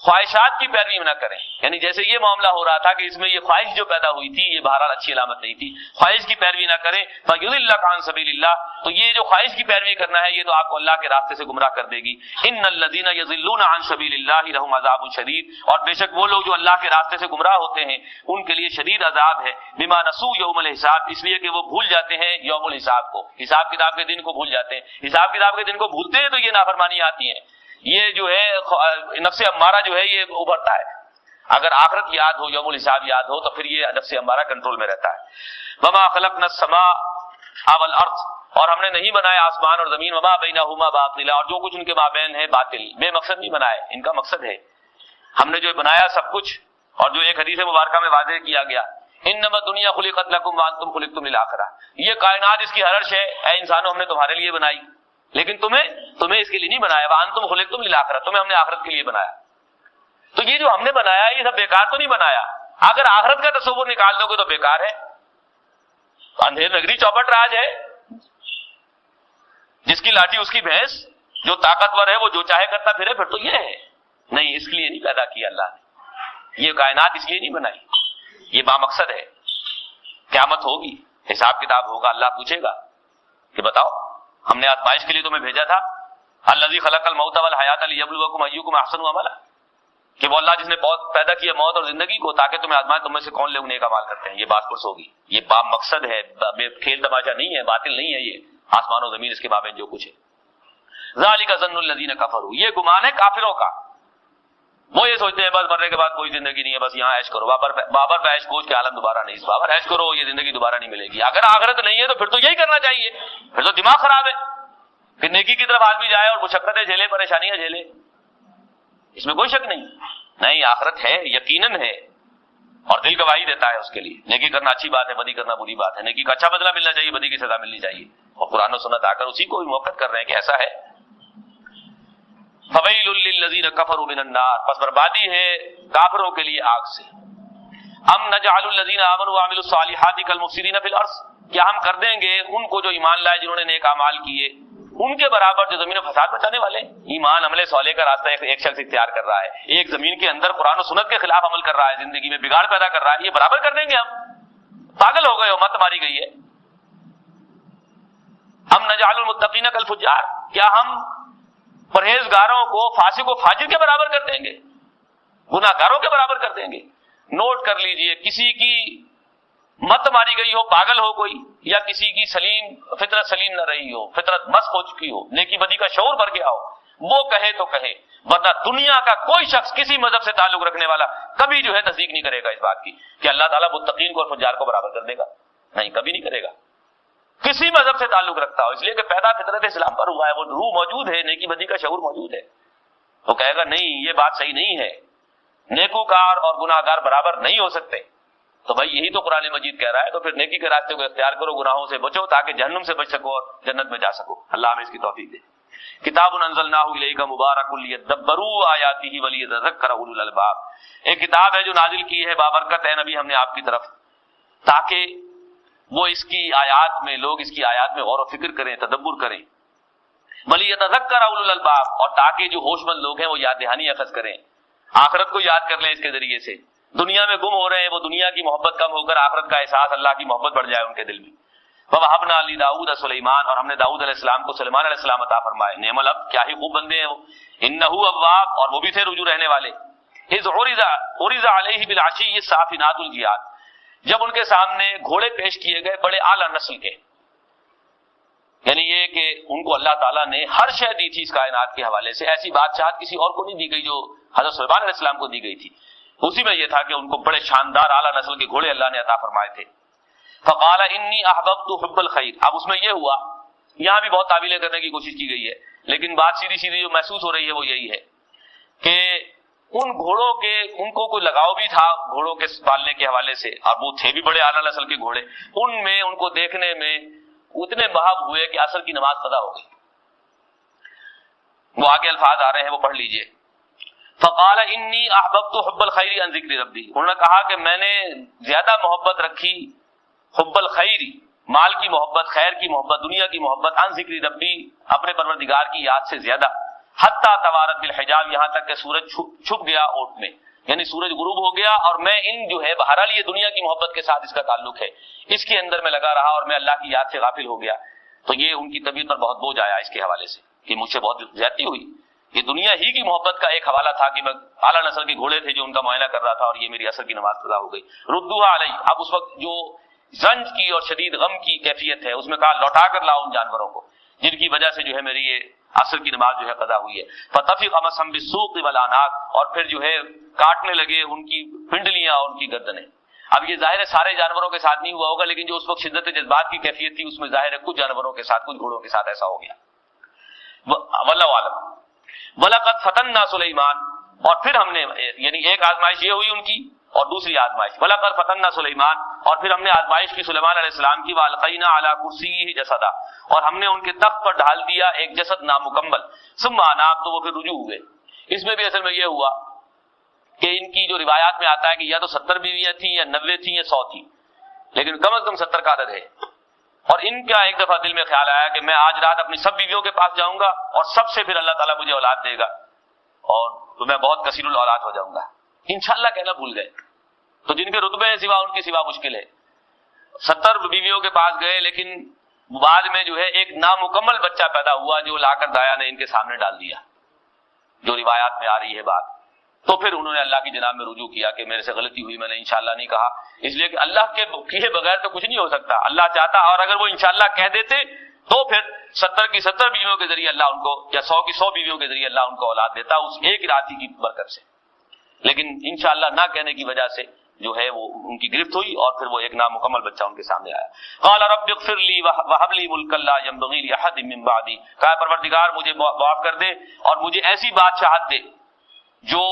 خواہشات کی پیروی نہ کریں، یعنی جیسے یہ معاملہ ہو رہا تھا کہ اس میں یہ خواہش جو پیدا ہوئی تھی یہ بہرحال اچھی علامت نہیں تھی، خواہش کی پیروی نہ کریں۔ فَيُضِلَّكَ عَن سَبِيلِ اللَّهِ، تو یہ جو خواہش کی پیروی کرنا ہے یہ تو آپ کو اللہ کے راستے سے گمراہ کر دے گی۔ إِنَّ الَّذِينَ يَضِلُّونَ عَن سَبِيلِ اللَّهِ لَهُمْ عَذَابٌ شَدِيدٌ، اور بے شک وہ لوگ جو اللہ کے راستے سے گمراہ ہوتے ہیں ان کے لیے شدید عذاب ہے۔ بِمَا نَسُوا يَوْمَ الْحِسَاب، اس لیے کہ وہ بھول جاتے ہیں یوم الحساب کو، حساب کتاب کے دن کو بھول جاتے ہیں۔ حساب کتاب کے دن کو بھولتے ہیں تو یہ نافرمانی آتی ہے، یہ جو ہے نفس امارہ جو ہے یہ ابھرتا ہے۔ اگر آخرت یاد ہو، یوم الحساب یاد ہو، تو پھر یہ نفس امارہ کنٹرول میں رہتا ہے۔ وما خلقنا السماء والارض، اور ہم نے نہیں بنایا آسمان اور زمین وما بینہما باطلا، اور جو کچھ ان کے مابین ہے باطل، بے مقصد نہیں بنائے، ان کا مقصد ہے ہم نے جو بنایا سب کچھ، اور جو ایک حدیث مبارکہ میں واضح کیا گیا انما الدنیا خلقت لکم وانتم خلقتم للآخرہ، یہ کائنات اس کی حرش ہے، اے انسانوں ہم نے تمہارے لیے بنائی، لیکن تمہیں اس کے لیے نہیں بنایا، وانتم خلقتم للآخرہ، تمہیں ہم نے آخرت کے لیے بنایا۔ تو یہ جو ہم نے بنایا یہ سب بیکار تو نہیں بنایا، اگر آخرت کا تصور نکال دو گے تو بیکار ہے، اندھیر نگری چوپٹ راج ہے، جس کی لاٹھی اس کی بھینس، جو طاقتور ہے وہ جو چاہے کرتا پھرے، پھر تو یہ ہے نہیں، اس کے لیے نہیں پیدا کیا اللہ نے، یہ کائنات اس لیے نہیں بنائی، یہ بامقصد ہے۔ قیامت ہوگی، حساب کتاب ہوگا، اللہ پوچھے گا کہ بتاؤ ہم نے آزمائش کے لیے تمہیں بھیجا تھا، الذی خلق الموت والحیات لیبلوکم ایکم احسن عملا، کہ وہ اللہ جس نے پیدا کیا موت اور زندگی کو تاکہ تمہیں آزمائے تم میں سے کون لوگ نیک اعمال کرتے ہیں، یہ بات پرس ہوگی، یہ باب مقصد ہے، کھیل تماشا نہیں ہے، باطل نہیں ہے، یہ آسمان و زمین اس کے بابیں جو کچھ ہے۔ ذالک ظن الذین کفروا، یہ گمان ہے کافروں کا، وہ یہ سوچتے ہیں بس مرنے کے بعد کوئی زندگی نہیں ہے، بس یہاں عیش کرو، بابر عیش کوش کے عالم دوبارہ نہیں، بابر عیش کرو یہ زندگی دوبارہ نہیں ملے گی، اگر آخرت نہیں ہے تو پھر تو یہی کرنا چاہیے، پھر تو دماغ خراب ہے، پھر نیکی کی طرف آدمی جائے اور مشقتیں جھیلے، پریشانیاں جھیلے، اس میں کوئی شک نہیں، آخرت ہے، یقیناً ہے، اور دل گواہی دیتا ہے اس کے لیے، نیکی کرنا اچھی بات ہے، بدی کرنا بری بات ہے، نیکی کا اچھا بدلہ ملنا چاہیے، بدی کی سزا ملنی چاہیے، اور قرآن و سنت آ کر اسی کو بھی موقع کر رہے ہیں کہ ایسا ہے۔ فویل للذین کفروا من النار، پس بربادی ہے کافروں کے لیے آگ سے۔ ام نجعل الذین آمنوا وعملوا الصالحات کالمفسدین فی الارض، کیا ہم کر دیں گے ان کو جو ایمان لائے جنہوں نے نیک اعمال کیے ان کے برابر جو زمین میں فساد مچانے والے، ایمان عمل صالح کا راستہ ایک شخص اختیار کر رہا ہے، ایک زمین کے اندر قرآن و سنت کے خلاف عمل کر رہا ہے، زندگی میں بگاڑ پیدا کر رہا ہے، یہ برابر کر دیں گے ہم؟ پاگل ہو گئے ہو، مت ماری گئی ہے۔ ہم نجعل المتقین کالفجار، کیا ہم پرہیزگاروں کو فاسق و فاجر کے برابر کر دیں گے، گناہ گاروں کے برابر کر دیں گے؟ نوٹ کر لیجئے، کسی کی مت ماری گئی ہو، پاگل ہو کوئی، یا کسی کی فطرت سلیم نہ رہی ہو، فطرت مسخ ہو چکی ہو، نیکی بدی کا شعور بھر گیا ہو، وہ کہے تو کہے، ورنہ دنیا کا کوئی شخص کسی مذہب سے تعلق رکھنے والا کبھی جو ہے تصدیق نہیں کرے گا اس بات کی کہ اللہ تعالیٰ متقین کو اور فجار کو برابر کر دے گا، نہیں، کبھی نہیں کرے گا، کسی مذہب سے تعلق رکھتا ہو، اس لیے کہ پیدا فطرت اسلام پر ہوا ہے، وہ روح موجود ہے، نیکی بدی کا شعور موجود ہے، وہ کہے گا نہیں یہ بات صحیح نہیں ہے، نیکوکار اور گناہ گار برابر نہیں ہو سکتے۔ تو بھائی یہی تو قرآن مجید کہہ رہا ہے، تو پھر نیکی کے راستے کو اختیار کرو، گناہوں سے بچو تاکہ جہنم سے بچ سکو اور جنت میں جا سکو، اللہ ہمیں اس کی توفیق دے۔ کتاب انزلناہ الیک مبارک لیدبروا آیاتہ ولیتذکر اولو الالباب، ایک کتاب ہے جو نازل کی ہے بابرکت ہے نبی ہم نے آپ کی طرف، تاکہ وہ اس کی آیات میں لوگ اس کی آیات میں غور و فکر کریں، تدبر کریں، ولیتذکر اولو الالباب، اور تاکہ جو ہوش مند لوگ ہیں وہ یاد دہانی اخذ کریں، آخرت کو یاد کر لیں اس کے ذریعے سے، دنیا میں گم ہو رہے ہیں وہ دنیا کی محبت کم ہو کر آخرت کا احساس، اللہ کی محبت بڑھ جائے ان کے دل میں۔ وَوَهَبْنَا لِدَاؤُودَ سُلَيْمَانَ، اور ہم نے داؤد علیہ السلام کو سلیمان علیہ السلام عطا فرمائے، نعم العبد، کیا ہی خوب بندے ہیں وہ، إِنَّهُ أَوَّابٌ، اور وہ بھی تھے رجوع رہنے والے۔ إِذْ عُرِضَ عَلَيْهِ بِالْعَشِيِّ الصَّافِنَاتُ الْجِيَادُ، جب ان کے سامنے گھوڑے پیش کیے گئے بڑے اعلیٰ نسل کے، یعنی یہ کہ ان کو اللہ تعالیٰ نے ہر شے دی تھی اس کائنات کے حوالے سے، ایسی بادشاہت کسی اور کو نہیں دی گئی جو حضرت سلیمان علیہ السلام کو دی گئی تھی، اسی میں یہ تھا کہ ان کو بڑے شاندار اعلیٰ نسل کے گھوڑے اللہ نے عطا فرمائے تھے۔ فقال انی احببت حب الخیر، اب اس میں یہ ہوا، یہاں بھی بہت تعویلیں کرنے کی کوشش کی گئی ہے، لیکن بات سیدھی سیدھی جو محسوس ہو رہی ہے وہ یہی ہے کہ ان گھوڑوں کے ان کو کوئی لگاؤ بھی تھا گھوڑوں کے پالنے کے حوالے سے، اور وہ تھے بھی بڑے اعلیٰ نسل کے گھوڑے، ان میں ان کو دیکھنے میں اتنے محب ہوئے کہ عصر کی نماز قضا ہو گئی۔ وہ آگے الفاظ آ رہے ہیں، وہ پڑھ لیجئے۔ فقال انی احببت حب الخیر عن ذکر ربی، انہوں نے کہا کہ میں نے زیادہ محبت رکھی حب الخیر، مال کی محبت، خیر کی محبت، دنیا کی محبت، عن ذکر ربی، اپنے پروردگار کی یاد سے زیادہ، حتی توارت بالحجاب، یہاں تک کہ سورج چھپ گیا اوٹ میں، یعنی سورج غروب ہو گیا اور میں ان جو ہے بہرحال یہ دنیا کی محبت کے ساتھ اس کا تعلق ہے، اس کے اندر میں لگا رہا اور میں اللہ کی یاد سے غافل ہو گیا، تو یہ ان کی طبیعت پر بہت بوجھ آیا اس کے حوالے سے کہ مجھ سے بہت زیادتی ہوئی، یہ دنیا ہی کی محبت کا ایک حوالہ تھا کہ میں اعلیٰ نسل کے گھوڑے تھے جو ان کا معائنہ کر رہا تھا اور یہ میری عصر کی نماز قضا ہو گئی۔ ردوها علی، اب اس وقت جو زنج کی اور شدید غم کی کیفیت ہے اس میں کہا لوٹا کر لاؤ ان جانوروں کو جن کی وجہ سے جو ہے میری یہ عصر کی نماز جو ہے قضا ہوئی ہے۔ فطفق مسحا بالسوق والاعناق، اور پھر جو ہے کاٹنے لگے ان کی پنڈلیاں اور ان کی گردنیں، اب یہ ظاہر ہے سارے جانوروں کے ساتھ نہیں ہوا ہوگا، لیکن جو اس وقت شدت جذبات کی کیفیت تھی اس میں ظاہر ہے کچھ جانوروں کے ساتھ، کچھ گھوڑوں کے ساتھ ایسا ہو گیا۔ واللہ اعلم۔ وَلَقَدْ فَتَنَّا سُلَيْمَانَ، اور پھر ہم نے، یعنی ایک آزمائش یہ ہوئی ان کی، اور دوسری آزمائش وَلَقَدْ فَتَنَّا سُلَيْمَانَ، اور پھر ہم نے آزمائش کی سلیمان علیہ السلام کی، وَأَلْقَيْنَا عَلَى كُرْسِيِّهِ جَسَدًا، اور ہم نے ان کے تخت پر ڈھال دیا ایک جسد نامکمل، ثم أناب، تو وہ پھر رجوع ہوئے۔ اس میں بھی اصل میں یہ ہوا کہ ان کی جو روایات میں آتا ہے کہ یا تو 70 بیویاں تھیں یا 90 تھیں یا 100 تھیں، لیکن کم از کم 70 کا عدد ہے۔ اور ان کا ایک دفعہ دل میں خیال آیا کہ میں آج رات اپنی سب بیویوں کے پاس جاؤں گا اور سب سے پھر اللہ تعالیٰ مجھے اولاد دے گا اور میں بہت کثیر الاولاد ہو جاؤں گا۔ انشاءاللہ کہنا بھول گئے، تو جن کے رتبے ہیں سوا ان کی سوا مشکل ہے۔ 70 بیویوں کے پاس گئے، لیکن بعد میں جو ہے ایک نامکمل بچہ پیدا ہوا جو لا کر دایا نے ان کے سامنے ڈال دیا، جو روایات میں آ رہی ہے بات۔ تو پھر انہوں نے اللہ کی جناب میں رجوع کیا کہ میرے سے غلطی ہوئی، میں نے انشاءاللہ نہیں کہا، اس لیے کہ اللہ کے کیے بغیر تو کچھ نہیں ہو سکتا۔ اللہ چاہتا، اور اگر وہ انشاءاللہ کہہ دیتے تو پھر 70 کی 70 بیویوں کے ذریعے اللہ ان کو، یا 100 کی 100 بیویوں کے ذریعے اللہ ان کو اولاد دیتا اس ایک راتی کی برکت سے، لیکن انشاءاللہ نہ کہنے کی وجہ سے جو ہے وہ ان کی گرفت ہوئی اور پھر وہ ایک نامکمل بچہ ان کے سامنے آیا۔ قال رب اغفر لی وہب لی ملکا لا ينبغی لأحد من بعدی، کہا پروردگار مجھے معاف کر دے اور مجھے ایسی بادشاہت دے جو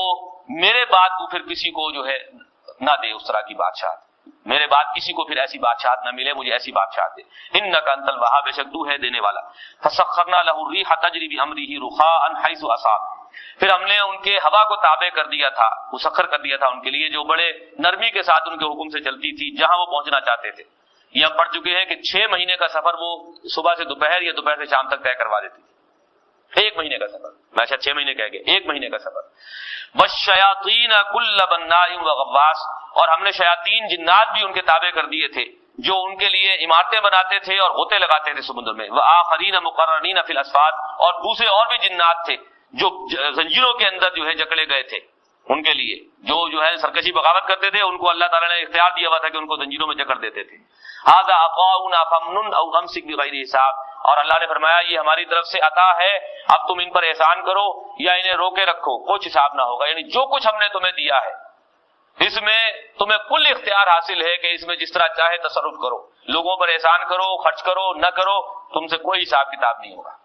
میرے بعد تو پھر کسی کو جو ہے نہ دے، اس طرح کی بادشاہت میرے بعد کسی کو پھر ایسی بادشاہت نہ ملے، مجھے ایسی بادشاہت دے۔ انک انت الوہاب، بے شک تو ہے دینے والا۔ فسخرنا له الريح تجري بامره رخاء حيث اصاب، پھر ہم نے ان کے ہوا کو تابع کر دیا تھا، مسخر کر دیا تھا ان کے لیے، جو بڑے نرمی کے ساتھ ان کے حکم سے چلتی تھی جہاں وہ پہنچنا چاہتے تھے۔ یہ ہم پڑھ چکے ہیں کہ 6 مہینے کا سفر وہ صبح سے دوپہر یا دوپہر سے شام تک طے کروا دیتی تھی۔ 1 مہینے کا سفر، میں شاید 6 مہینے کہہ گئے، 1 مہینے کا سفر۔ والشیاطین کل بناء وغواص، اور ہم نے شیاطین جنات بھی ان کے تابع کر دیے تھے جو ان کے لیے عمارتیں بناتے تھے اور غوطے لگاتے تھے سمندر میں۔ وآخرین مقرنین فی الاسفاد، اور دوسرے اور بھی جنات تھے جو زنجیروں کے اندر جو ہے جکڑے گئے تھے، ان کے لیے جو ہے سرکشی بغاوت کرتے تھے، ان کو اللہ تعالیٰ نے اختیار دیا ہوا تھا کہ ان کو زنجیروں میں جکڑ دیتے تھے۔ ھذا عطاؤنا فامنن او امسک بغیر حساب، اور اللہ نے فرمایا یہ ہماری طرف سے عطا ہے، اب تم ان پر احسان کرو یا انہیں روکے رکھو، کچھ حساب نہ ہوگا۔ یعنی جو کچھ ہم نے تمہیں دیا ہے اس میں تمہیں کل اختیار حاصل ہے کہ اس میں جس طرح چاہے تصرف کرو، لوگوں پر احسان کرو، خرچ کرو، نہ کرو، تم سے کوئی حساب کتاب نہیں ہوگا۔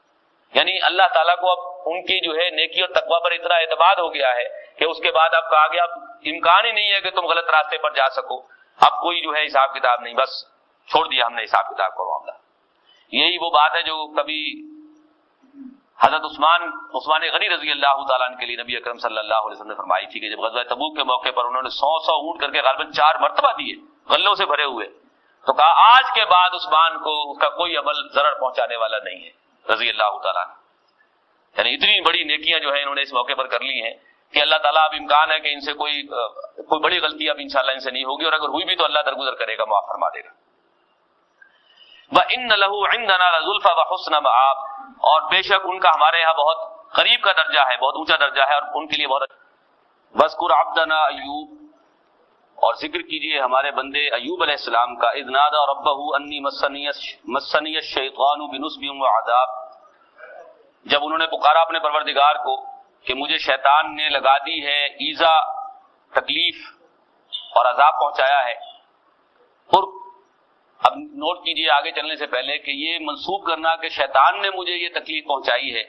یعنی اللہ تعالیٰ کو اب ان کی جو ہے نیکی اور تقویٰ پر اتنا اعتماد ہو گیا ہے کہ اس کے بعد اب کہا گیا اب امکان ہی نہیں ہے کہ تم غلط راستے پر جا سکو، اب کوئی جو ہے حساب کتاب نہیں، بس چھوڑ دیا ہم نے حساب کتاب کا معاملہ۔ یہی وہ بات ہے جو کبھی حضرت عثمان غنی رضی اللہ تعالیٰ عنہ کے لیے نبی اکرم صلی اللہ علیہ وسلم نے فرمائی تھی کہ جب غزوہ تبوک کے موقع پر انہوں نے 100 اونٹ کر کے غالباً 4 مرتبہ دیے غلوں سے بھرے ہوئے، تو کہا آج کے بعد عثمان کو اس کا کوئی عمل ضرر پہنچانے والا نہیں ہے رضی اللہ تعالیٰ عنہ۔ یعنی اتنی بڑی نیکیاں جو ہیں انہوں نے اس موقع پر کر لی ہیں کہ اللہ تعالیٰ اب امکان ہے کہ ان سے کوئی بڑی غلطی اب انشاءاللہ ان سے نہیں ہوگی، اور اگر ہوئی بھی تو اللہ درگزر کرے گا، معاف فرما دے گا۔ وَإِنَّ لَهُ عِندَنَا لَزُلْفَىٰ وَحُسْنَ مَآبٍ، اور بے شک ان کا ہمارے ہاں بہت قریب کا درجہ ہے، بہت اونچا درجہ ہے اور ان کے لیے بہت وَاذْكُرْ عَبْدَنَا ایوب، اور ذکر کیجئے ہمارے بندے ایوب علیہ السلام کا، اذ نادى ربه انی مسنی الشیطان بنصب وعذاب، جب انہوں نے پکارا اپنے پروردگار کو کہ مجھے شیطان نے لگا دی ہے ایذا، تکلیف اور عذاب پہنچایا ہے۔ اور اب نوٹ کیجئے آگے چلنے سے پہلے کہ یہ منسوب کرنا کہ شیطان نے مجھے یہ تکلیف پہنچائی ہے،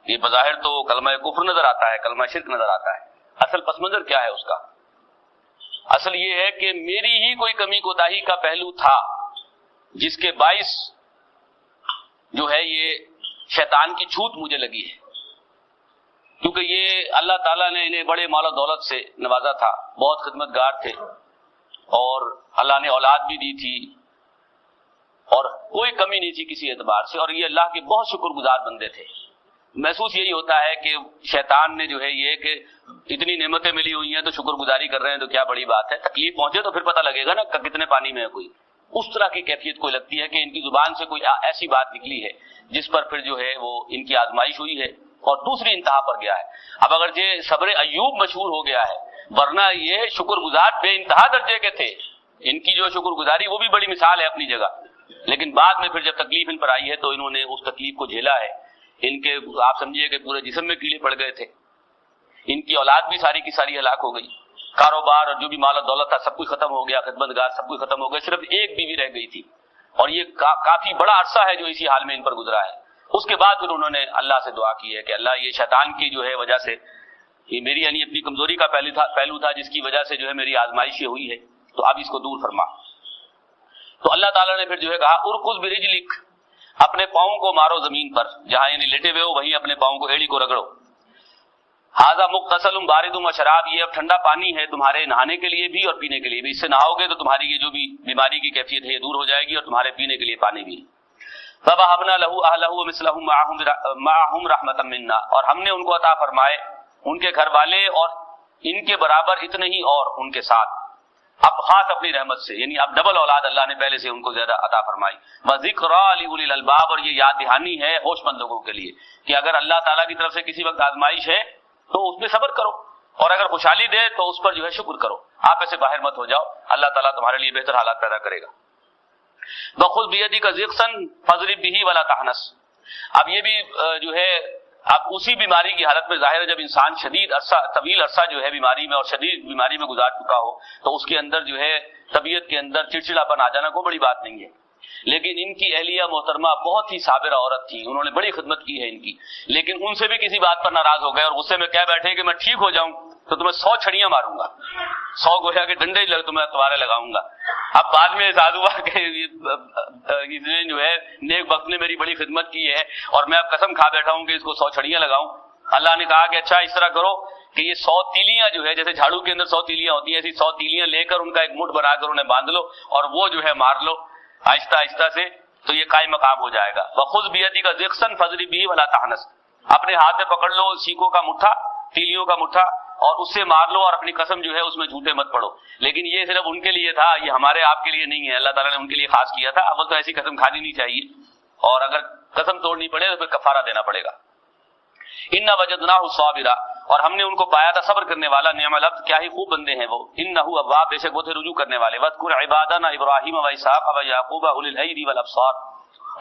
یہ بظاہر تو کلمہ کفر نظر آتا ہے، کلمہ شرک نظر آتا ہے۔ اصل پس منظر کیا ہے اس کا؟ اصل یہ ہے کہ میری ہی کوئی کمی کوتاہی کا پہلو تھا جس کے باعث جو ہے یہ شیطان کی چھوت مجھے لگی ہے، کیونکہ یہ اللہ تعالیٰ نے انہیں بڑے مال و دولت سے نوازا تھا، بہت خدمتگار تھے اور اللہ نے اولاد بھی دی تھی اور کوئی کمی نہیں تھی کسی اعتبار سے، اور یہ اللہ کے بہت شکر گزار بندے تھے۔ محسوس یہی ہوتا ہے کہ شیطان نے جو ہے یہ کہ اتنی نعمتیں ملی ہوئی ہیں تو شکر گزاری کر رہے ہیں تو کیا بڑی بات ہے، تکلیف پہنچے تو پھر پتہ لگے گا نا کتنے پانی میں ہے کوئی، اس طرح کی کیفیت کوئی لگتی ہے کہ ان کی زبان سے کوئی ایسی بات نکلی ہے جس پر پھر جو ہے وہ ان کی آزمائش ہوئی ہے اور دوسری انتہا پر گیا ہے۔ اب اگر یہ صبر ایوب مشہور ہو گیا ہے، ورنہ یہ شکر گزار بے انتہا درجے کے تھے، ان کی جو شکر گزاری وہ بھی بڑی مثال ہے اپنی جگہ، لیکن بعد میں پھر جب تکلیف ان پر آئی ہے تو انہوں نے اس تکلیف کو جھیلا ہے۔ ان کے آپ سمجھیے کہ پورے جسم میں کیڑے پڑ گئے تھے، ان کی اولاد بھی ساری کی ساری ہلاک ہو گئی۔ کاروبار اور جو بھی مال و دولت تھا سب کچھ ختم ہو گیا، خدمتگار سب کچھ ختم ہو گیا، صرف ایک بیوی رہ گئی تھی، اور یہ کافی بڑا عرصہ ہے جو اسی حال میں ان پر گزرا ہے۔ اس کے بعد پھر انہوں نے اللہ سے دعا کی ہے کہ اللہ یہ شیطان کی جو ہے وجہ سے، یہ میری یعنی اپنی کمزوری کا پہلو تھا جس کی وجہ سے جو ہے میری آزمائش ہوئی ہے، تو اب اس کو دور فرما۔ تو اللہ تعالیٰ نے پھر جو ہے کہا ارکض برجلک، اپنے پاؤں کو مارو زمین پر، جہاں یعنی لیٹے ہوئے ہو وہیں اپنے پاؤں کو، ایڑی کو رگڑو۔ ھذا مغتسل بارد و شراب، یہ اب ٹھنڈا پانی ہے تمہارے نہانے کے لیے بھی اور پینے کے لیے بھی، اس سے نہاؤ گے تو تمہاری یہ جو بھی بیماری کی کیفیت ہے یہ دور ہو جائے گی، اور تمہارے پینے کے لیے پانی بھی۔ فوهبنا له اهله ومثلهم معهم رحمتا منا، اور ہم نے ان کو عطا فرمائے ان کے گھر والے اور ان کے برابر اتنے ہی اور ان کے ساتھ، اب خاص اپنی رحمت سے، یعنی اب ڈبل اولاد اللہ نے پہلے سے ان کو زیادہ عطا فرمائی۔ وذکریٰ لأولی الالباب، اور یہ یاد دہانی ہے ہوش مند لوگوں کے لیے کہ اگر اللہ تعالیٰ کی طرف سے کسی وقت آزمائش ہے تو اس میں صبر کرو، اور اگر خوشحالی دے تو اس پر جو ہے شکر کرو، آپ ایسے باہر مت ہو جاؤ، اللہ تعالیٰ تمہارے لیے بہتر حالات پیدا کرے گا۔ وخذ بیدک ضغثا فاضرب به ولا تحنث، اب یہ بھی جو ہے اب اسی بیماری کی حالت میں ظاہر ہے جب انسان شدید عرصہ، طویل عرصہ جو ہے بیماری میں اور شدید بیماری میں گزار چکا ہو تو اس کے اندر جو ہے طبیعت کے اندر چڑچڑاپن آ جانا کوئی بڑی بات نہیں ہے، لیکن ان کی اہلیہ محترمہ بہت ہی صابرہ عورت تھی، انہوں نے بڑی خدمت کی ہے ان کی، لیکن ان سے بھی کسی بات پر ناراض ہو گئے اور غصے میں کہہ بیٹھے کہ میں ٹھیک ہو جاؤں تو تمہیں 100 چھڑیاں ماروں گا، 100 گویا کے ڈنڈے تمہیں تمہارے لگاؤں گا۔ اب بعد میں احساس ہوا کہ اس نے جو ہے نیک وقت نے میری بڑی خدمت کی ہے اور میں اب قسم کھا بیٹھا ہوں کہ اس کو 100 چھڑیاں لگاؤں۔ اللہ نے کہا کہ اچھا اس طرح کرو کہ یہ 100 تیلیاں جو ہے، جیسے جھاڑو کے اندر 100 تیلیاں ہوتی ہیں، ایسی 100 تیلیاں لے کر ان کا ایک مٹھ بنا کر انہیں باندھ لو اور وہ جو ہے مار لو آہستہ آہستہ سے، تو یہ قائم مقام ہو جائے گا۔ وخذ بیدک ضغثا فاضرب به ولا تحنث، اپنے ہاتھ میں پکڑ لو سیکوں کا مٹھا، تیلیوں کا مٹھا، اور اس سے مار لو اور اپنی قسم جو ہے اس میں جھوٹے مت پڑو۔ لیکن یہ صرف ان کے لیے تھا، یہ ہمارے آپ کے لیے نہیں ہے، اللہ تعالیٰ نے ان کے لیے خاص کیا تھا۔ اول تو ایسی قسم کھانی نہیں چاہیے، اور اگر قسم توڑنی پڑے تو پھر کفارہ دینا پڑے گا۔ انا وجدناہ صابرا، اور ہم نے ان کو پایا تھا صبر کرنے والا، نعم العبد، کیا ہی خوب بندے ہیں وہ، انہ اواب، بے شک وہ تھے رجوع کرنے والے۔ واذکر عبادنا ابراہیم واسحاق ویعقوب اولی الایدی والابصار،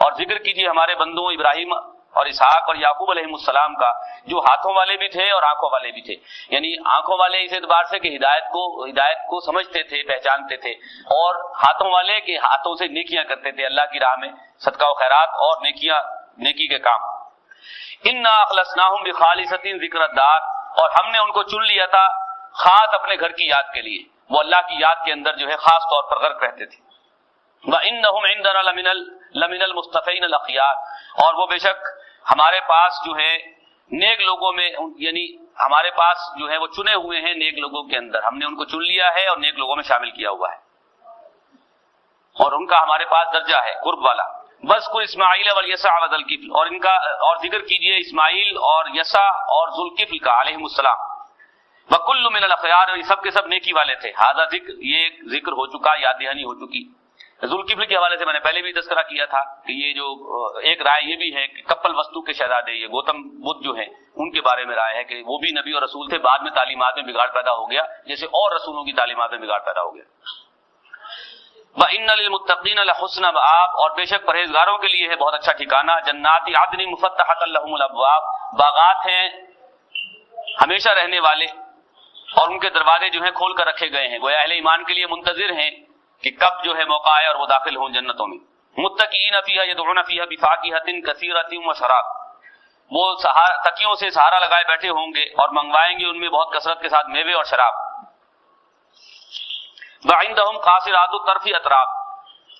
اور ذکر کیجیے ہمارے بندوں ابراہیم اور اسحاق اور یعقوب علیہ السلام کا، جو ہاتھوں والے بھی تھے اور آنکھوں والے بھی تھے، یعنی آنکھوں والے اس اعتبار سے کہ ہدایت کو سمجھتے تھے، پہچانتے تھے، اور ہاتھوں والے کہ ہاتھوں سے نیکیاں کرتے تھے اللہ کی راہ میں، صدقہ و خیرات اور نیکی کے کام۔ انا اخلصناہم بخالصۃ ذکر الدار، اور ہم نے ان کو چن لیا تھا خاص اپنے گھر کی یاد کے لیے، وہ اللہ کی یاد کے اندر جو ہے خاص طور پر غرق رہتے تھے۔ وَإِنَّهُمْ عِنْدَنَا لَمِنَ الْمُصْطَفَيْنَ الْأَخْيَارِ، اور وہ بے شک ہمارے پاس جو ہے نیک لوگوں میں، یعنی ہمارے پاس جو ہے وہ چنے ہوئے ہیں نیک لوگوں کے اندر، ہم نے ان کو چن لیا ہے اور نیک لوگوں میں شامل کیا ہوا ہے، اور ان کا ہمارے پاس درجہ ہے قرب والا۔ وَاذْكُرْ إِسْمَاعِيلَ وَالْيَسَعَ وَذَا الْكِفْلِ، اور ان کا اور ذکر کیجئے اسماعیل اور یسع اور ذو الکفل کا علیہم السلام۔ وَكُلُّ مِنَ الْأَخْيَارِ، یہ سب کے سب نیکی والے تھے۔ ھذا ذکر، یہ ذکر ہو چکا، یاد دہانی ہو چکی۔ ذوالکفل کے حوالے سے میں نے پہلے بھی تذکرہ کیا تھا کہ یہ جو ایک رائے یہ بھی ہے کہ کپل وستو کے شہزادے یہ گوتم بدھ جو ہیں ان کے بارے میں رائے ہے کہ وہ بھی نبی اور رسول تھے، بعد میں تعلیمات میں بگاڑ پیدا ہو گیا جیسے اور رسولوں کی تعلیمات میں بگاڑ پیدا ہو گیا۔ وَإِنَّ لِلْمُتَّقِينَ لَحُسْنَ مآب، اور بے شک پرہیزگاروں کے لیے ہے بہت اچھا ٹھکانہ۔ جنات عدن مفتحۃ لهم الابواب، باغات ہیں ہمیشہ رہنے والے اور ان کے دروازے جو ہیں کھول کر رکھے گئے ہیں، گویا اہل ایمان کے لیے منتظر ہیں کہ کب جو ہے موقع آئے اور وہ داخل ہوں جنتوں میں۔ متکئین فیہا یدعون فیہا بفاکہۃ کثیرۃ وشراب، وہ تکیوں سے سہارا لگائے بیٹھے ہوں گے اور منگوائیں گے ان میں بہت کثرت کے ساتھ میوے اور شراب۔ وعندہم قاصرات الطرف اتراب،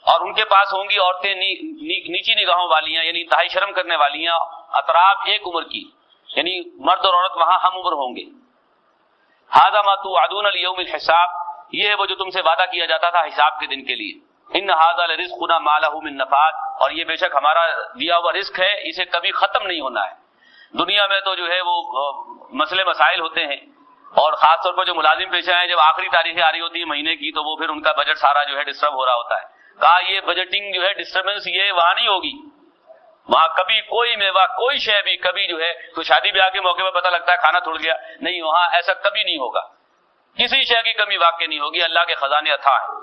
اور ان کے پاس ہوں گی عورتیں نیچی نگاہوں والیاں، یعنی انتہائی شرم کرنے والیاں، اطراب ایک عمر کی، یعنی مرد اور عورت وہاں ہم عمر ہوں گے۔ ھذا ما توعدون لیوم الحساب، یہ ہے وہ جو تم سے وعدہ کیا جاتا تھا حساب کے دن کے لیے۔ ان ھذا لرزقنا ما له من نفاد، اور یہ بے شک ہمارا دیا ہوا رزق ہے، اسے کبھی ختم نہیں ہونا ہے۔ دنیا میں تو جو ہے وہ مسئلے مسائل ہوتے ہیں، اور خاص طور پر جو ملازم پیشہ ہیں جب آخری تاریخیں آ رہی ہوتی ہیں مہینے کی تو وہ پھر ان کا بجٹ سارا جو ہے ڈسٹرب ہو رہا ہوتا ہے۔ کہا یہ بجٹنگ جو ہے ڈسٹربنس یہ وہاں نہیں ہوگی، وہاں کبھی کوئی میوہ کوئی شے بھی کبھی جو ہے تو شادی بیاہ کے موقع پر پتہ لگتا ہے کھانا تھوڑ گیا، نہیں، وہاں ایسا کبھی نہیں ہوگا، کسی شے کی کمی واقع نہیں ہوگی، اللہ کے خزانے اتھاہ ہیں۔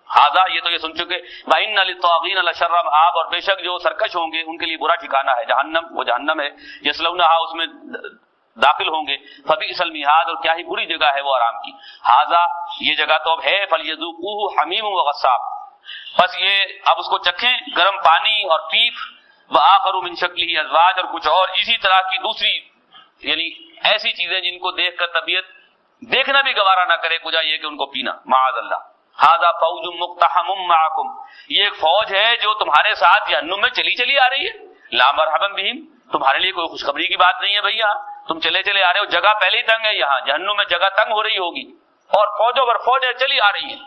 ھذا، یہ تو یہ سن چکے۔ وَإِنَّ لِلطَّاغِينَ لَشَرَّ مآب، اور بے شک جو سرکش ہوں گے ان کے لیے برا ٹھکانہ ہے جہنم، وہ جہنم ہے۔ یصلونھا، اس میں داخل ہوں گے. فبئس المہاد، اور کیا ہی بری جگہ ہے وہ آرام کی. ھذا، یہ جگہ تو اب ہے. فلیذوقوہ حمیم وغساق، بس یہ اب اس کو چکھیں، گرم پانی اور پیپ. وآخر من شکلہ ازواج، اور کچھ اور اسی طرح کی دوسری یعنی ایسی چیزیں جن کو دیکھ کر طبیعت دیکھنا بھی گوارا نہ کرے، کجا یہ کہ ان کو پینا. معاذ اللہ. ھذا فوج مقتحم معکم، یہ ایک فوج ہے جو تمہارے ساتھ جہنم میں چلی آ رہی ہے. لا مرحبا بہم، تمہارے لیے کوئی خوشخبری کی بات نہیں ہے بھائی. یہاں تم چلے آ رہے ہو، جگہ پہلے ہی تنگ ہے. یہاں جہنم میں جگہ تنگ ہو رہی ہوگی، اور فوجوں پر فوجیں چلی آ رہی ہیں،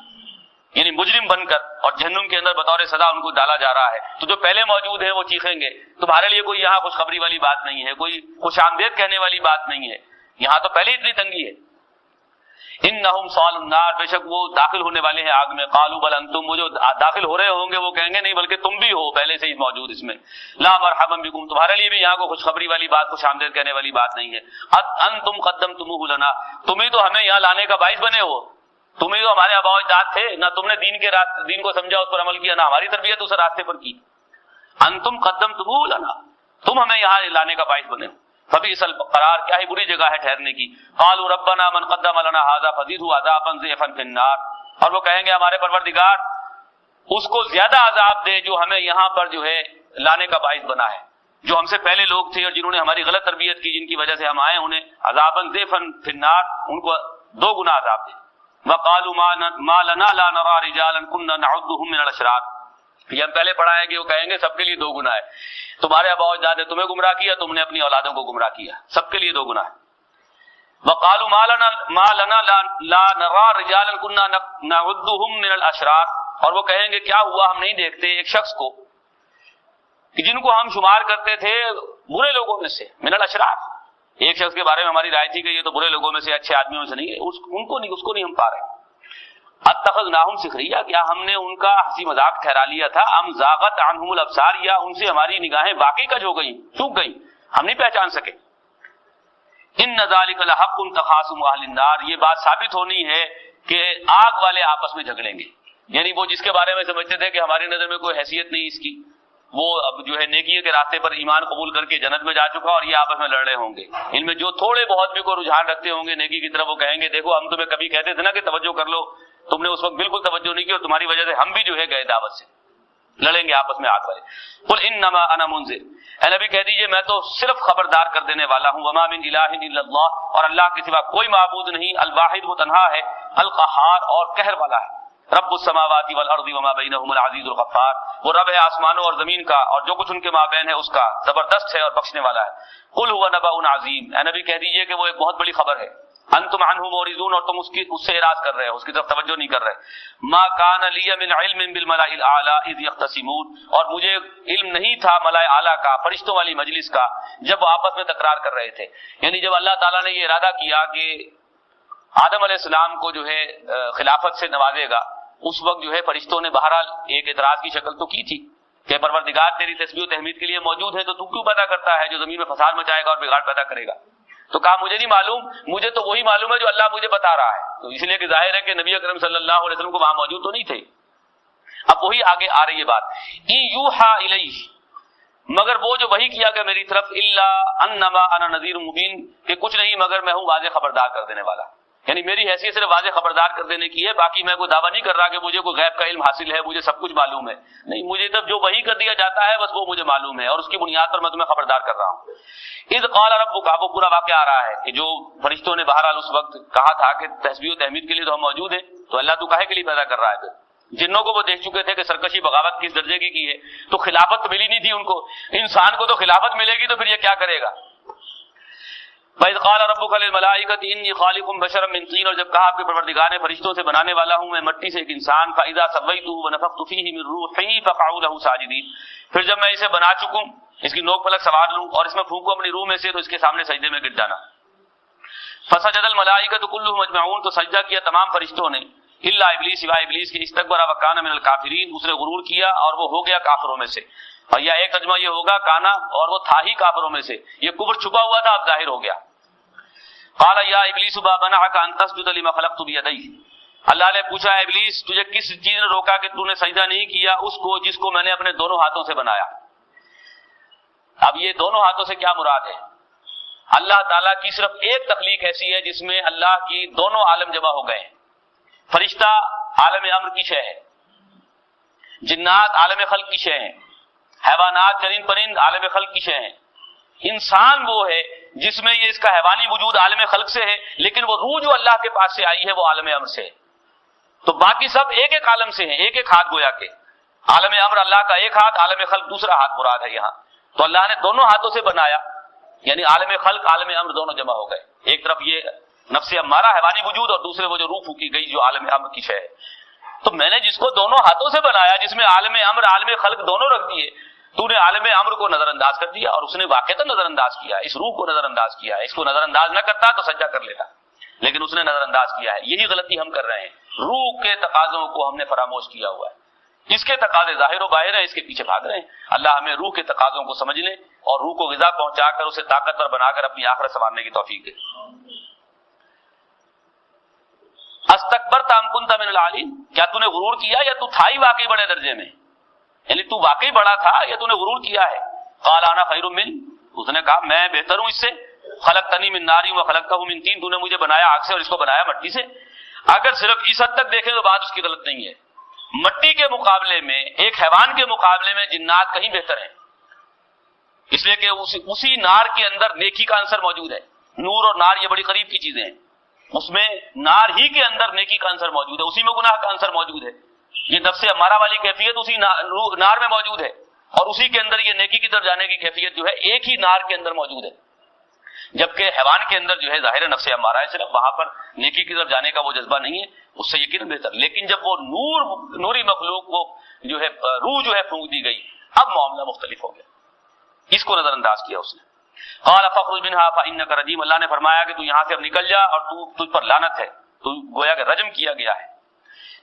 یعنی مجرم بن کر، اور جہنم کے اندر بطور سزا ان کو ڈالا جا رہا ہے. تو جو پہلے موجود ہیں وہ چیخیں گے. تمہارے لیے کوئی یہاں خوشخبری والی بات نہیں ہے، کوئی خوش آمدید کہنے والی بات نہیں ہے. یہاں تو پہلے اتنی تنگی ہے. انہم صالوا النار، بے شک وہ داخل ہونے والے ہیں آگ میں. قالوا بل انتم، وہ جو داخل ہو رہے ہوں گے وہ کہیں گے نہیں بلکہ تم بھی ہو پہلے سے ہی موجود اس میں. لا مرحبا بکم، تمہارے لیے بھی یہاں کو خوشخبری والی بات، خوش آمدید کہنے والی بات نہیں ہے. انتم قدمتموہ لنا، تم ہی تو ہمیں یہاں لانے کا باعث بنے ہو. تم ہی تو ہمارے آباء و اجداد تھے، نہ تم نے دین کو سمجھا، اس پر عمل کیا، نہ ہماری تربیت اس راستے پر کی. انتم قدمتموہ لنا، تم ہمیں یہاں لانے کا باعث بنے ہو. فبئس القرار، کیا ہی بری جگہ ہے ٹھہرنے کی. قالوا ربنا من قدم لنا هذا فزده عذابا ضعفا في النار، اور وہ کہیں گے ہمارے پروردگار اس کو زیادہ عذاب دے جو ہمیں یہاں پر جو ہے لانے کا باعث بنا ہے. جو ہم سے پہلے لوگ تھے اور جنہوں نے ہماری غلط تربیت کی، جن کی وجہ سے ہم آئے، انہیں عذابا ضعفا في النار، ان کو 2 گنا عذاب دے. وقالوا ما لنا لا نرى رجالا كنا نعدهم من الاشرار، یہ ہم پہلے پڑھا ہے کہ وہ کہیں گے سب کے لیے 2 گنا ہے. تمہارے آباء و اجداد نے تمہیں گمراہ کیا، تم نے اپنی اولادوں کو گمراہ کیا، سب کے لیے 2 گنا ہے. وقالوا ما لنا لا نرى رجالا كنا نعدهم من الاشرار، اور وہ کہیں گے کیا ہوا ہم نہیں دیکھتے ایک شخص کو کہ جن کو ہم شمار کرتے تھے برے لوگوں میں سے. من الاشرار، ایک شخص کے بارے میں ہماری رائے تھی کہ یہ تو برے لوگوں میں سے، اچھے آدمیوں سے نہیں ہے، اس کو نہیں ہم پا رہے. اتخذناہم سخریا، کیا ہم نے ان کا ہنسی مذاق ٹھہرا لیا تھا. ام زاغت عنہم الابصار، یا ان سے ہماری نگاہیں باقی کج ہو گئی، چوک گئی، ہم نہیں پہچان سکے. ان ذالک لحق تخاصم اہل النار، یہ بات ثابت ہونی ہے کہ آگ والے آپس میں جھگڑیں گے. یعنی وہ جس کے بارے میں سمجھتے تھے کہ ہماری نظر میں کوئی حیثیت نہیں اس کی، وہ اب جو ہے نیکی کے راستے پر ایمان قبول کر کے جنت میں جا چکا، اور یہ آپس میں لڑ رہے ہوں گے. ان میں جو تھوڑے بہت بھی کوئی رجحان رکھتے ہوں گے نیکی کی طرف، وہ کہیں گے دیکھو ہم تمہیں کبھی کہتے تھے نا کہ توجہ کر لو، تم نے اس وقت بالکل توجہ نہیں کی، اور تمہاری وجہ سے ہم بھی جو ہے گئے دعوت سے. لڑیں گے آپس میں آگ والے. قل انما انا منذر، اے نبی کہہ دیجئے میں تو صرف خبردار کر دینے والا ہوں. وما من الہ الا اللہ، اور اللہ کے سوا کوئی معبود نہیں. الواحد، وہ تنہا ہے. القہار، اور قہر والا ہے. رب السماوات والارض وما بینہما العزیز الغفار، وہ رب ہے آسمانوں اور زمین کا اور جو کچھ ان کے مابین ہے اس کا، زبردست ہے اور بخشنے والا ہے. قل هو نبأ عظیم، اے نبی کہہ دیجئے کہ وہ ایک بہت بڑی خبر ہے. انتم عنہ معرضون، اور تم اس سے اعراض کر رہے ہو، اس کی طرف توجہ نہیں کر رہے. ما کان لی من علم بالملأ الاعلی اذ یختصمون، اور مجھے علم نہیں تھا ملائے اعلی کا، فرشتوں والی مجلس کا، جب وہ آپس میں تکرار کر رہے تھے. یعنی جب اللہ تعالیٰ نے یہ ارادہ کیا کہ آدم علیہ السلام کو جو ہے خلافت سے نوازے گا، اس وقت جو ہے فرشتوں نے بہرحال ایک اعتراض کی شکل تو کی تھی کہ پروردگار تیری تسبیح و تحمید کے لیے موجود ہے تو تو کیوں پیدا کرتا ہے جو زمین میں فساد مچائے گا اور بگاڑ پیدا کرے گا. تو کہا مجھے نہیں معلوم، مجھے تو وہی معلوم ہے جو اللہ مجھے بتا رہا ہے. تو اس لیے کہ ظاہر ہے کہ نبی اکرم صلی اللہ علیہ وسلم کو وہاں موجود تو نہیں تھے. اب وہی آگے آ رہی ہے بات. یوحا الیہ، مگر وہ جو وحی کیا گیا میری طرف، الا انما انا نذیر مبین، کہ کچھ نہیں مگر میں ہوں واضح خبردار کر دینے والا. یعنی میری حیثیت صرف واضح خبردار کر دینے کی ہے، باقی میں کوئی دعویٰ نہیں کر رہا کہ مجھے کوئی غیب کا علم حاصل ہے، مجھے سب کچھ معلوم ہے. نہیں، مجھے تب جو وحی کر دیا جاتا ہے بس وہ مجھے معلوم ہے، اور اس کی بنیاد پر میں تمہیں خبردار کر رہا ہوں. اذ قال ربک، وہ پورا واقعہ آ رہا ہے کہ جو فرشتوں نے بہرحال اس وقت کہا تھا کہ تسبیح و تحمید کے لیے تو ہم موجود ہیں، تو اللہ تو کاہے کے لیے پیدا کر رہا ہے. پھر جنوں کو وہ دیکھ چکے تھے کہ سرکشی بغاوت کس درجے کی ہے، تو خلافت تو ملی نہیں تھی ان کو. انسان کو تو خلافت ملے گی تو پھر یہ کیا کرے گا. فَإِذْ قَالَ رَبُّكَ لِلْمَلَائِكَةِ إِنِّي خَالِقٌ بَشَرًا مِّن طِينٍ، اور جب کہا آپ کے پروردگار نے فرشتوں سے بنانے والا ہوں میں مٹی سے ایک انسان. فَإِذَا سَوَّيْتُهُ وَنَفَخْتُ فِيهِ مِن رُوحِي فَقَعُوا لَهُ سَاجِدِينَ، پھر جب میں اسے بنا چکوں، اس کی نوک پلک سوار لوں اور اس میں پھونکوں اپنی روح میں سے، تو اس کے سامنے سجدے میں گر جانا. فَسَجَدَ الْمَلَائِكَةُ كُلُّهُمْ أَجْمَعُونَ، تو سجدہ کیا تمام فرشتوں نے، الا ابلیس، سوائے ابلیس کے. استکبر وکان من الکافرین، اس نے غرور کیا اور وہ ہو گیا کافروں میں سے. اور یا ایک ترجمہ یہ ہوگا کانا، اور وہ تھا ہی کافروں میں سے. یہ کفر چھپا ہوا تھا اب ظاہر ہو گیا. قال یا ابلیس ما منعک ان تسجد لما خلقت بیدی، اللہ نے پوچھا اے ابلیس تجھے کس چیز نے روکا کہ تو نے سجدہ نہیں کیا اس کو جس کو میں نے اپنے دونوں ہاتھوں سے بنایا. اب یہ دونوں ہاتھوں سے کیا مراد ہے؟ اللہ تعالیٰ کی صرف ایک تخلیق ایسی ہے جس میں اللہ کی دونوں عالم جمع ہو گئے ہیں. فرشتہ عالم امر کی شے ہے، جنات عالم خلق کی شے ہیں، حیوانات چرند پرند عالم خلق کی شے ہیں. انسان وہ ہے جس میں یہ اس کا حیوانی وجود عالم خلق سے ہے، لیکن وہ روح جو اللہ کے پاس سے آئی ہے وہ عالم امر سے ہے. تو باقی سب ایک ایک عالم سے ہیں، ایک ایک ہاتھ گویا کے. عالم امر اللہ کا ایک ہاتھ، عالم خلق دوسرا ہاتھ مراد ہے یہاں. تو اللہ نے دونوں ہاتھوں سے بنایا، یعنی عالم خلق عالم امر دونوں جمع ہو گئے. ایک طرف یہ نفس امارہ حیوانی وجود، اور دوسرے وہ جو روح پھونکی گئی جو عالم امر کی شے ہے. تو میں نے جس کو دونوں ہاتھوں سے بنایا، جس میں عالم امر عالم خلق دونوں رکھ دیے، تو نے عالم امر کو نظر انداز کر دیا، اور اس نے واقعتاً نظر انداز کیا، اس روح کو نظر انداز کیا. اس کو نظر انداز نہ کرتا تو سجدہ کر لیتا، لیکن اس نے نظر انداز کیا ہے. یہی غلطی ہم کر رہے ہیں، روح کے تقاضوں کو ہم نے فراموش کیا ہوا ہے. اس کے تقاضے ظاہر و باہر ہیں، اس کے پیچھے بھاگ رہے ہیں. اللہ ہمیں روح کے تقاضوں کو سمجھنے اور روح کو غذا پہنچا کر اسے طاقتور بنا کر اپنی آخرت سنوارنے کی توفیق دے. استکبرت ام کنت من العالین، کیا تو نے غرور کیا یا تو تھا ہی واقعی بڑے درجے میں، یعنی تو واقعی بڑا تھا یا تو نے غرور کیا ہے. قال انا خیر من، اس نے کہا میں بہتر ہوں اس سے. خلقتنی من نار وخلقتہ من طین، تو نے مجھے بنایا آگ سے اور اس کو بنایا مٹی سے. اگر صرف اس حد تک دیکھیں تو بات اس کی غلط نہیں ہے. مٹی کے مقابلے میں، ایک حیوان کے مقابلے میں جنات کہیں بہتر ہیں، اس لیے کہ اسی نار کے اندر نیکی کا عنصر موجود ہے. نور اور نار یہ بڑی قریب کی چیزیں ہیں. اس میں نار ہی کے اندر نیکی کا عنصر موجود ہے، اسی میں گناہ کا عنصر موجود ہے. یہ نفس امارہ والی کیفیت اسی نار میں موجود ہے، اور اسی کے اندر یہ نیکی کی طرف جانے کی کیفیت جو ہے ایک ہی نار کے اندر موجود ہے. جبکہ حیوان کے اندر جو ہے ظاہر نفس امارہ ہے، صرف وہاں پر نیکی کی طرف جانے کا وہ جذبہ نہیں ہے، اس سے یقیناً بہتر. لیکن جب وہ نوری مخلوق کو جو ہے روح جو ہے پھونک دی گئی، اب معاملہ مختلف ہو گیا. اس کو نظر انداز کیا اس نے. قال فاخرج منها فانك رجيم، اللہ نے فرمایا کہ تو یہاں سے اب نکل جا اور تجھ پر لعنت ہے، تو گویا کہ رجم کیا گیا ہے.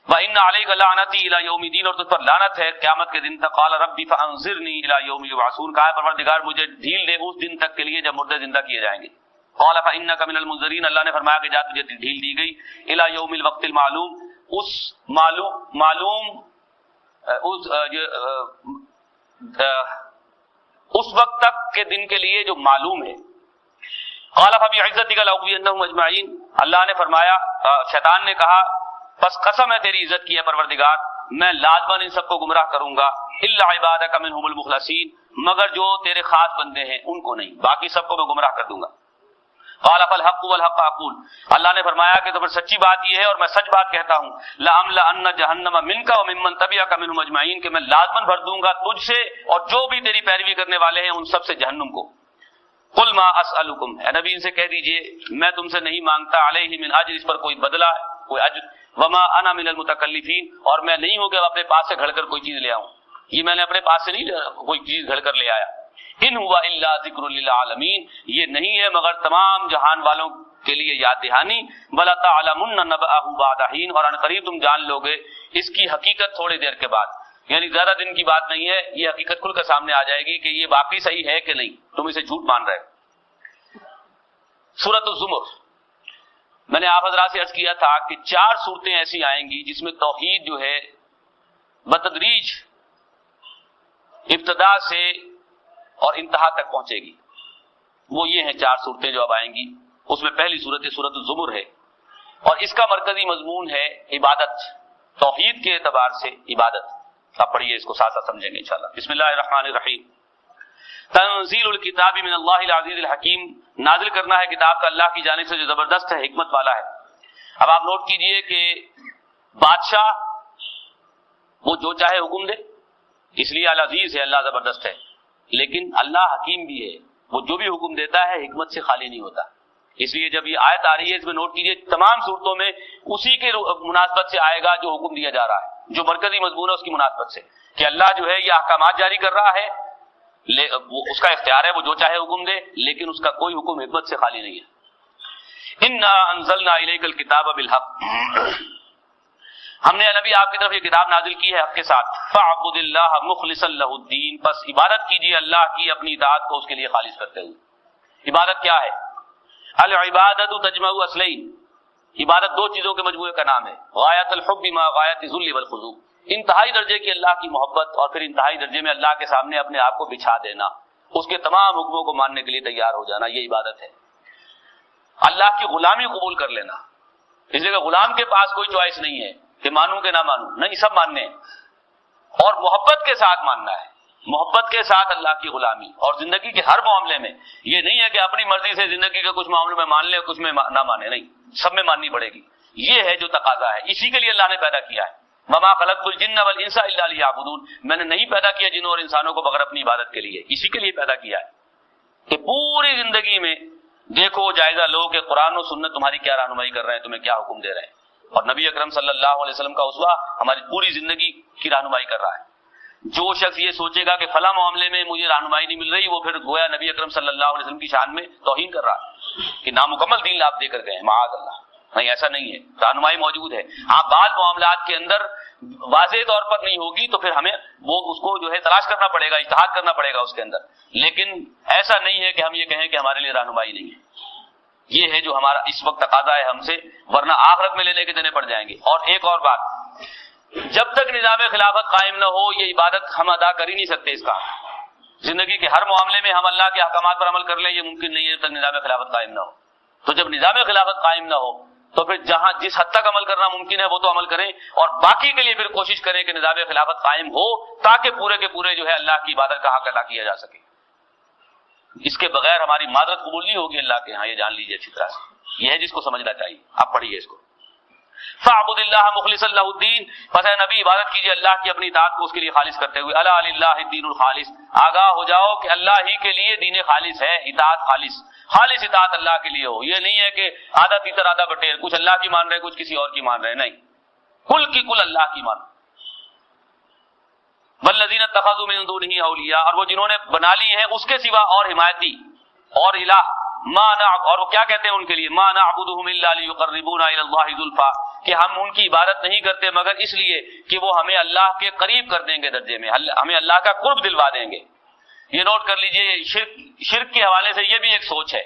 وان عليك لعنتي الى يوم الدين، اور تجھ پر لعنت ہے قیامت کے دن تک. قال ربي فانظرني الى يوم يبعثون، کہا پروردگار مجھے ڈھیل دے اس دن تک کے لیے جب مردے زندہ کیے جائیں گے. قال فانك من المنذرين، اللہ نے فرمایا کہ جا تجھے ڈھیل دی گئی. الى يوم الوقت المعلوم، اس اس وقت تک کے دن کے لیے جو معلوم ہے. قال فبعزتك لاغوينهم اجمعين، اللہ نے فرمایا، شیطان نے کہا پس قسم ہے تیری عزت کی ہے پروردگار، میں لازماً ان سب کو گمراہ کروں گا. الا عبادك منهم المخلصين، مگر جو تیرے خاص بندے ہیں ان کو نہیں، باقی سب کو میں گمراہ کر دوں گا. قال فالحق والحق اقول، اللہ نے فرمایا کہ تو پھر سچی بات یہ ہے اور میں سچ بات کہتا ہوں. لأملأن جہنم منک وممن تبعک منهم اجمعین، کہ میں لازماً بھر دوں گا تجھ سے اور جو بھی تیری پیروی کرنے والے ہیں ان سب سے جہنم کو. قل ما اسألکم، اے نبی ان سے کہہ دیجئے میں تم سے نہیں مانگتا علیہ من اجر، اس پر کوئی بدلہ کوئی اجر. وما انا من المتکلفین، اور میں نہیں ہوں کہ اپنے پاس سے گھڑ کر کوئی چیز لے آؤں، یہ میں نے اپنے پاس سے نہیں کوئی چیز گھڑ کر لے آیا. ان ہوا الا ذکر للعالمین، یہ نہیں ہے مگر تمام جہان والوں کے لیے یاد دہانی. ولا تعلمن نبأہ بعد حین، اور ان قریب تم جان لوگے اس کی حقیقت تھوڑی دیر کے بعد، یعنی زیادہ دن کی بات نہیں ہے، یہ حقیقت کھل کر سامنے آ جائے گی کہ یہ واقعی صحیح ہے کہ نہیں، تم اسے جھوٹ مان رہے. سورۃ الزمر، میں نے آپ حضرات سے عرض کیا تھا کہ 4 صورتیں ایسی آئیں گی جس میں توحید جو ہے بتدریج ابتدا سے اور انتہا تک پہنچے گی. وہ یہ ہیں 4 صورتیں جو اب آئیں گی. اس میں پہلی صورت سورۃ الزمر ہے، اور اس کا مرکزی مضمون ہے عبادت، توحید کے اعتبار سے عبادت. آپ پڑھیے اس کو ساتھ ساتھ سمجھیں گے انشاءاللہ. بسم اللہ الرحمن الرحیم. تنزیل الکتاب من اللہ العزیز الحکیم، نازل کرنا ہے کتاب کا اللہ کی جانب سے جو زبردست ہے، حکمت والا ہے. اب آپ نوٹ کیجئے کہ بادشاہ وہ جو چاہے حکم دے، اس لیے العزیز ہے، اللہ زبردست ہے، لیکن اللہ حکیم بھی ہے، وہ جو بھی حکم دیتا ہے حکمت سے خالی نہیں ہوتا. اس لیے جب یہ آیت آ رہی ہے اس میں نوٹ کیجئے تمام صورتوں میں اسی کے مناسبت سے آئے گا جو حکم دیا جا رہا ہے، جو مرکزی مضمون ہے اس کی مناسبت سے، کہ اللہ جو ہے یہ احکامات جاری کر رہا ہے، اس کا اختیار ہے وہ جو چاہے حکم دے، لیکن اس کا کوئی حکم حکمت سے خالی نہیں ہے. انا انزلنا الیک الکتاب بالحق، ہم نے نبی آپ کی طرف یہ کتاب نازل کی ہے حق کے ساتھ. فاعبد اللہ مخلصا لہ الدین، بس عبادت کیجیے اللہ کی اپنی اطاعت کو اس کے لیے خالص کرتے ہوئے. عبادت کیا ہے؟ العبادت تجمع اصلین، عبادت 2 چیزوں کے مجموعے کا نام ہے. غایت الحب مع غایت الذل والخضوع، انتہائی درجے کی اللہ کی محبت اور پھر انتہائی درجے میں اللہ کے سامنے اپنے آپ کو بچھا دینا اس کے تمام حکموں کو ماننے کے لیے تیار ہو جانا، یہ عبادت ہے۔ اللہ کی غلامی قبول کر لینا، اس لیے کہ غلام کے پاس کوئی چوائس نہیں ہے کہ مانوں کہ نہ مانوں، نہیں، سب ماننے ہیں، اور محبت کے ساتھ ماننا ہے، محبت کے ساتھ اللہ کی غلامی۔ اور زندگی کے ہر معاملے میں یہ نہیں ہے کہ اپنی مرضی سے زندگی کے کچھ معاملوں میں مان لے کچھ میں نہ مانے، نہیں، سب میں ماننی پڑے گی۔ یہ ہے جو تقاضا ہے، اسی کے لیے اللہ نے پیدا کیا ہے۔ وما خلقت الجن والانس الا ليعبدون، میں نے نہیں پیدا کیا جنوں اور انسانوں کو مگر اپنی عبادت کے لیے، اسی کے لیے پیدا کیا ہے کہ پوری زندگی میں دیکھو، جائزہ لو کہ قرآن و سنت تمہاری کیا رہنمائی کر رہے ہیں، تمہیں کیا حکم دے رہے ہیں، اور نبی اکرم صلی اللہ علیہ وسلم کا اسوہ ہماری پوری زندگی کی رہنمائی کر رہا ہے۔ جو شخص یہ سوچے گا کہ فلاں معاملے میں مجھے رہنمائی نہیں مل رہی، وہ پھر گویا نبی اکرم صلی اللہ علیہ وسلم کی شان میں توہین کر رہا ہے کہ نامکمل دین آپ دے کر گئے ہیں، معاذ اللہ، نہیں، ایسا نہیں ہے، رہنمائی موجود ہے۔ ہاں، بعض معاملات کے اندر واضح طور پر نہیں ہوگی تو پھر ہمیں وہ اس کو جو ہے تلاش کرنا پڑے گا، اجتہاد کرنا پڑے گا اس کے اندر، لیکن ایسا نہیں ہے کہ ہم یہ کہیں کہ ہمارے لیے رہنمائی نہیں ہے۔ یہ ہے جو ہمارا اس وقت تقاضا ہے ہم سے، ورنہ آخرت میں لینے کے دینے پڑ جائیں گے۔ اور ایک اور بات، جب تک نظام خلافت قائم نہ ہو یہ عبادت ہم ادا کر ہی نہیں سکتے۔ اس کا زندگی کے ہر معاملے میں ہم اللہ کے احکامات پر عمل کر لیں، یہ ممکن نہیں ہے جب تک نظام خلافت قائم نہ ہو۔ تو جب نظام خلافت قائم نہ ہو تو پھر جہاں جس حد تک عمل کرنا ممکن ہے وہ تو عمل کریں، اور باقی کے لیے پھر کوشش کریں کہ نظام خلافت قائم ہو تاکہ پورے کے پورے جو ہے اللہ کی عبادت کا حق ادا کیا جا سکے۔ اس کے بغیر ہماری معذرت قبول نہیں ہوگی اللہ کے ہاں، یہ جان لیجیے اچھی طرح سے، یہ ہے جس کو سمجھنا چاہیے۔ آپ پڑھیے اس کو، فاعبد اللہ مخلصا لہ الدین، پس اے نبی عبادت کیجیے اللہ کی اپنی اطاعت کو اس کے لیے خالص کرتے ہوئے، الا للہ الدین الخالص، آگاہ ہو جاؤ کہ اللہ ہی کے لیے دین خالص ہے، اطاعت خالص، خالص اطاعت اللہ کے لیے ہو۔ یہ نہیں ہے کہ آدھا تیتر آدھا بٹیر، کچھ اللہ کی مان رہے کچھ کسی اور کی مان رہے، نہیں، کل کی کل اللہ کی مان۔ والذین اتخذوا من دونہ اولیاء، اور وہ جنہوں نے بنا لی ہیں اس کے سوا اور حمایتی اور الہ، اور وہ کیا کہتے ہیں ان کے لیے، ما نعبدهم الا ليقربونا الى الله زلفا، کہ ہم ان کی عبادت نہیں کرتے مگر اس لیے کہ وہ ہمیں اللہ کے قریب کر دیں گے درجے میں، ہمیں اللہ کا قرب دلوا دیں گے۔ یہ نوٹ کر لیجئے، شرک کے حوالے سے یہ بھی ایک سوچ ہے،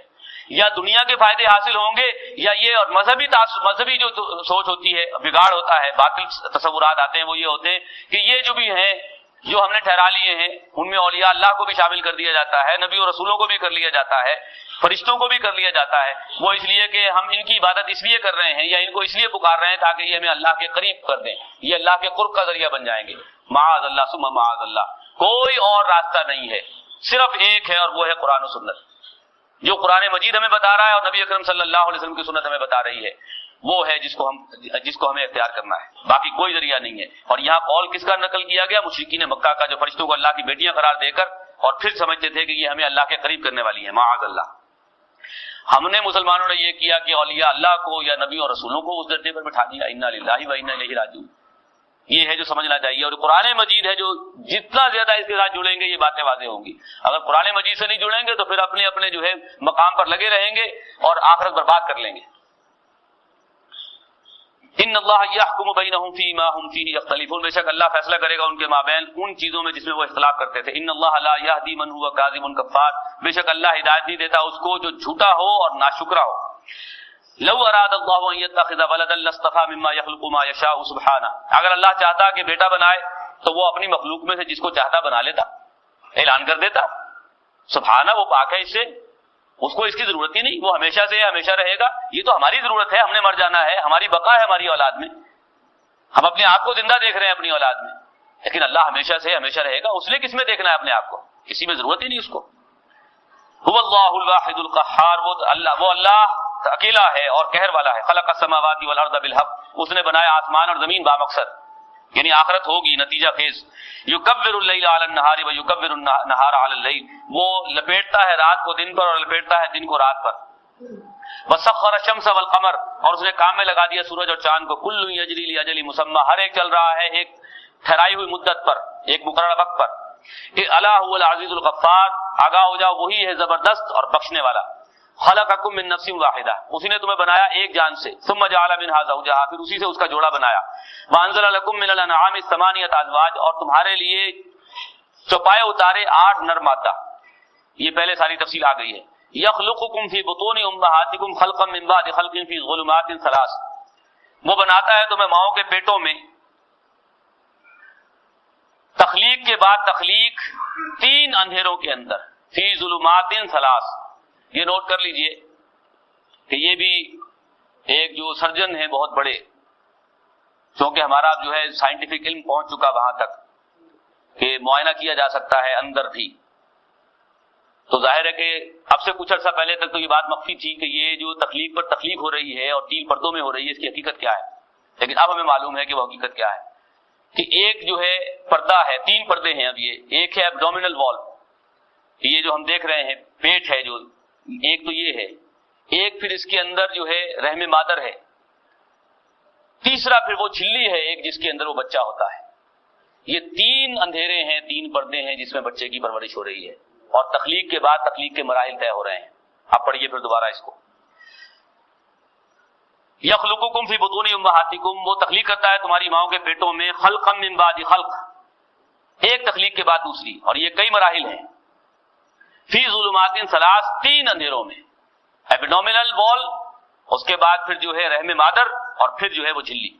یا دنیا کے فائدے حاصل ہوں گے، یا یہ اور مذہبی جو سوچ ہوتی ہے، بگاڑ ہوتا ہے، باطل تصورات آتے ہیں، وہ یہ ہوتے ہیں کہ یہ جو بھی ہیں جو ہم نے ٹھہرا لیے ہیں ان میں اولیاء اللہ کو بھی شامل کر دیا جاتا ہے، نبی اور رسولوں کو بھی کر لیا جاتا ہے، فرشتوں کو بھی کر لیا جاتا ہے، وہ اس لیے کہ ہم ان کی عبادت اس لیے کر رہے ہیں یا ان کو اس لیے پکار رہے ہیں تاکہ یہ ہمیں اللہ کے قریب کر دیں، یہ اللہ کے قرب کا ذریعہ بن جائیں گے۔ معاذ اللہ ثم معاذ اللہ، کوئی اور راستہ نہیں ہے، صرف ایک ہے، اور وہ ہے قرآن و سنت، جو قرآن مجید ہمیں بتا رہا ہے اور نبی اکرم صلی اللہ علیہ وسلم کی سنت ہمیں بتا رہی ہے، وہ ہے جس کو ہمیں اختیار کرنا ہے، باقی کوئی ذریعہ نہیں ہے۔ اور یہاں قول کس کا نقل کیا گیا؟ مشرکین مکہ کا، جو فرشتوں کو اللہ کی بیٹیاں قرار دے کر اور پھر سمجھتے تھے کہ یہ ہمیں اللہ کے قریب کرنے والی ہیں، معاذ اللہ۔ ہم نے مسلمانوں نے یہ کیا کہ اولیاء اللہ کو یا نبی اور رسولوں کو اس درجے پر بٹھا دیا، انا للہ و انا الیہ راجعون۔ یہ ہے جو سمجھنا چاہیے، اور قرآن مجید ہے جو جتنا زیادہ اس کے ساتھ جڑیں گے یہ باتیں واضح ہوں گی۔ اگر قرآن مجید سے نہیں جڑیں گے تو پھر اپنے اپنے جو ہے مقام پر لگے رہیں گے اور آخرت برباد کر لیں گے۔ ان اللہ یحکم بینہم فیما ہم فیہ یختلفون، بے شک اللہ فیصلہ کرے گا ان کے مابین ان چیزوں میں جس میں وہ اختلاف کرتے تھے۔ ان اللہ لا یہدی من هو کاذب کفار، بے شک اللہ ہدایت نہیں دیتا اس کو جو جھوٹا ہو اور ناشکرا ہو۔ لو اراد اللہ ان یتخذ ولدا لاصطفى مما یخلق ما یشاء سبحانہ، اگر اللہ چاہتا کہ بیٹا بنائے تو وہ اپنی مخلوق میں سے جس کو چاہتا بنا لیتا، اعلان کر دیتا، سبحانہ، وہ پاک ہے اس سے، اس کو اس کی ضرورت ہی نہیں، وہ ہمیشہ سے ہے، ہمیشہ رہے گا۔ یہ تو ہماری ضرورت ہے، ہم نے مر جانا ہے، ہماری بقا ہے ہماری اولاد میں، ہم اپنے آپ کو زندہ دیکھ رہے ہیں اپنی اولاد میں، لیکن اللہ ہمیشہ سے ہمیشہ رہے گا، اس نے کس میں دیکھنا ہے اپنے آپ کو؟ کسی میں ضرورت ہی نہیں اس کو۔ هو اللہ الواحد القہار، وہ اللہ اکیلا ہے اور قہر والا ہے۔ خلق السماوات والارض بالحق، اس نے بنایا آسمان اور زمین بامقصد، یعنی آخرت ہوگی نتیجہ خیز۔ یکبر اللیل علی النہار ویکبر النہار علی اللیل، وہ لپیٹتا ہے رات کو دن پر اور لپیٹتا ہے دن کو رات پر۔ وسخر الشمس والقمر، اور اس نے کام میں لگا دیا سورج اور چاند کو۔ کل یجری لاجل مسمى، ہر ایک چل رہا ہے ایک ٹھہرائی ہوئی مدت پر، ایک مقررہ وقت پر۔ الا هو العزیز الغفار، آگاہ ہو جاؤ وہی ہے زبردست اور بخشنے والا۔ خلقکم من نفس واحدہ، اسی نے تمہیں بنایا ایک جان سے۔ ثم جعل منها زوجها، پھر اسی سے اس کا جوڑا بنایا۔ وانزل لکم من الانعام ثمانیۃ ازواج، اور تمہارے لیے چوپائے اتارے 8 نر مادہ، یہ پہلے ساری تفصیل آ گئی ہے۔ یخلقکم فی بطون امہاتکم خلقا من بعد خلق فی ظلمات ثلاث، وہ بناتا ہے تمہیں ماؤں کے پیٹوں میں تخلیق کے بعد تخلیق 3 اندھیروں کے اندر۔ فی ظلمات ثلاث. یہ نوٹ کر لیجئے کہ یہ بھی ایک جو سرجن ہیں بہت بڑے، کیونکہ ہمارا جو ہے سائنٹیفک علم پہنچ چکا وہاں تک کہ معائنہ کیا جا سکتا ہے اندر بھی، تو ظاہر ہے کہ اب سے کچھ عرصہ پہلے تک تو یہ بات مخفی تھی کہ یہ جو تخلیق پر تخلیق ہو رہی ہے اور 3 پردوں میں ہو رہی ہے، اس کی حقیقت کیا ہے. لیکن اب ہمیں معلوم ہے کہ وہ حقیقت کیا ہے، کہ ایک جو ہے پردہ ہے، 3 پردے ہیں. اب یہ ایک ہے ایبڈومینل وال، یہ جو ہم دیکھ رہے ہیں پیٹ ہے جو، ایک تو یہ ہے، ایک پھر اس کے اندر جو ہے رحم مادر ہے، تیسرا پھر وہ جھلی ہے ایک جس کے اندر وہ بچہ ہوتا ہے. یہ 3 اندھیرے ہیں، 3 پردے ہیں جس میں بچے کی پرورش ہو رہی ہے، اور تخلیق کے بعد تخلیق کے مراحل طے ہو رہے ہیں. اب پڑھیے پھر دوبارہ اس کو. یخلقکم فی بطون امہاتکم، وہ تخلیق کرتا ہے تمہاری ماؤں کے پیٹوں میں، خلقا من بعد خلق، ایک تخلیق کے بعد دوسری، اور یہ کئی مراحل ہیں. فی ظلمات ثلاث، 3 اندھیروں میں، ایبڈومینل وال، اس کے بعد پھر جو ہے رحم مادر، اور پھر جو ہے وہ جھلی.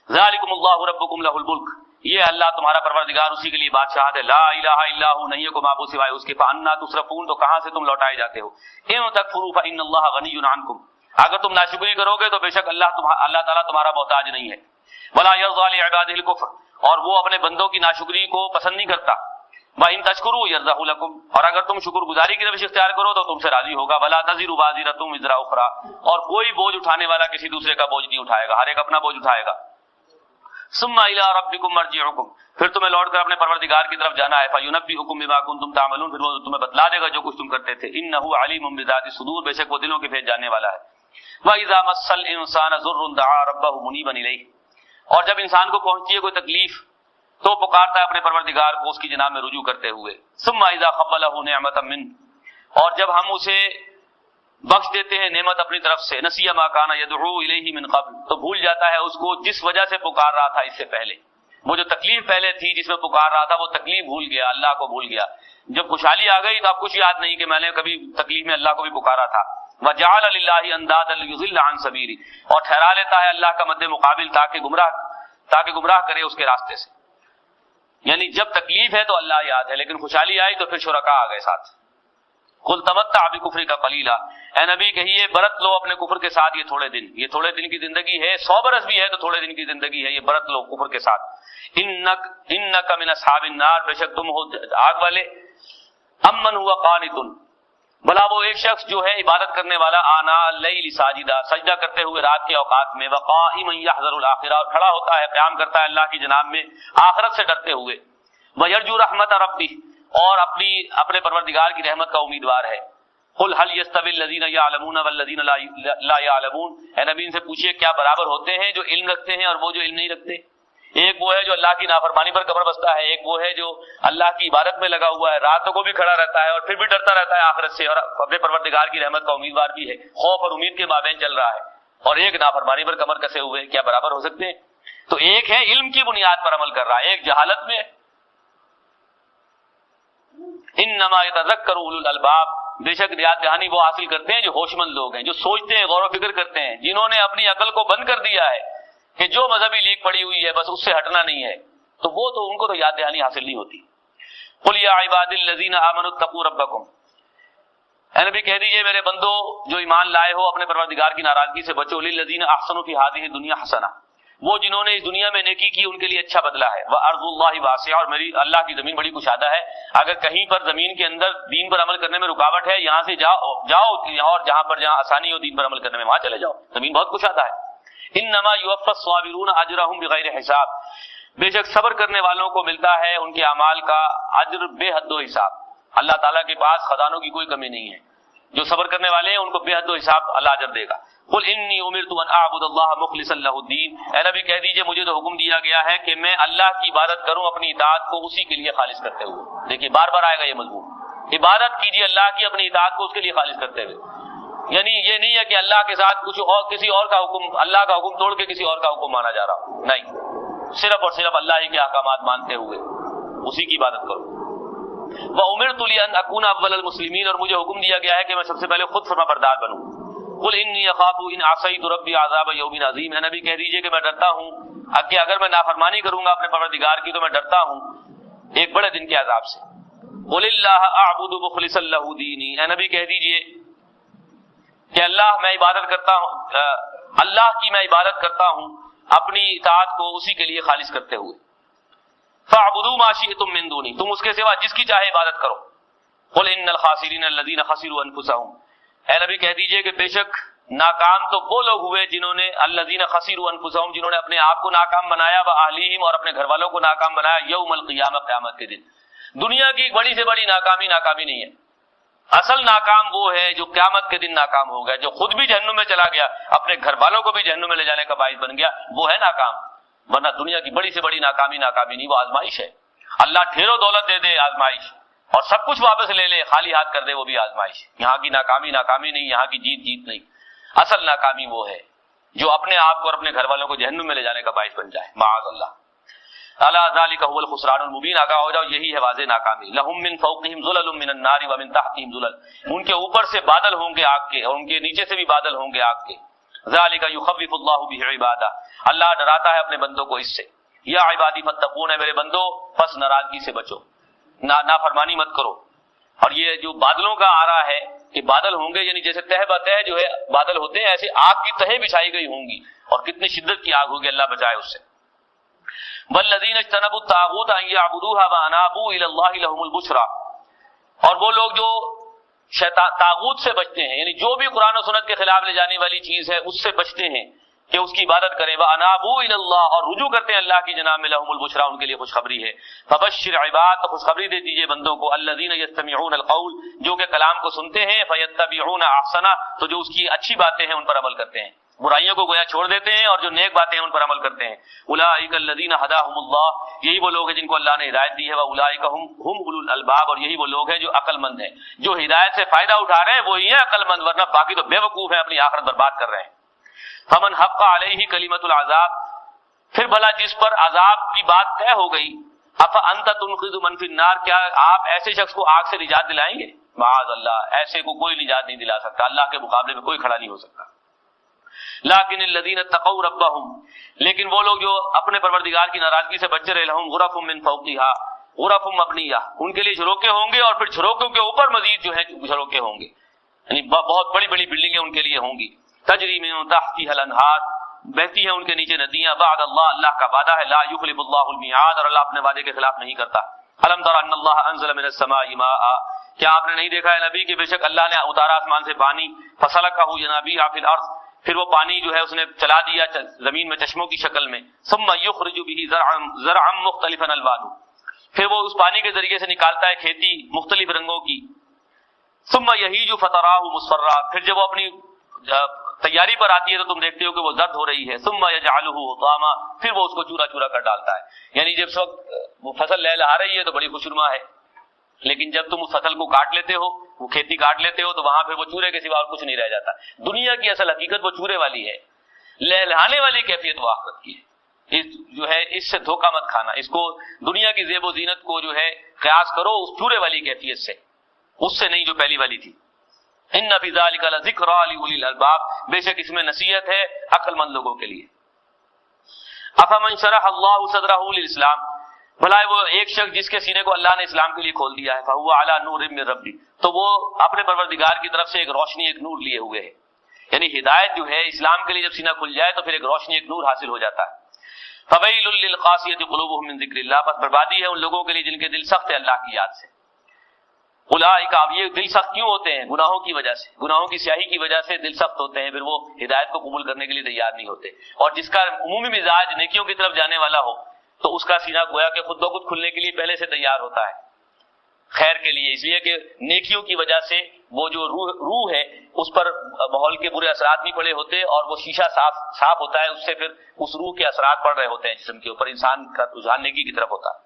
ذالکم اللہ ربکم لہ الملک، یہ اللہ تمہارا پروردگار، اسی کے لیے بادشاہت ہے. لا الہ الا ہو، نہیں ہے کوئی معبود سوائے اس کے. فانا تصرفون، تو کہاں سے تم لوٹائے جاتے ہو. ان تکفروا فان اللہ غنی عنکم، اگر تم ناشکری کرو گے تو بے شک اللہ تعالیٰ تمہارا محتاج نہیں ہے. ولا یرضی لعباده الکفر، اور وہ اپنے بندوں کی ناشکری کو پسند نہیں کرتا. وَإِن تَشْكُرُوا يَرْضَهُ لَكُمْ، اور اگر تم شکر گزاری کی روش اختیار کرو تو تم سے راضی ہوگا. وَلَا تَزِرُ وَازِرَةٌ وِزْرَ أُخْرَىٰ، اور کوئی بوجھ اٹھانے والا کسی دوسرے کا بوجھ نہیں اٹھائے گا، ہر ایک اپنا بوجھ اٹھائے گا. ثُمَّ إِلَىٰ رَبِّكُمْ مَرْجِعُكُمْ، پھر تمہیں لوٹ کر اپنے پروردگار کی طرف جانا ہے. فَيُنَبِّئُكُم بِمَا كُنتُمْ تَعْمَلُونَ، پھر وہ تمہیں بتلا دے گا جو کچھ تم کرتے تھے. إِنَّهُ عَلِيمٌ بِذَاتِ الصُّدُورِ، بے شک وہ دلوں کے بھید جاننے والا ہے. وَإِذَا مَسَّ الْإِنسَانَ ضُرٌّ دَعَا رَبَّهُ مُنِيبًا إِلَيْهِ، اور جب انسان کو پہنچتی ہے کوئی تکلیف تو پکارتا ہے اپنے پروردگار کو اس کی جناب میں رجوع کرتے ہوئے. ثم اذا خولہ نعمتا من، اور جب ہم اسے بخش دیتے ہیں نعمت اپنی طرف سے. نسی ما کان یدعو الیہ من قبل، تو بھول جاتا ہے اس کو جس وجہ سے پکار رہا تھا اس سے پہلے. وہ جو تکلیف پہلے تھی جس میں پکار رہا تھا وہ تکلیف بھول گیا، اللہ کو بھول گیا. جب خوشحالی آ گئی تو اب کچھ یاد نہیں کہ میں نے کبھی تکلیف میں اللہ کو بھی پکارا تھا. وجعل للہ اندادا لیضل عن سبیلہ، اور ٹھہرا لیتا ہے اللہ کا مد مقابل تاکہ گمراہ کرے اس کے راستے سے. یعنی جب تکلیف ہے تو اللہ یاد ہے، لیکن خوشحالی آئی تو پھر شرکا آ گئے ساتھ. قل تمتع بکفرک قلیلا، اے نبی کہیے برت لو اپنے کفر کے ساتھ یہ تھوڑے دن. یہ تھوڑے دن کی زندگی ہے، 100 برس بھی ہے تو تھوڑے دن کی زندگی ہے، یہ برت لو کفر کے ساتھ. انک من اصحاب النار، بے شک تم ہو آگ والے. امن ہوا قانت، بلا وہ ایک شخص جو ہے عبادت کرنے والا، آنا اللیل ساجدہ، سجدہ کرتے ہوئے رات کے اوقات میں. وقائما یحذر الاخرہ، اور کھڑا ہوتا ہے قیام کرتا ہے اللہ کی جناب میں آخرت سے ڈرتے ہوئے. ویرجو رحمت ربہ، اور اپنے پروردگار کی رحمت کا امیدوار ہے. قل هل يستوي الذين يعلمون والذين لا يعلمون، اے نبی ان سے پوچھئے کیا برابر ہوتے ہیں جو علم رکھتے ہیں اور وہ جو علم نہیں رکھتے. ایک وہ ہے جو اللہ کی نافرمانی پر کمر بستہ ہے، ایک وہ ہے جو اللہ کی عبادت میں لگا ہوا ہے، راتوں کو بھی کھڑا رہتا ہے اور پھر بھی ڈرتا رہتا ہے آخرت سے، اور اپنے پروردگار کی رحمت کا امیدوار بھی ہے. خوف اور امید کے مابین چل رہا ہے، اور ایک نافرمانی پر کمر کسے ہوئے، کیا برابر ہو سکتے ہیں؟ تو ایک ہے علم کی بنیاد پر عمل کر رہا ہے، ایک جہالت میں. انما یتذکر اولو الالباب، بے شک یاد دہانی وہ حاصل کرتے ہیں جو ہوش مند لوگ ہیں، جو سوچتے ہیں، غور و فکر کرتے ہیں، جنہوں نے اپنی عقل کو بند کر دیا ہے کہ جو مذہبی لیگ پڑی ہوئی ہے بس اس سے ہٹنا نہیں ہے، تو وہ تو ان کو تو یاد دہانی حاصل نہیں ہوتی. قل یا عباد الذین آمنوا اتقوا ربکم، اے نبی کہہ دیجئے میرے بندو جو ایمان لائے ہو اپنے پروردگار کی ناراضگی سے بچو. للذین احسنوا فی هذه الدنیا حسنہ، وہ جنہوں نے اس دنیا میں نیکی کی ان کے لیے اچھا بدلہ ہے. وارض اللہ واسعہ، اور میری اللہ کی زمین بڑی کشادہ ہے. اگر کہیں پر زمین کے اندر دین پر عمل کرنے میں رکاوٹ ہے، یہاں سے جاؤ، اور جہاں آسانی ہو دین پر عمل کرنے میں وہاں چلے جاؤ، زمین بہت کشادہ ہے. انما یوفی الصابرون اجرهم بغیر حساب، بے شک صبر کرنے والوں کو ملتا ہے ان کے اعمال کا اجر بے حد و حساب. اللہ تعالیٰ کے پاس خزانوں کی کوئی کمی نہیں ہے، جو صبر کرنے والے ہیں ان کو بے حد و حساب اللہ اجر دے گا. قل انی امرت ان اعبد اللہ مخلصا لہ الدین، اے نبی کہہ دیجئے مجھے تو حکم دیا گیا ہے کہ میں اللہ کی عبادت کروں اپنی اطاعت کو اسی کے لیے خالص کرتے ہوئے. دیکھیے بار بار آئے گا یہ مضمون، عبادت کیجیے اللہ کی اپنی اطاعت کو اس کے لیے خالص کرتے ہوئے. یعنی یہ نہیں ہے کہ اللہ کے ساتھ کچھ اور کسی اور کا حکم، اللہ کا حکم توڑ کے کسی اور کا حکم مانا جا رہا ہو، نہیں، صرف اور صرف اللہ ہی کے احکامات مانتے ہوئے اسی کی عبادت کرو. وَأُمِرْتُ لِأَنْ أَكُونَ أَوَّلَ الْمُسْلِمِينَ، اور مجھے حکم دیا گیا ہے کہ میں سب سے پہلے خود فرما بردار بنوں. قُلْ إِنِّي أَخَافُ إِنْ عَصَيْتُ رَبِّي عَذَابَ يَوْمٍ عَظِيمٍ، اے نبی کہہ دیجئے کہ میں ڈرتا ہوں کہ اگر میں نافرمانی کروں گا اپنے پروردگار کی تو میں ڈرتا ہوں ایک بڑے دن کے عذاب سے. قل اللہ اعبد مخلصا لہ دینی، اے نبی کہہ دیجئے کہ اللہ کی میں عبادت کرتا ہوں اپنی اطاعت کو اسی کے لیے خالص کرتے ہوئے. فاعبدوا ما شئتم من دونی، تم اس کے سوا جس کی چاہے عبادت کرو. قل ان الخاسرین الذین خسروا انفسهم، اے نبی کہہ دیجئے کہ بے شک ناکام تو وہ لوگ ہوئے جنہوں نے الذین خسروا انفسهم، جنہوں نے اپنے آپ کو ناکام بنایا، واہلیہم اور اپنے گھر والوں کو ناکام بنایا، یوم القیامہ، قیامت کے دن. دنیا کی بڑی سے بڑی ناکامی نہیں ہے. اصل ناکام وہ ہے جو قیامت کے دن ناکام ہو گیا، جو خود بھی جہنم میں چلا گیا، اپنے گھر والوں کو بھی جہنم میں لے جانے کا باعث بن گیا، وہ ہے ناکام. ورنہ دنیا کی بڑی سے بڑی ناکامی نہیں، وہ آزمائش ہے. اللہ ڈھیروں دولت دے دے، آزمائش، اور سب کچھ واپس لے لے، خالی ہاتھ کر دے، وہ بھی آزمائش. یہاں کی ناکامی نہیں، یہاں کی جیت نہیں. اصل ناکامی وہ ہے جو اپنے آپ کو اور اپنے گھر والوں کو جہنم میں لے جانے کا باعث بن جائے، معاذ اللہ. الا ذالک هو الخسران المبین، آگاہ ہو جاؤ یہی ہے واضح ناکامی. لہم من فوقہم ظلل من النار ومن تحتہم ظلل، ان کے اوپر سے بادل ہوں گے آگ کے اور ان کے نیچے سے بھی بادل ہوں گے آگ کے. ذالک یخوف اللہ بہ عبادہ، اللہ ڈراتا ہے اپنے بندوں کو اس سے. یا عبادی فاتقون، ہے میرے بندو پس ناراضگی سے بچو، نافرمانی مت کرو. اور یہ جو بادلوں کا آ رہا ہے کہ بادل ہوں گے، یعنی جیسے تہ بتہ جو ہے بادل ہوتے ہیں، ایسے آگ کی تہیں بچھائی گئی ہوں گی، اور کتنی شدت کی آگ ہوگی، اللہ بچائے اس سے. والذین اجتنبوا الطاغوت ان یعبدوها وانابوا الی اللہ لهم البشرا، اور وہ لوگ جو طاغوت سے بچتے ہیں، یعنی جو بھی قرآن و سنت کے خلاف لے جانے والی چیز ہے اس سے بچتے ہیں کہ اس کی عبادت کریں. وانابوا الی اللہ، اور رجوع کرتے ہیں اللہ کی جناب میں، لهم البشرا، ان کے لیے خوشخبری ہے. فبشر عباد، تو خوشخبری دے دیجئے بندوں کو، الذین یستمعون القول، جو کہ کلام کو سنتے ہیں، فیتبعون احسنہ، تو جو اس کی اچھی باتیں ہیں ان پر عمل کرتے ہیں، برائیوں کو گویا چھوڑ دیتے ہیں اور جو نیک باتیں ہیں ان پر عمل کرتے ہیں. اولئک الذین ھداھم اللہ، یہی وہ لوگ ہیں جن کو اللہ نے ہدایت دی ہے. واولئک هم اولو الالباب، اور یہی وہ لوگ ہیں جو عقل مند ہیں، جو ہدایت سے فائدہ اٹھا رہے ہیں وہی ہیں عقل مند، ورنہ باقی تو بے وقوف ہیں، اپنی آخرت برباد کر رہے ہیں. فمن حق علیہ کلمۃ العذاب، پھر بھلا جس پر عذاب کی بات طے ہو گئی، افانت تنقذ من فی النار، کیا آپ ایسے شخص کو آگ سے نجات دلائیں گے؟ معاذ اللہ، ایسے کو کوئی نجات نہیں دلا سکتا، اللہ کے مقابلے میں کوئی کھڑا نہیں ہو سکتا. لیکن الذین اتقوا ربهم، لیکن وہ لوگ جو اپنے پروردگار کی ناراضگی سے بچ رہے، لہم غرف من فوقها غرف مبنیہ، ان کے لیے جھروکے ہوں گے اور پھر جھروکوں کے اوپر مزید جو ہے جھروکے ہوں گے، یعنی بہت بڑی بڑی بلڈنگیں ان کے لیے ہوں گی. تجری من تحتها الانہار، بہتی ہیں ان کے نیچے ندیاں. بعد اللہ، اللہ کا وعدہ ہے، لا یخلف اللہ المیعاد، اور اللہ اپنے وعدے کے خلاف نہیں کرتا. الم تر ان اللہ انزل من السماء ماء، کیا آپ نے نہیں دیکھا ہے نبی کہ بے شک اللہ نے اتارا آسمان سے پانی، فسلکہ ینابیع فی الارض، پھر وہ پانی جو ہے اس نے چلا دیا زمین میں چشموں کی شکل میں. ثم یخرج به زرعا مختلفا الوانہ، پھر وہ اس پانی کے ذریعے سے نکالتا ہے کھیتی مختلف رنگوں کی. ثم یہیج فتراہ مصفرا، پھر جب وہ اپنی تیاری پر آتی ہے تو تم دیکھتے ہو کہ وہ زرد ہو رہی ہے. ثم یجعلہ حطاما، پھر وہ اس کو چورا چورا کر ڈالتا ہے. یعنی جب اس وقت وہ فصل لہلہا رہی ہے تو بڑی خوشنما ہے، لیکن جب تم اس فصل کو کاٹ لیتے ہو، وہ کھیتی کاٹ لیتے ہو، تو وہاں پھر وہ چورے کے سوا اور کچھ نہیں رہ جاتا. دنیا کی اصل حقیقت وہ چورے والی ہے، لہلہانے والی کیفیت وہ آخرت کی ہے. جو ہے اس سے دھوکہ مت کھانا، اس کو دنیا کی زیب و زینت کو جو ہے قیاس کرو اس چورے والی کیفیت سے، اس سے نہیں جو پہلی والی تھی. ان فی ذلک لذکری لاولی الالباب، بے شک اس میں نصیحت ہے عقل مند لوگوں کے لیے. افمن شرح اللہ صدرہ للاسلام، بھلا وہ ایک شخص جس کے سینے کو اللہ نے اسلام کے لیے کھول دیا ہے، فہو علی نور من ربی، تو وہ اپنے پروردگار کی طرف سے ایک روشنی، ایک نور لیے ہوئے ہے. یعنی ہدایت جو ہے اسلام کے لیے جب سینہ کھل جائے تو پھر ایک روشنی، ایک نور حاصل ہو جاتا ہے. فویل للقاسیۃ قلوبهم من ذکر اللہ، بس بربادی ہے ان لوگوں کے لیے جن کے دل سخت ہے اللہ کی یاد سے. اولئک، یہ دل سخت کیوں ہوتے ہیں؟ گناہوں کی وجہ سے، گناہوں کی سیاہی کی وجہ سے دل سخت ہوتے ہیں، پھر وہ ہدایت کو قبول کرنے کے لیے تیار نہیں ہوتے. اور جس کا عمومی مزاج نیکیوں کی طرف جانے والا ہو تو اس کا سینہ گویا کہ خود بخود کھلنے کے لیے پہلے سے تیار ہوتا ہے خیر کے لیے، اس لیے کہ نیکیوں کی وجہ سے وہ جو روح ہے اس پر ماحول کے برے اثرات نہیں پڑے ہوتے، اور وہ شیشہ صاف ہوتا ہے، اس سے پھر اس روح کے اثرات پڑ رہے ہوتے ہیں جسم کے اوپر، انسان کا رجحان نیکی کی طرف ہوتا ہے.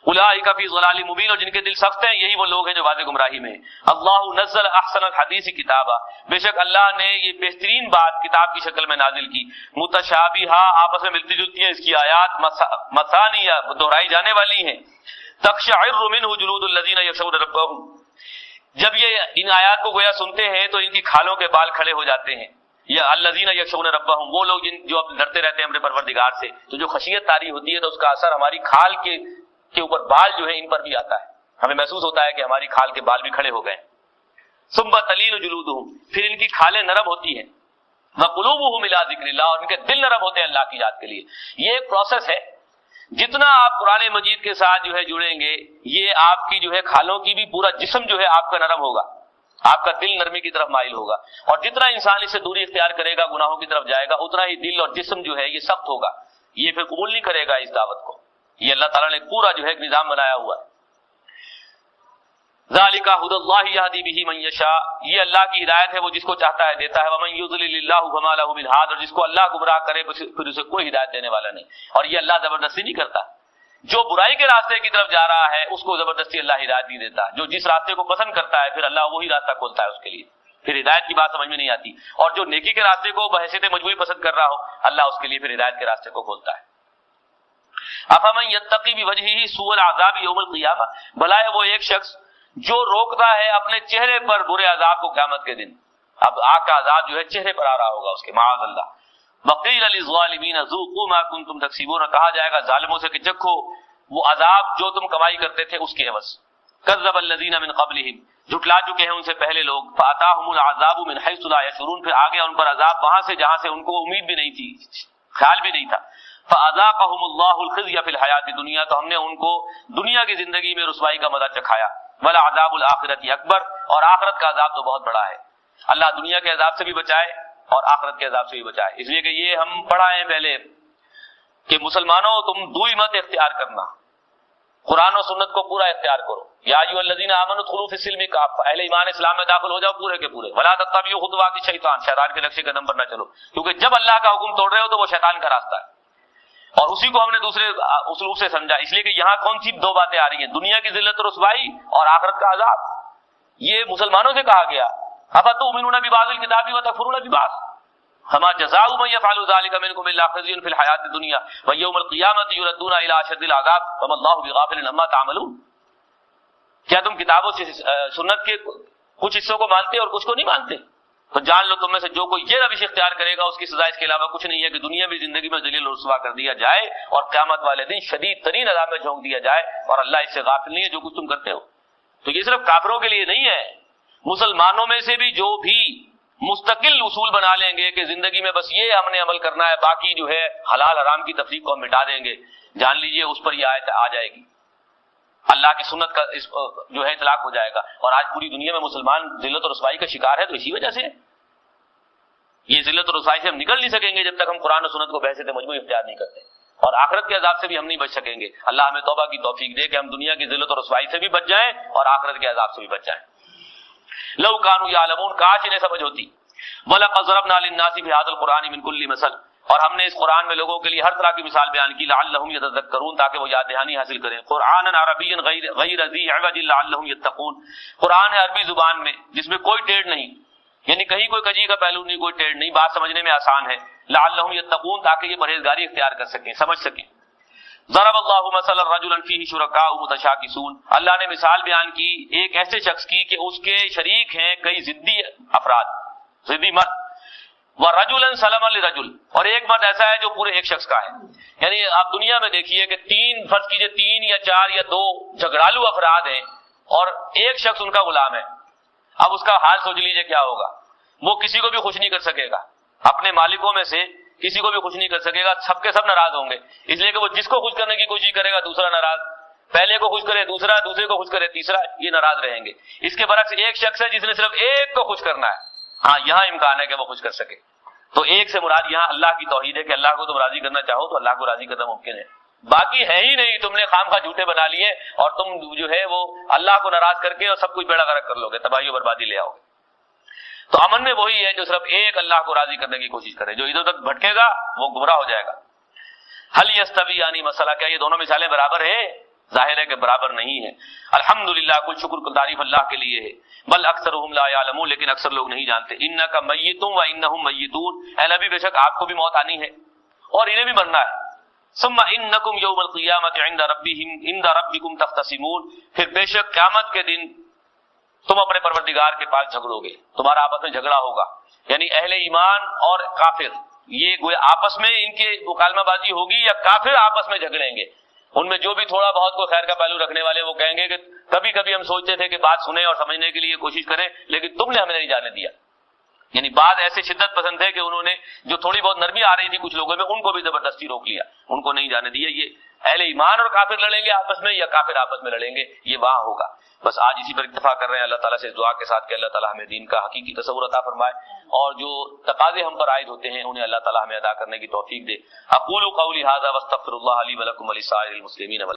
اولئک فی ضلال مبین، اور جن کے دل سخت ہیں یہی وہ لوگ ہیں جو واضح گمراہی میں. اللہ نزل احسن الحدیث کتابا، بے شک اللہ نے یہ بہترین بات کتاب کی شکل میں نازل کی. متشابہہ، آپس میں ملتی جلتی ہیں اس کی آیات، مثانیہ، دہرائی جانے والی ہیں. تقشعر منہ جلود الذین یخشون ربہم، جب یہ ان آیات کو گویا سنتے ہیں تو ان کی کھالوں کے بال کھڑے ہو جاتے ہیں. یا الذین یخشون ربہم، وہ لوگ جو اب ڈرتے رہتے ہیں اپنے پروردگار سے، تو جو خشیت طاری ہوتی ہے تو اس کا اثر ہماری کھال کے اوپر بال جو ہے ان پر بھی آتا ہے. ہمیں محسوس ہوتا ہے کہ ہماری کھال کے بال بھی کھڑے ہو گئے. ثم تلین جلودہم، پھر ان کی کھالیں نرم ہوتی ہیں. وقلوبہم الی ذکر اللہ، اور ان کے دل نرم ہوتے ہیں اللہ کی یاد کے لیے. یہ ایک پروسیس ہے. جتنا آپ قرآن مجید کے ساتھ جو ہے جڑیں گے، یہ آپ کی جو ہے کھالوں کی بھی پورا جسم جو ہے آپ کا نرم ہوگا، آپ کا دل نرمی کی طرف مائل ہوگا. اور جتنا انسان اس سے دوری اختیار کرے گا، گناہوں کی طرف جائے گا، اتنا ہی دل اور جسم جو ہے یہ سخت ہوگا. یہ پھر قبول نہیں کرے گا اس دعوت کو. یہ اللہ تعالیٰ نے پورا جو ہے ایک نظام بنایا ہوا ہے. ذالک ھدی اللہ یہدی بہ من یشاء، یہ اللہ کی ہدایت ہے، وہ جس کو چاہتا ہے دیتا ہے. ومن یضلل اللہ فما لہ من ہاد، اور جس کو اللہ گمراہ کرے پھر اسے کوئی ہدایت دینے والا نہیں. اور یہ اللہ زبردستی نہیں کرتا. جو برائی کے راستے کی طرف جا رہا ہے اس کو زبردستی اللہ ہدایت نہیں دیتا. جو جس راستے کو پسند کرتا ہے پھر اللہ وہی راستہ کھولتا ہے اس کے لیے. پھر ہدایت کی بات سمجھ میں نہیں آتی. اور جو نیکی کے راستے کو بحیثیت مجبوری پسند کر رہا ہو، اللہ اس کے لیے پھر ہدایت کے راستے کو کھولتا ہے. افمن یتقی بوجہہ سوء العذاب یوم القیامہ، بھلا ہے وہ ایک شخص جو روکتا ہے اپنے چہرے پر برے عذاب کو قیامت کے دن. اب آگ کا عذاب جو ہے چہرے پر آ رہا ہوگا اس کے، معاذ اللہ. وقیل للظالمین ذوقوا ما کنتم تکسبون، کہا جائے گا ظالموں سے کہ چکھو وہ عذاب جو تم کمائی کرتے تھے اس کے عوض. کذب الذین من قبلہم، جھٹلا چکے ہیں ان سے پہلے لوگ. فاتاہم العذاب من حیث لا یشعرون، پھر آگے ان پر عذاب وہاں سے جہاں سے ان کو امید بھی نہیں تھی، خیال بھی نہیں تھا. فاذاقہم اللہ الخزی فی الحیات الدنیا، تو ہم نے ان کو دنیا کی زندگی میں رسوائی کا مزہ چکھایا. ولعذاب الآخرۃ اکبر، اور آخرت کا عذاب تو بہت بڑا ہے. اللہ دنیا کے عذاب سے بھی بچائے اور آخرت کے عذاب سے بھی بچائے. اس لیے کہ یہ ہم پڑھا ہے پہلے کہ مسلمانوں تم دوئی مت اختیار کرنا، قرآن و سنت کو پورا اختیار کرو. یا ایھا الذین آمنوا ادخلوا فی السلم کافۃ، اہل ایمان اسلام میں داخل ہو جاؤ پورے کے پورے. ولا تتبعوا خطوات الشیطان، شیطان کے نقشے قدم پر نہ چلو، کیونکہ جب اللہ کا حکم توڑ رہے ہو تو وہ شیطان کا راستہ ہے. اور اسی کو ہم نے دوسرے اسلوب سے سمجھا. اس لیے کہ یہاں کون سی دو باتیں آ رہی ہیں، دنیا کی ذلت و رسوائی اور آخرت کا عذاب. یہ مسلمانوں سے کہا گیا. افتؤمنون ببعض الکتاب وتکفرون ببعض، فما جزاء من يفعل ذلك منكم الا خزي في الحياة الدنيا ويوم القيامة يردون الى اشد العذاب وما الله بغافل عما تعملون. کیا تم کتابوں سے سنت کے کچھ حصوں کو مانتے اور کچھ کو نہیں مانتے؟ تو جان لو تم میں سے جو کوئی یہ روش اختیار کرے گا اس کی سزا اس کے علاوہ کچھ نہیں ہے کہ دنیا بھی زندگی میں ذلیل و رسوا کر دیا جائے اور قیامت والے دن شدید ترین عذاب میں جھونک دیا جائے. اور اللہ اس سے غافل نہیں ہے جو کچھ تم کرتے ہو. تو یہ صرف کافروں کے لیے نہیں ہے، مسلمانوں میں سے بھی جو بھی مستقل اصول بنا لیں گے کہ زندگی میں بس یہ ہم نے عمل کرنا ہے، باقی جو ہے حلال حرام کی تفریق کو ہم مٹا دیں گے، جان لیجئے اس پر یہ آیت آ جائے گی، اللہ کی سنت کا جو ہے اطلاق ہو جائے گا. اور آج پوری دنیا میں مسلمان ذلت اور رسوائی کا شکار ہے تو اسی وجہ سے. یہ ذلت اور رسوائی سے ہم نکل نہیں سکیں گے جب تک ہم قرآن و سنت کو بحیثیت مجموعی اختیار نہیں کرتے. اور آخرت کے عذاب سے بھی ہم نہیں بچ سکیں گے. اللہ ہمیں توبہ کی توفیق دے کہ ہم دنیا کی ذلت اور رسوائی سے بھی بچ جائیں اور آخرت کے عذاب سے بھی بچ جائیں. لو کانوا یعلمون، کاش انہیں سمجھ ہوتی. وَلَقَدْ ضَرَبْنَا لِلنَّاسِ فِي هَذَا الْقُرْآنِ مِنْ كُلِّ مَثَلٍ، اور ہم نے اس قرآن میں لوگوں کے لیے ہر طرح کی مثال بیان کی. لعلہم یتذکرون، تاکہ وہ یاد دہانی حاصل کریں. قرآنا عربیا غیر ذی عوج لعلہم یتقون، قرآن ہے عربی زبان میں جس میں کوئی ٹیڑھ نہیں، یعنی کہیں کوئی کجی کا پہلو نہیں، کوئی ٹیڑھ نہیں، بات سمجھنے میں آسان ہے. لعلہم یتقون، تاکہ یہ پرہیزگاری اختیار کر سکیں، سمجھ سکیں. ضرب اللہ مثلا رجلا فیہ شرکاء متشاکسون، اللہ نے مثال بیان کی ایک ایسے شخص کی کہ اس کے شریک ہیں کئی ضدی افراد، ضدی مرد. ورجلا سلما لرجل، اور ایک مرد ایسا ہے جو پورے ایک شخص کا ہے. یعنی آپ دنیا میں دیکھیے کہ فرض کیجئے 3 یا 4 یا 2 جھگڑالو افراد ہیں اور ایک شخص ان کا غلام ہے. اب اس کا حال سوچ لیجئے کیا ہوگا. وہ کسی کو بھی خوش نہیں کر سکے گا، اپنے مالکوں میں سے کسی کو بھی خوش نہیں کر سکے گا، سب کے سب ناراض ہوں گے. اس لیے کہ وہ جس کو خوش کرنے کی کوشش کرے گا دوسرا ناراض، پہلے کو خوش کرے دوسرا، دوسرے کو خوش کرے تیسرا، یہ ناراض رہیں گے. اس کے برعکس ایک شخص ہے جس نے صرف ایک کو خوش کرنا ہے. ہاں یہاں امکان ہے کہ وہ خوش کر سکے. تو ایک سے مراد یہاں اللہ کی توحید ہے کہ اللہ کو تم راضی کرنا چاہو تو اللہ کو راضی کرنا ممکن ہے. باقی ہے ہی نہیں، تم نے خام خواہ جھوٹے بنا لیے اور تم جو ہے وہ اللہ کو ناراض کر کے اور سب کچھ بیڑا غرق کر لو گے، تباہی و بربادی لے آؤ گے. تو امن میں وہی ہے جو صرف ایک اللہ کو راضی کرنے کی کوشش کرے. جو ادھر تک بھٹکے گا وہ گمراہ ہو جائے گا. حل یستوی، یعنی مسئلہ کیا یہ دونوں مثالیں برابر ہے؟ ظاہر ہے کہ برابر نہیں ہے. الحمدللہ، کل شکر تعریف اللہ کے لیے ہے. بل اکثرهم لا یعلمون، لیکن اکثر لوگ نہیں جانتے. انک میت و انہم میتون، اے نبی بے شک آپ کو بھی موت آنی ہے اور انہیں بھی مرنا ہے. ثم انکم یوم القیامۃ عند ربکم تختصمون، پھر بے شک قیامت کے دن تم اپنے پروردگار کے پاس جھگڑو گے، تمہارا آپس میں جھگڑا ہوگا. یعنی اہل ایمان اور کافر، یہ گویا آپس میں ان کے مکالمہ بازی ہوگی یا کافر آپس میں جھگڑیں گے. ان میں جو بھی تھوڑا بہت کوئی خیر کا پہلو رکھنے والے وہ کہیں گے کہ کبھی کبھی ہم سوچتے تھے کہ بات سنیں اور سمجھنے کے لیے کوشش کریں، لیکن تم نے ہمیں نہیں جانے دیا. یعنی بعض ایسے شدت پسند تھے کہ انہوں نے جو تھوڑی بہت نرمی آ رہی تھی کچھ لوگوں میں ان کو بھی زبردستی روک لیا، ان کو نہیں جانے دیا. یہ اہل ایمان اور کافر لڑیں گے آپس میں یا کافر آپس میں لڑیں گے، یہ وہاں ہوگا. بس آج اسی پر اتفاق کر رہے ہیں. اللہ تعالیٰ سے اس دعا کے ساتھ کہ اللہ تعالیٰ ہمیں دین کا حقیقی تصور عطا فرمائے اور جو تقاضے ہم پر عائد ہوتے ہیں انہیں اللہ تعالیٰ ہمیں ادا کرنے کی توفیق دے. اقول قولی ھذا واستغفر اللہ لی ولکم ولسائر المسلمین.